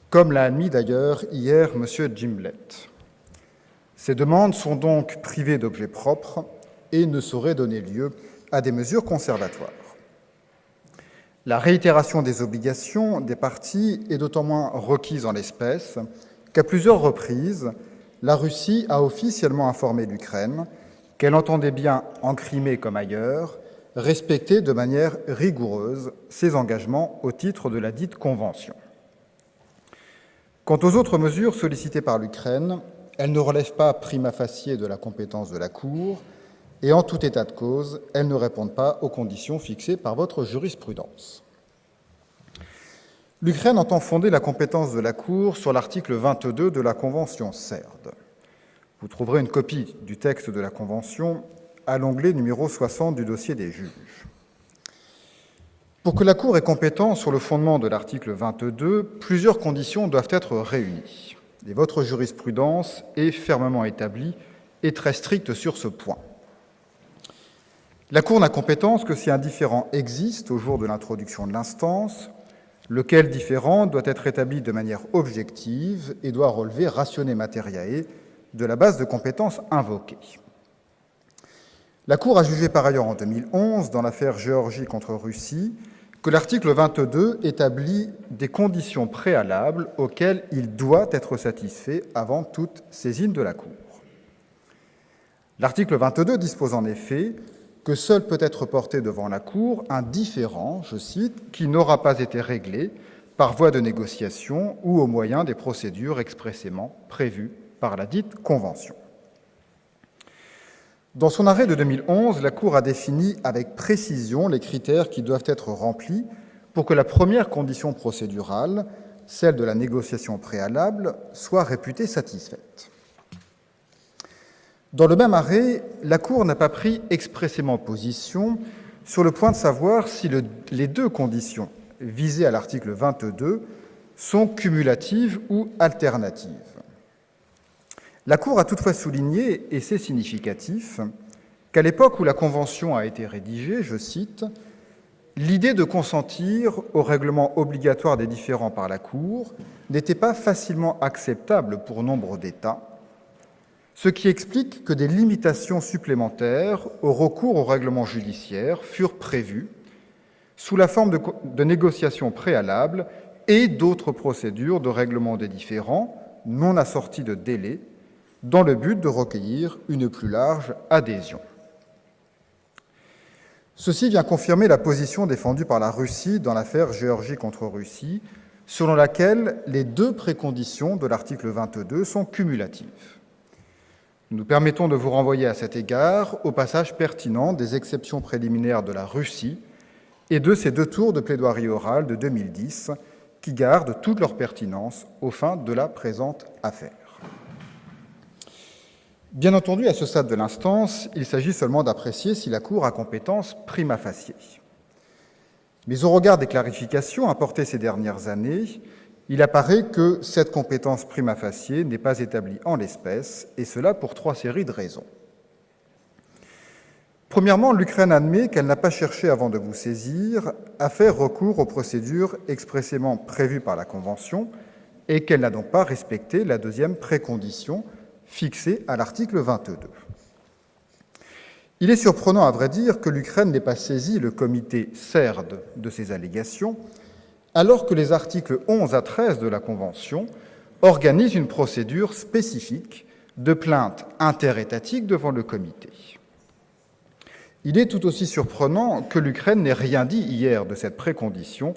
Speaker 10: comme l'a admis d'ailleurs hier M. Gimlet. Ces demandes sont donc privées d'objet propre et ne sauraient donner lieu à des mesures conservatoires. La réitération des obligations des parties est d'autant moins requise en l'espèce qu'à plusieurs reprises, la Russie a officiellement informé l'Ukraine qu'elle entendait bien, en Crimée comme ailleurs, respecter de manière rigoureuse ses engagements au titre de la dite Convention. Quant aux autres mesures sollicitées par l'Ukraine, elles ne relèvent pas prima facie de la compétence de la Cour, et en tout état de cause, elles ne répondent pas aux conditions fixées par votre jurisprudence. L'Ukraine entend fonder la compétence de la Cour sur l'article 22 de la Convention CERD. Vous trouverez une copie du texte de la Convention à l'onglet numéro 60 du dossier des juges. Pour que la Cour ait compétence sur le fondement de l'article 22, plusieurs conditions doivent être réunies. Et votre jurisprudence est fermement établie et très stricte sur ce point. La Cour n'a compétence que si un différend existe au jour de l'introduction de l'instance, lequel différend doit être établi de manière objective et doit relever ratione materiae de la base de compétences invoquée. La Cour a jugé par ailleurs en 2011, dans l'affaire Géorgie contre Russie, que l'article 22 établit des conditions préalables auxquelles il doit être satisfait avant toute saisine de la Cour. L'article 22 dispose en effet que seul peut être porté devant la Cour un différend, je cite, qui n'aura pas été réglé par voie de négociation ou au moyen des procédures expressément prévues par la dite Convention. Dans son arrêt de 2011, la Cour a défini avec précision les critères qui doivent être remplis pour que la première condition procédurale, celle de la négociation préalable, soit réputée satisfaite. Dans le même arrêt, la Cour n'a pas pris expressément position sur le point de savoir si les deux conditions visées à l'article 22 sont cumulatives ou alternatives. La Cour a toutefois souligné, et c'est significatif, qu'à l'époque où la Convention a été rédigée, je cite, « l'idée de consentir au règlement obligatoire des différends par la Cour n'était pas facilement acceptable pour nombre d'États, ce qui explique que des limitations supplémentaires au recours au règlement judiciaire furent prévues sous la forme de négociations préalables et d'autres procédures de règlement des différends non assorties de délais dans le but de recueillir une plus large adhésion. » Ceci vient confirmer la position défendue par la Russie dans l'affaire Géorgie contre Russie, selon laquelle les deux préconditions de l'article 22 sont cumulatives. Nous permettons de vous renvoyer à cet égard au passage pertinent des exceptions préliminaires de la Russie et de ces deux tours de plaidoirie orale de 2010 qui gardent toute leur pertinence aux fins de la présente affaire. Bien entendu, à ce stade de l'instance, il s'agit seulement d'apprécier si la Cour a compétence prima facie. Mais au regard des clarifications apportées ces dernières années, il apparaît que cette compétence prima facie n'est pas établie en l'espèce, et cela pour trois séries de raisons. Premièrement, l'Ukraine admet qu'elle n'a pas cherché, avant de vous saisir, à faire recours aux procédures expressément prévues par la Convention et qu'elle n'a donc pas respecté la deuxième précondition fixée à l'article 22. Il est surprenant, à vrai dire, que l'Ukraine n'ait pas saisi le comité CERD de ces allégations, alors que les articles 11 à 13 de la Convention organisent une procédure spécifique de plainte interétatique devant le comité. Il est tout aussi surprenant que l'Ukraine n'ait rien dit hier de cette précondition,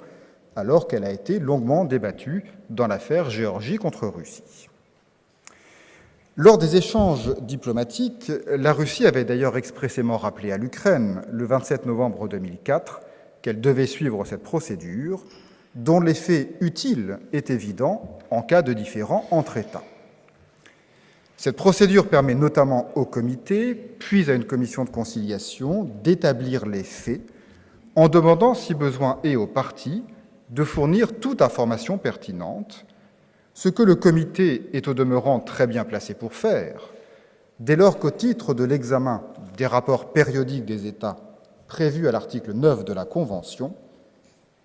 Speaker 10: alors qu'elle a été longuement débattue dans l'affaire Géorgie contre Russie. Lors des échanges diplomatiques, la Russie avait d'ailleurs expressément rappelé à l'Ukraine, le 27 novembre 2004, qu'elle devait suivre cette procédure, dont l'effet utile est évident en cas de différend entre États. Cette procédure permet notamment au comité, puis à une commission de conciliation, d'établir les faits en demandant, si besoin est, aux parties de fournir toute information pertinente, ce que le comité est au demeurant très bien placé pour faire, dès lors qu'au titre de l'examen des rapports périodiques des États prévus à l'article 9 de la Convention,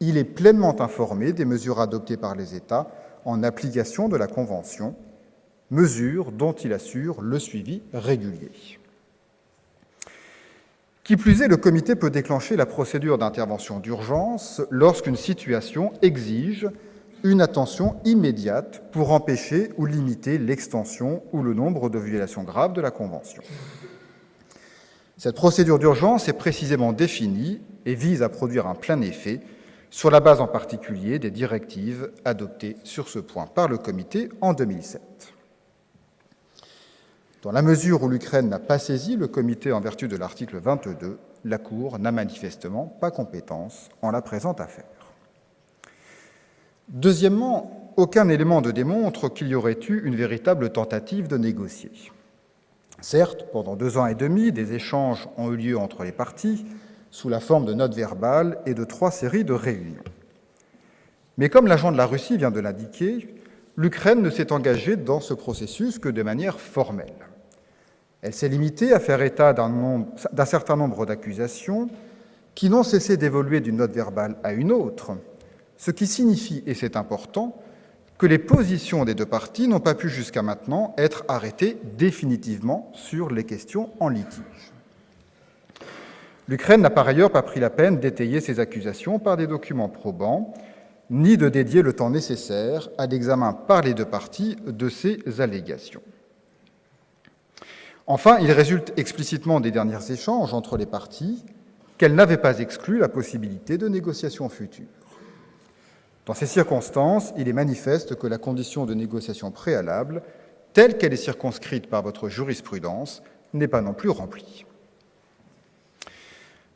Speaker 10: il est pleinement informé des mesures adoptées par les États en application de la Convention, mesures dont il assure le suivi régulier. Qui plus est, le comité peut déclencher la procédure d'intervention d'urgence lorsqu'une situation exige une attention immédiate pour empêcher ou limiter l'extension ou le nombre de violations graves de la Convention. Cette procédure d'urgence est précisément définie et vise à produire un plein effet sur la base en particulier des directives adoptées sur ce point par le comité en 2007. Dans la mesure où l'Ukraine n'a pas saisi le comité en vertu de l'article 22, la Cour n'a manifestement pas compétence en la présente affaire. Deuxièmement, aucun élément ne démontre qu'il y aurait eu une véritable tentative de négocier. Certes, pendant 2 ans et demi, des échanges ont eu lieu entre les parties, sous la forme de notes verbales et de 3 séries de réunions. Mais comme l'agent de la Russie vient de l'indiquer, l'Ukraine ne s'est engagée dans ce processus que de manière formelle. Elle s'est limitée à faire état d'un certain nombre d'accusations qui n'ont cessé d'évoluer d'une note verbale à une autre, ce qui signifie, et c'est important, que les positions des deux parties n'ont pas pu jusqu'à maintenant être arrêtées définitivement sur les questions en litige. L'Ukraine n'a par ailleurs pas pris la peine d'étayer ces accusations par des documents probants, ni de dédier le temps nécessaire à l'examen par les deux parties de ces allégations. Enfin, il résulte explicitement des derniers échanges entre les parties qu'elles n'avaient pas exclu la possibilité de négociations futures. Dans ces circonstances, il est manifeste que la condition de négociation préalable, telle qu'elle est circonscrite par votre jurisprudence, n'est pas non plus remplie.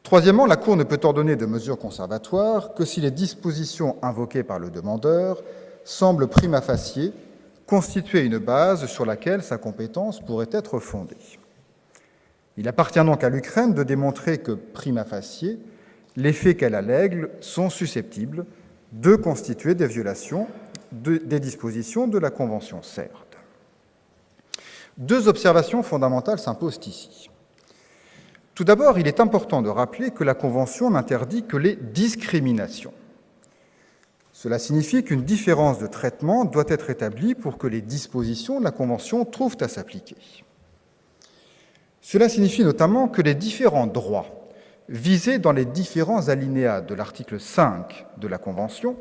Speaker 10: Troisièmement, la Cour ne peut ordonner de mesures conservatoires que si les dispositions invoquées par le demandeur semblent prima facie constituer une base sur laquelle sa compétence pourrait être fondée. Il appartient donc à l'Ukraine de démontrer que, prima facie, les faits qu'elle allègue sont susceptibles de constituer des violations des dispositions de la Convention CERD. Deux observations fondamentales s'imposent ici. Tout d'abord, il est important de rappeler que la Convention n'interdit que les discriminations. Cela signifie qu'une différence de traitement doit être établie pour que les dispositions de la Convention trouvent à s'appliquer. Cela signifie notamment que les différents droits visés dans les différents alinéas de l'article 5 de la Convention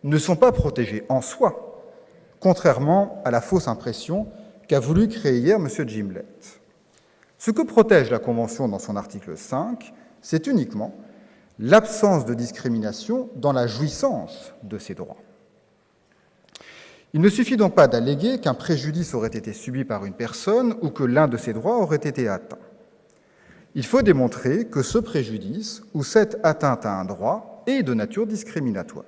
Speaker 10: ne sont pas protégés en soi, contrairement à la fausse impression qu'a voulu créer hier M. Gimlet. Ce que protège la Convention dans son article 5, c'est uniquement l'absence de discrimination dans la jouissance de ces droits. Il ne suffit donc pas d'alléguer qu'un préjudice aurait été subi par une personne ou que l'un de ses droits aurait été atteint. Il faut démontrer que ce préjudice ou cette atteinte à un droit est de nature discriminatoire.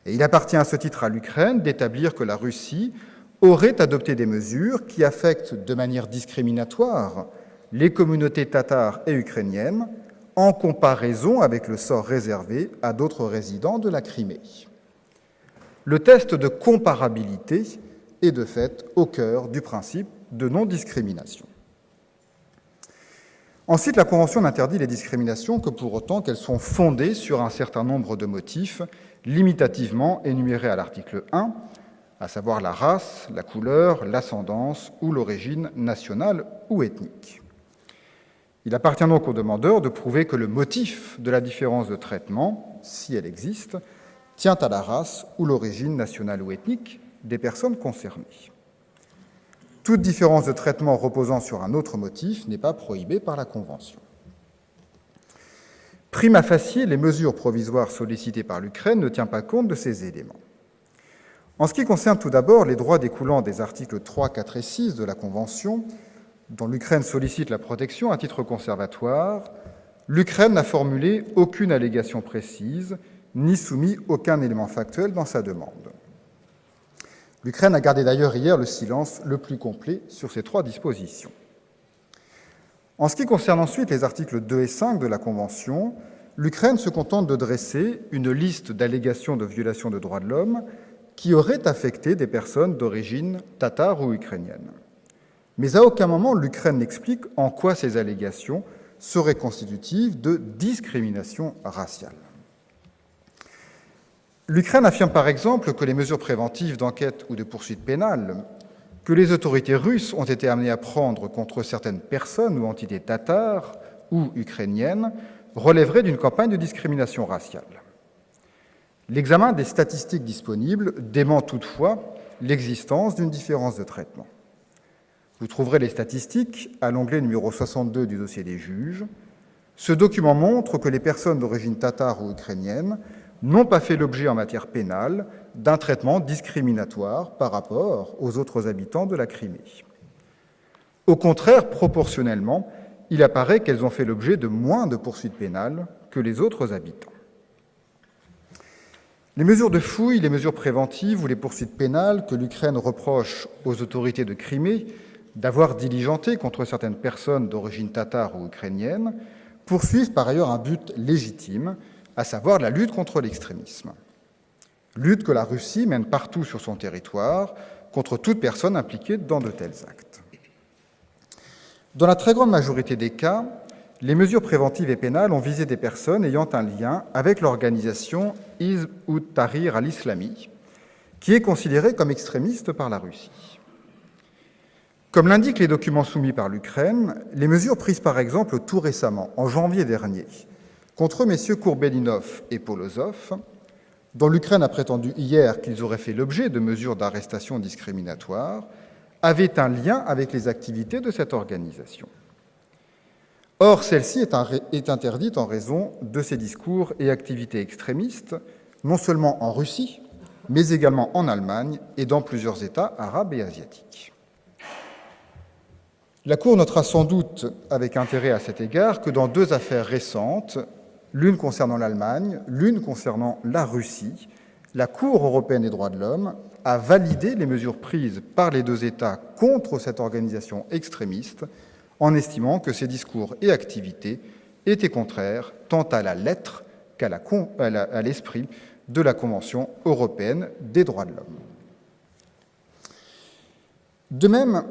Speaker 10: Et il appartient à ce titre à l'Ukraine d'établir que la Russie aurait adopté des mesures qui affectent de manière discriminatoire les communautés tatares et ukrainiennes en comparaison avec le sort réservé à d'autres résidents de la Crimée. Le test de comparabilité est de fait au cœur du principe de non-discrimination. Ensuite, la Convention n'interdit les discriminations que pour autant qu'elles sont fondées sur un certain nombre de motifs limitativement énumérés à l'article 1, à savoir la race, la couleur, l'ascendance ou l'origine nationale ou ethnique. Il appartient donc au demandeur de prouver que le motif de la différence de traitement, si elle existe, tient à la race ou l'origine nationale ou ethnique des personnes concernées. Toute différence de traitement reposant sur un autre motif n'est pas prohibée par la Convention. Prima facie, les mesures provisoires sollicitées par l'Ukraine ne tiennent pas compte de ces éléments. En ce qui concerne tout d'abord les droits découlant des articles 3, 4 et 6 de la Convention, dont l'Ukraine sollicite la protection à titre conservatoire, l'Ukraine n'a formulé aucune allégation précise ni soumis aucun élément factuel dans sa demande. L'Ukraine a gardé d'ailleurs hier le silence le plus complet sur ces trois dispositions. En ce qui concerne ensuite les articles 2 et 5 de la Convention, l'Ukraine se contente de dresser une liste d'allégations de violations de droits de l'homme qui auraient affecté des personnes d'origine tatare ou ukrainienne. Mais à aucun moment l'Ukraine n'explique en quoi ces allégations seraient constitutives de discrimination raciale. L'Ukraine affirme par exemple que les mesures préventives d'enquête ou de poursuite pénale que les autorités russes ont été amenées à prendre contre certaines personnes ou entités tatares ou ukrainiennes relèveraient d'une campagne de discrimination raciale. L'examen des statistiques disponibles dément toutefois l'existence d'une différence de traitement. Vous trouverez les statistiques à l'onglet numéro 62 du dossier des juges. Ce document montre que les personnes d'origine tatare ou ukrainienne n'ont pas fait l'objet en matière pénale d'un traitement discriminatoire par rapport aux autres habitants de la Crimée. Au contraire, proportionnellement, il apparaît qu'elles ont fait l'objet de moins de poursuites pénales que les autres habitants. Les mesures de fouille, les mesures préventives ou les poursuites pénales que l'Ukraine reproche aux autorités de Crimée d'avoir diligenté contre certaines personnes d'origine tatare ou ukrainienne poursuivent par ailleurs un but légitime, à savoir la lutte contre l'extrémisme. Lutte que la Russie mène partout sur son territoire contre toute personne impliquée dans de tels actes. Dans la très grande majorité des cas, les mesures préventives et pénales ont visé des personnes ayant un lien avec l'organisation Hizb ut-Tahrir al-Islami, qui est considérée comme extrémiste par la Russie. Comme l'indiquent les documents soumis par l'Ukraine, les mesures prises par exemple tout récemment, en janvier dernier, contre messieurs Kourbelinov et Polozov, dont l'Ukraine a prétendu hier qu'ils auraient fait l'objet de mesures d'arrestation discriminatoires, avaient un lien avec les activités de cette organisation. Or, celle-ci est interdite en raison de ses discours et activités extrémistes, non seulement en Russie, mais également en Allemagne et dans plusieurs États arabes et asiatiques. La Cour notera sans doute avec intérêt à cet égard que dans deux affaires récentes, l'une concernant l'Allemagne, l'une concernant la Russie, la Cour européenne des droits de l'homme a validé les mesures prises par les deux États contre cette organisation extrémiste en estimant que ces discours et activités étaient contraires tant à la lettre qu'à l'esprit de la Convention européenne des droits de l'homme. De même,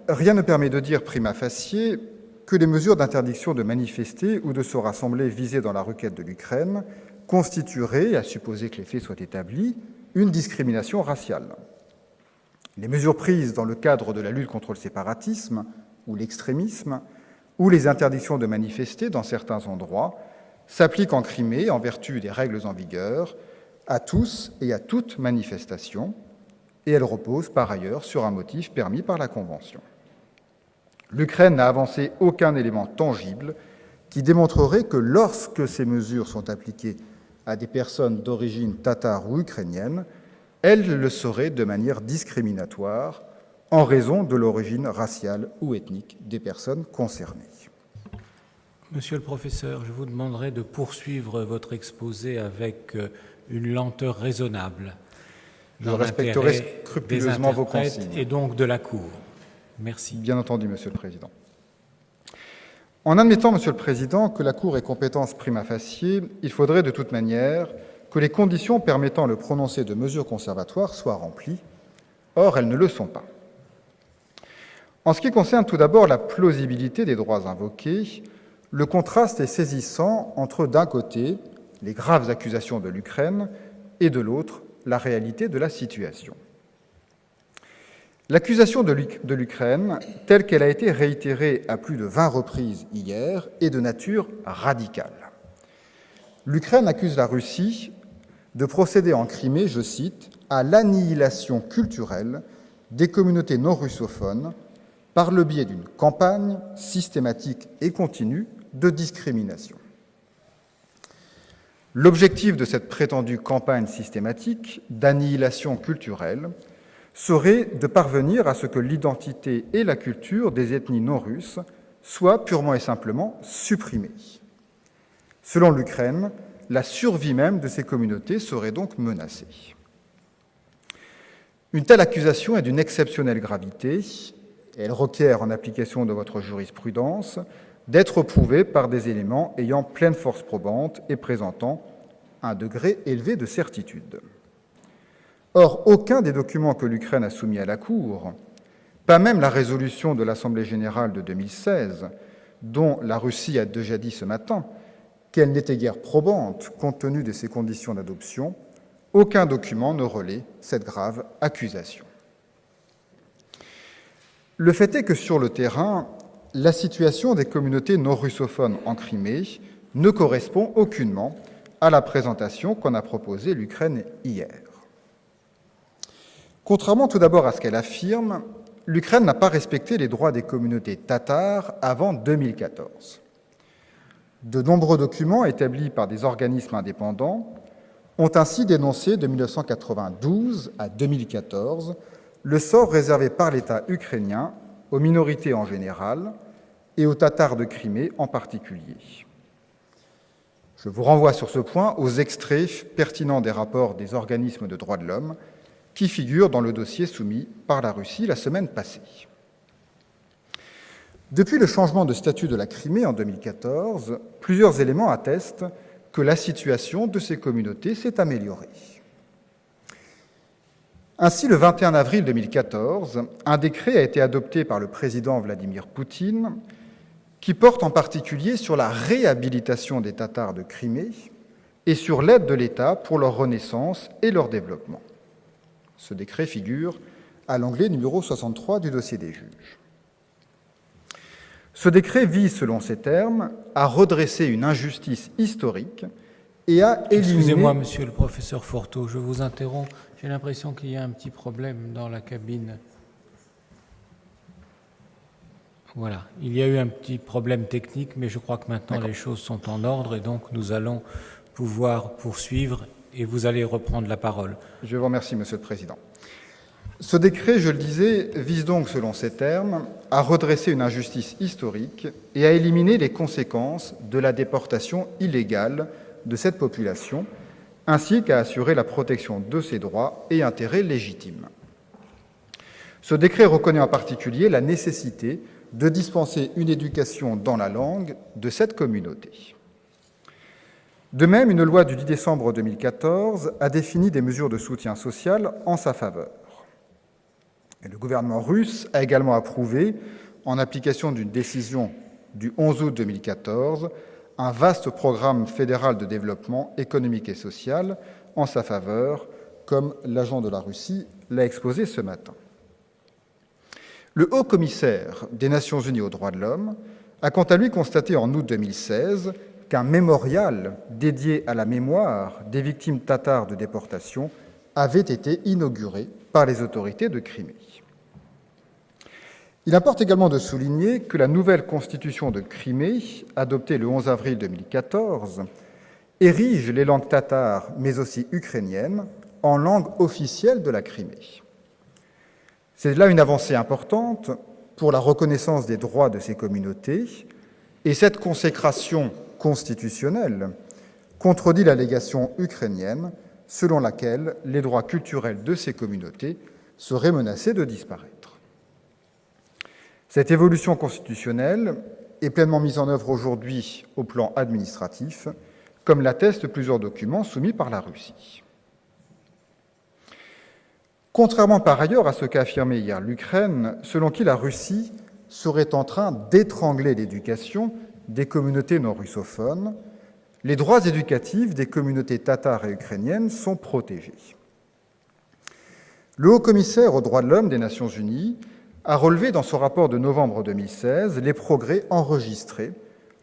Speaker 10: rien ne permet de dire prima facie que les mesures d'interdiction de manifester ou de se rassembler visées dans la requête de l'Ukraine constitueraient, à supposer que les faits soient établis, une discrimination raciale. Les mesures prises dans le cadre de la lutte contre le séparatisme ou l'extrémisme, ou les interdictions de manifester dans certains endroits, s'appliquent en Crimée, en vertu des règles en vigueur, à tous et à toute manifestation, et elles reposent par ailleurs sur un motif permis par la Convention. L'Ukraine n'a avancé aucun élément tangible qui démontrerait que lorsque ces mesures sont appliquées à des personnes d'origine tatare ou ukrainienne, elles le seraient de manière discriminatoire en raison de l'origine raciale ou ethnique des personnes concernées.
Speaker 1: Monsieur le professeur, je vous demanderai de poursuivre votre exposé avec une lenteur raisonnable.
Speaker 10: Je respecterai scrupuleusement vos consignes.
Speaker 1: Et donc de la Cour. Merci.
Speaker 10: Bien entendu, Monsieur le Président. En admettant, Monsieur le Président, que la Cour ait compétence prima facie, il faudrait de toute manière que les conditions permettant le prononcé de mesures conservatoires soient remplies. Or, elles ne le sont pas. En ce qui concerne tout d'abord la plausibilité des droits invoqués, le contraste est saisissant entre, d'un côté, les graves accusations de l'Ukraine et, de l'autre, la réalité de la situation. L'accusation de l'Ukraine, telle qu'elle a été réitérée à plus de 20 reprises hier, est de nature radicale. L'Ukraine accuse la Russie de procéder en Crimée, je cite, « à l'annihilation culturelle des communautés non russophones par le biais d'une campagne systématique et continue de discrimination ». L'objectif de cette prétendue campagne systématique d'annihilation culturelle serait de parvenir à ce que l'identité et la culture des ethnies non russes soient purement et simplement supprimées. Selon l'Ukraine, la survie même de ces communautés serait donc menacée. Une telle accusation est d'une exceptionnelle gravité et elle requiert, en application de votre jurisprudence, d'être prouvée par des éléments ayant pleine force probante et présentant un degré élevé de certitude. Or, aucun des documents que l'Ukraine a soumis à la Cour, pas même la résolution de l'Assemblée générale de 2016, dont la Russie a déjà dit ce matin qu'elle n'était guère probante compte tenu de ses conditions d'adoption, aucun document ne relaie cette grave accusation. Le fait est que sur le terrain, la situation des communautés non russophones en Crimée ne correspond aucunement à la présentation qu'en a proposée l'Ukraine hier. Contrairement tout d'abord à ce qu'elle affirme, l'Ukraine n'a pas respecté les droits des communautés tatares avant 2014. De nombreux documents établis par des organismes indépendants ont ainsi dénoncé de 1992 à 2014 le sort réservé par l'État ukrainien aux minorités en général et aux Tatars de Crimée en particulier. Je vous renvoie sur ce point aux extraits pertinents des rapports des organismes de droits de l'homme qui figurent dans le dossier soumis par la Russie la semaine passée. Depuis le changement de statut de la Crimée en 2014, plusieurs éléments attestent que la situation de ces communautés s'est améliorée. Ainsi, le 21 avril 2014, un décret a été adopté par le président Vladimir Poutine qui porte en particulier sur la réhabilitation des Tatars de Crimée et sur l'aide de l'État pour leur renaissance et leur développement. Ce décret figure à l'onglet numéro 63 du dossier des juges. Ce décret vise, selon ces termes, à redresser une injustice historique et à éliminer...
Speaker 1: Excusez-moi, monsieur le professeur Forteau, je vous interromps. J'ai l'impression qu'il y a un petit problème dans la cabine. Voilà, il y a eu un petit problème technique, mais je crois que maintenant les choses sont en ordre et donc nous allons pouvoir poursuivre et vous allez reprendre la parole.
Speaker 10: Je vous remercie, Monsieur le Président. Ce décret, je le disais, vise donc, selon ces termes, à redresser une injustice historique et à éliminer les conséquences de la déportation illégale de cette population, ainsi qu'à assurer la protection de ses droits et intérêts légitimes. Ce décret reconnaît en particulier la nécessité de dispenser une éducation dans la langue de cette communauté. De même, une loi du 10 décembre 2014 a défini des mesures de soutien social en sa faveur. Et le gouvernement russe a également approuvé, en application d'une décision du 11 août 2014, un vaste programme fédéral de développement économique et social en sa faveur, comme l'agent de la Russie l'a exposé ce matin. Le haut-commissaire des Nations unies aux droits de l'homme a quant à lui constaté en août 2016 qu'un mémorial dédié à la mémoire des victimes tatares de déportation avait été inauguré par les autorités de Crimée. Il importe également de souligner que la nouvelle constitution de Crimée, adoptée le 11 avril 2014, érige les langues tatares, mais aussi ukrainiennes, en langue officielle de la Crimée. C'est là une avancée importante pour la reconnaissance des droits de ces communautés, et cette consécration constitutionnelle contredit l'allégation ukrainienne selon laquelle les droits culturels de ces communautés seraient menacés de disparaître. Cette évolution constitutionnelle est pleinement mise en œuvre aujourd'hui au plan administratif, comme l'attestent plusieurs documents soumis par la Russie. Contrairement par ailleurs à ce qu'a affirmé hier l'Ukraine, selon qui la Russie serait en train d'étrangler l'éducation des communautés non russophones, les droits éducatifs des communautés tatares et ukrainiennes sont protégés. Le haut-commissaire aux droits de l'homme des Nations unies a relevé dans son rapport de novembre 2016 les progrès enregistrés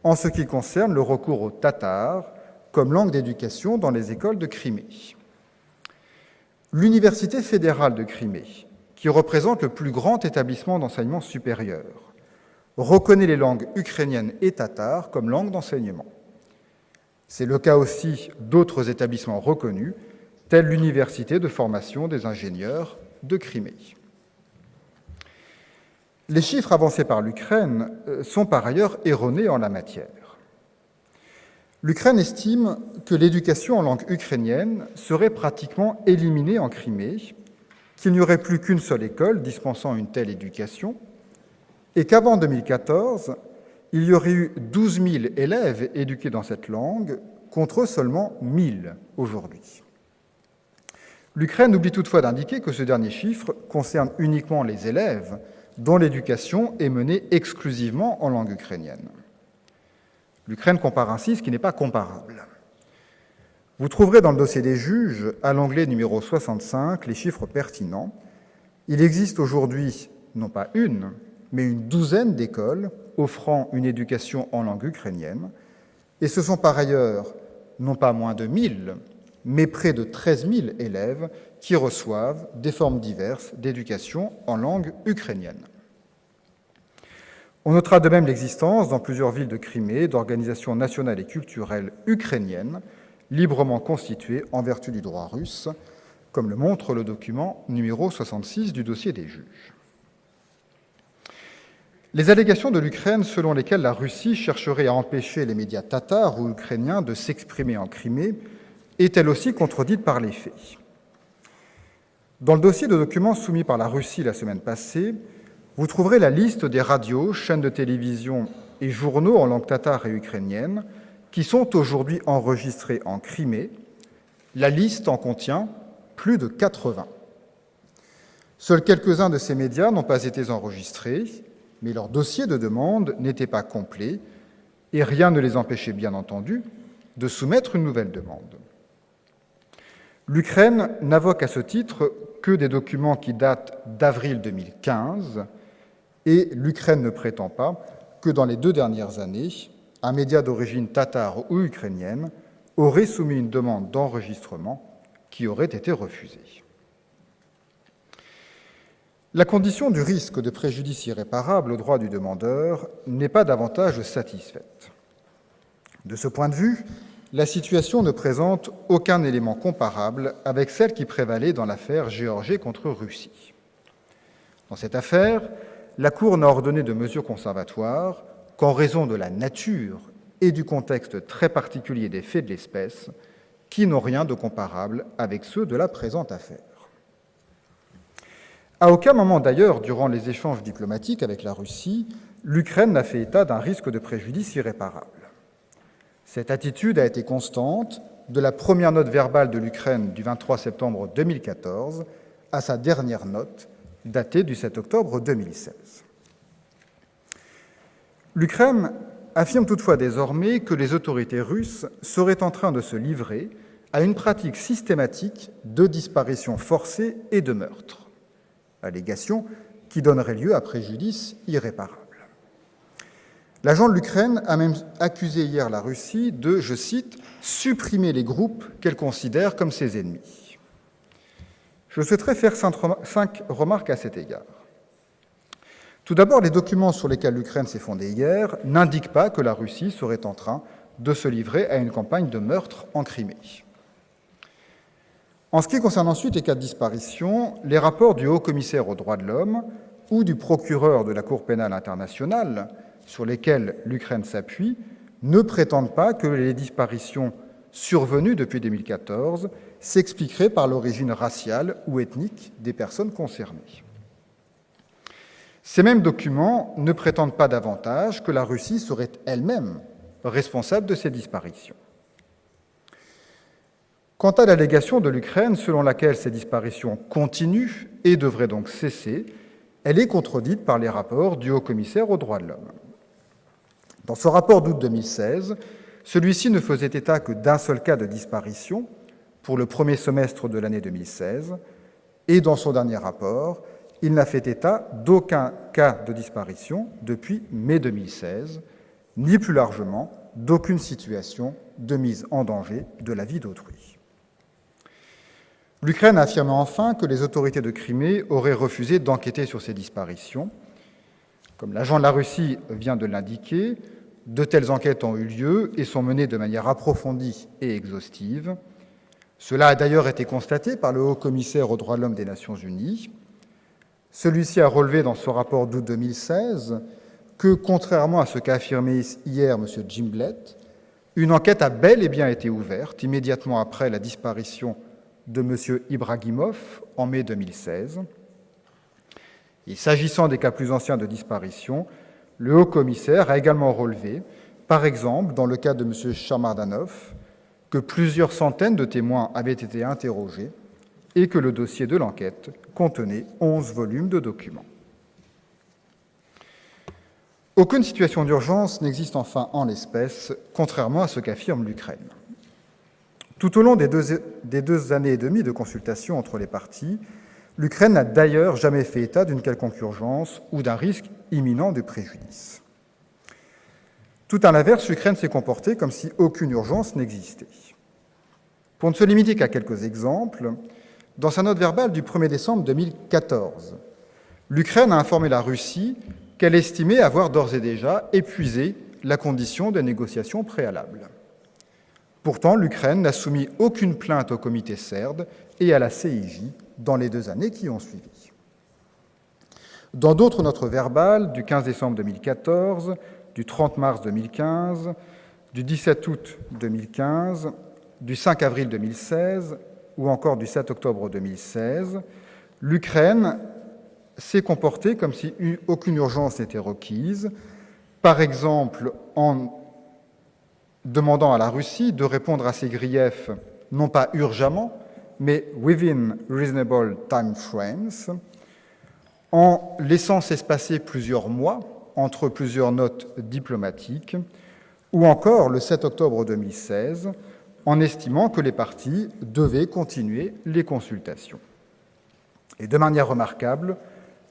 Speaker 10: en ce qui concerne le recours au tatar comme langue d'éducation dans les écoles de Crimée. L'Université fédérale de Crimée, qui représente le plus grand établissement d'enseignement supérieur, reconnaît les langues ukrainiennes et tatares comme langues d'enseignement. C'est le cas aussi d'autres établissements reconnus, tels l'Université de formation des ingénieurs de Crimée. Les chiffres avancés par l'Ukraine sont par ailleurs erronés en la matière. L'Ukraine estime que l'éducation en langue ukrainienne serait pratiquement éliminée en Crimée, qu'il n'y aurait plus qu'une seule école dispensant une telle éducation, et qu'avant 2014, il y aurait eu 12 000 élèves éduqués dans cette langue, contre seulement 1 000 aujourd'hui. L'Ukraine oublie toutefois d'indiquer que ce dernier chiffre concerne uniquement les élèves dont l'éducation est menée exclusivement en langue ukrainienne. L'Ukraine compare ainsi ce qui n'est pas comparable. Vous trouverez dans le dossier des juges, à l'onglet numéro 65, les chiffres pertinents. Il existe aujourd'hui non pas une, mais une douzaine d'écoles offrant une éducation en langue ukrainienne, et ce sont par ailleurs non pas moins de 1 000, mais près de 13 000 élèves qui reçoivent des formes diverses d'éducation en langue ukrainienne. On notera de même l'existence, dans plusieurs villes de Crimée, d'organisations nationales et culturelles ukrainiennes, librement constituées en vertu du droit russe, comme le montre le document numéro 66 du dossier des juges. Les allégations de l'Ukraine selon lesquelles la Russie chercherait à empêcher les médias tatars ou ukrainiens de s'exprimer en Crimée est-elle aussi contredite par les faits. Dans le dossier de documents soumis par la Russie la semaine passée, vous trouverez la liste des radios, chaînes de télévision et journaux en langue tatare et ukrainienne qui sont aujourd'hui enregistrés en Crimée. La liste en contient plus de 80. Seuls quelques-uns de ces médias n'ont pas été enregistrés, mais leur dossier de demande n'était pas complet et rien ne les empêchait bien entendu de soumettre une nouvelle demande. L'Ukraine n'invoque à ce titre que des documents qui datent d'avril 2015 et l'Ukraine ne prétend pas que dans les 2 dernières années, un média d'origine tatare ou ukrainienne aurait soumis une demande d'enregistrement qui aurait été refusée. La condition du risque de préjudice irréparable aux droits du demandeur n'est pas davantage satisfaite. De ce point de vue, la situation ne présente aucun élément comparable avec celle qui prévalait dans l'affaire Géorgie contre Russie. Dans cette affaire, la Cour n'a ordonné de mesures conservatoires qu'en raison de la nature et du contexte très particulier des faits de l'espèce, qui n'ont rien de comparable avec ceux de la présente affaire. À aucun moment d'ailleurs, durant les échanges diplomatiques avec la Russie, l'Ukraine n'a fait état d'un risque de préjudice irréparable. Cette attitude a été constante de la première note verbale de l'Ukraine du 23 septembre 2014 à sa dernière note, datée du 7 octobre 2016. L'Ukraine affirme toutefois désormais que les autorités russes seraient en train de se livrer à une pratique systématique de disparition forcée et de meurtre, allégation qui donnerait lieu à préjudice irréparable. L'agent de l'Ukraine a même accusé hier la Russie de, je cite, « supprimer les groupes qu'elle considère comme ses ennemis ». Je souhaiterais faire 5 remarques à cet égard. Tout d'abord, les documents sur lesquels l'Ukraine s'est fondée hier n'indiquent pas que la Russie serait en train de se livrer à une campagne de meurtre en Crimée. En ce qui concerne ensuite les cas de disparition, les rapports du Haut-Commissaire aux droits de l'homme ou du procureur de la Cour pénale internationale, sur lesquels l'Ukraine s'appuie, ne prétendent pas que les disparitions survenues depuis 2014 s'expliqueraient par l'origine raciale ou ethnique des personnes concernées. Ces mêmes documents ne prétendent pas davantage que la Russie serait elle-même responsable de ces disparitions. Quant à l'allégation de l'Ukraine selon laquelle ces disparitions continuent et devraient donc cesser, elle est contredite par les rapports du Haut-Commissaire aux droits de l'homme. Dans son rapport d'août 2016, celui-ci ne faisait état que d'un seul cas de disparition pour le premier semestre de l'année 2016, et dans son dernier rapport, il n'a fait état d'aucun cas de disparition depuis mai 2016, ni plus largement d'aucune situation de mise en danger de la vie d'autrui. L'Ukraine a affirmé enfin que les autorités de Crimée auraient refusé d'enquêter sur ces disparitions. Comme l'agent de la Russie vient de l'indiquer, de telles enquêtes ont eu lieu et sont menées de manière approfondie et exhaustive. Cela a d'ailleurs été constaté par le Haut-Commissaire aux droits de l'homme des Nations unies. Celui-ci a relevé dans son rapport d'août 2016 que, contrairement à ce qu'a affirmé hier M. Gimblett, une enquête a bel et bien été ouverte immédiatement après la disparition de M. Ibragimov en mai 2016. Et s'agissant des cas plus anciens de disparition, le Haut-Commissaire a également relevé, par exemple dans le cas de M. Shamardanov, que plusieurs centaines de témoins avaient été interrogés et que le dossier de l'enquête contenait 11 volumes de documents. Aucune situation d'urgence n'existe enfin en l'espèce, contrairement à ce qu'affirme l'Ukraine. Tout au long des deux années et demie de consultation entre les parties, l'Ukraine n'a d'ailleurs jamais fait état d'une quelconque urgence ou d'un risque imminent de préjudice. Tout à l'inverse, l'Ukraine s'est comportée comme si aucune urgence n'existait. Pour ne se limiter qu'à quelques exemples, dans sa note verbale du 1er décembre 2014, l'Ukraine a informé la Russie qu'elle estimait avoir d'ores et déjà épuisé la condition de négociation préalable. Pourtant, l'Ukraine n'a soumis aucune plainte au comité CERD et à la CIJ dans les 2 années qui ont suivi. Dans d'autres notes verbales, du 15 décembre 2014, du 30 mars 2015, du 17 août 2015, du 5 avril 2016 ou encore du 7 octobre 2016, l'Ukraine s'est comportée comme si aucune urgence n'était requise, par exemple en demandant à la Russie de répondre à ses griefs, non pas urgemment, mais within reasonable time frames, en laissant s'espacer plusieurs mois entre plusieurs notes diplomatiques, ou encore le 7 octobre 2016, en estimant que les parties devaient continuer les consultations. Et de manière remarquable,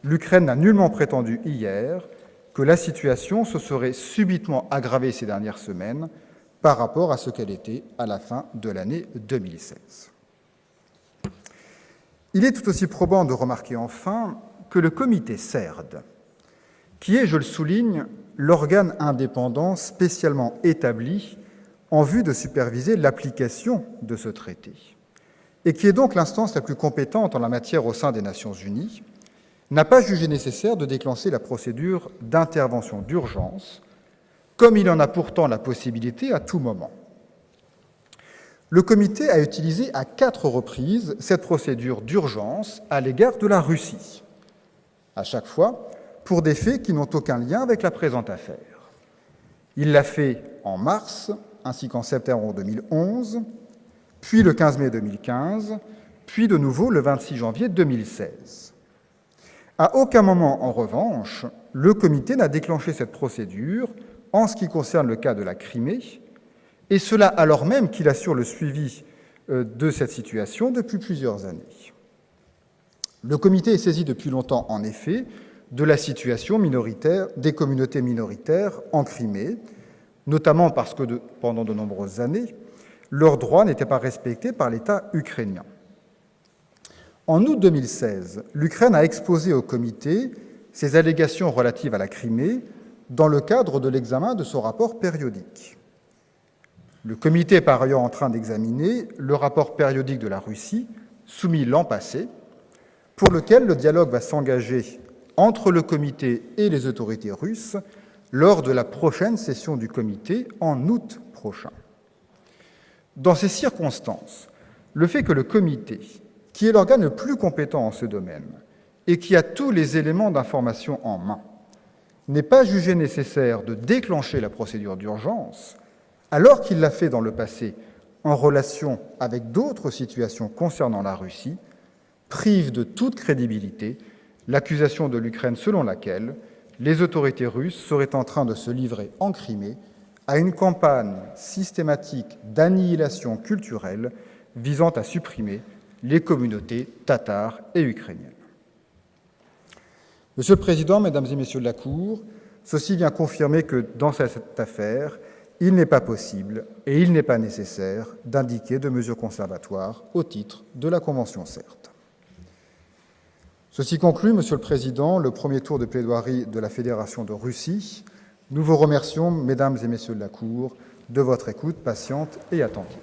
Speaker 10: l'Ukraine n'a nullement prétendu hier que la situation se serait subitement aggravée ces dernières semaines par rapport à ce qu'elle était à la fin de l'année 2016. Il est tout aussi probant de remarquer enfin que le comité CERD, qui est, je le souligne, l'organe indépendant spécialement établi en vue de superviser l'application de ce traité, et qui est donc l'instance la plus compétente en la matière au sein des Nations unies, n'a pas jugé nécessaire de déclencher la procédure d'intervention d'urgence, comme il en a pourtant la possibilité à tout moment. Le comité a utilisé à 4 reprises cette procédure d'urgence à l'égard de la Russie, à chaque fois pour des faits qui n'ont aucun lien avec la présente affaire. Il l'a fait en mars, ainsi qu'en septembre 2011, puis le 15 mai 2015, puis de nouveau le 26 janvier 2016. À aucun moment, en revanche, le comité n'a déclenché cette procédure en ce qui concerne le cas de la Crimée, et cela alors même qu'il assure le suivi de cette situation depuis plusieurs années. Le comité est saisi depuis longtemps, en effet, de la situation minoritaire des communautés minoritaires en Crimée, notamment parce que pendant de nombreuses années, leurs droits n'étaient pas respectés par l'État ukrainien. En août 2016, l'Ukraine a exposé au comité ses allégations relatives à la Crimée dans le cadre de l'examen de son rapport périodique. Le comité est par ailleurs en train d'examiner le rapport périodique de la Russie, soumis l'an passé, pour lequel le dialogue va s'engager entre le comité et les autorités russes lors de la prochaine session du comité en août prochain. Dans ces circonstances, le fait que le comité, qui est l'organe le plus compétent en ce domaine et qui a tous les éléments d'information en main, n'ait pas jugé nécessaire de déclencher la procédure d'urgence, alors qu'il l'a fait dans le passé en relation avec d'autres situations concernant la Russie, prive de toute crédibilité l'accusation de l'Ukraine selon laquelle les autorités russes seraient en train de se livrer en Crimée à une campagne systématique d'annihilation culturelle visant à supprimer les communautés tatares et ukrainiennes. Monsieur le Président, Mesdames et Messieurs de la Cour, ceci vient confirmer que dans cette affaire, il n'est pas possible et il n'est pas nécessaire d'indiquer de mesures conservatoires au titre de la Convention CERT. Ceci conclut, Monsieur le Président, le premier tour de plaidoirie de la Fédération de Russie. Nous vous remercions, Mesdames et Messieurs de la Cour, de votre écoute patiente et attentive.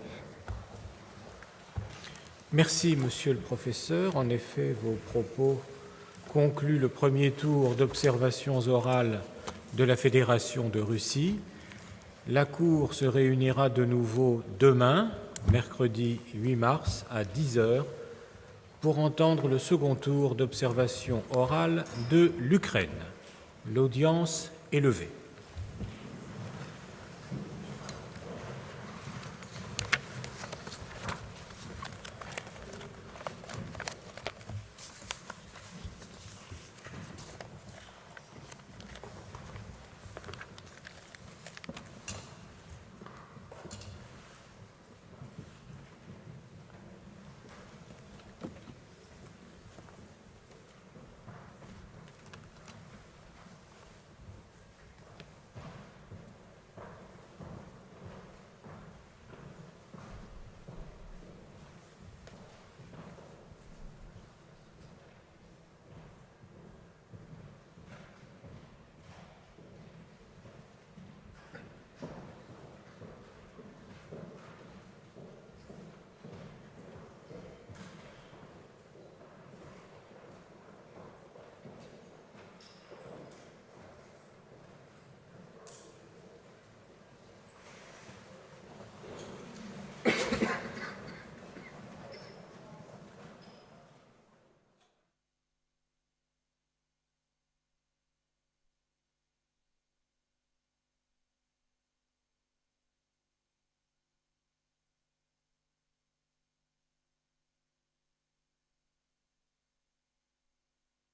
Speaker 1: Merci, Monsieur le Professeur. En effet, vos propos concluent le premier tour d'observations orales de la Fédération de Russie. La Cour se réunira de nouveau demain, mercredi 8 mars, à 10h, pour entendre le second tour d'observation orale de l'Ukraine. L'audience est levée.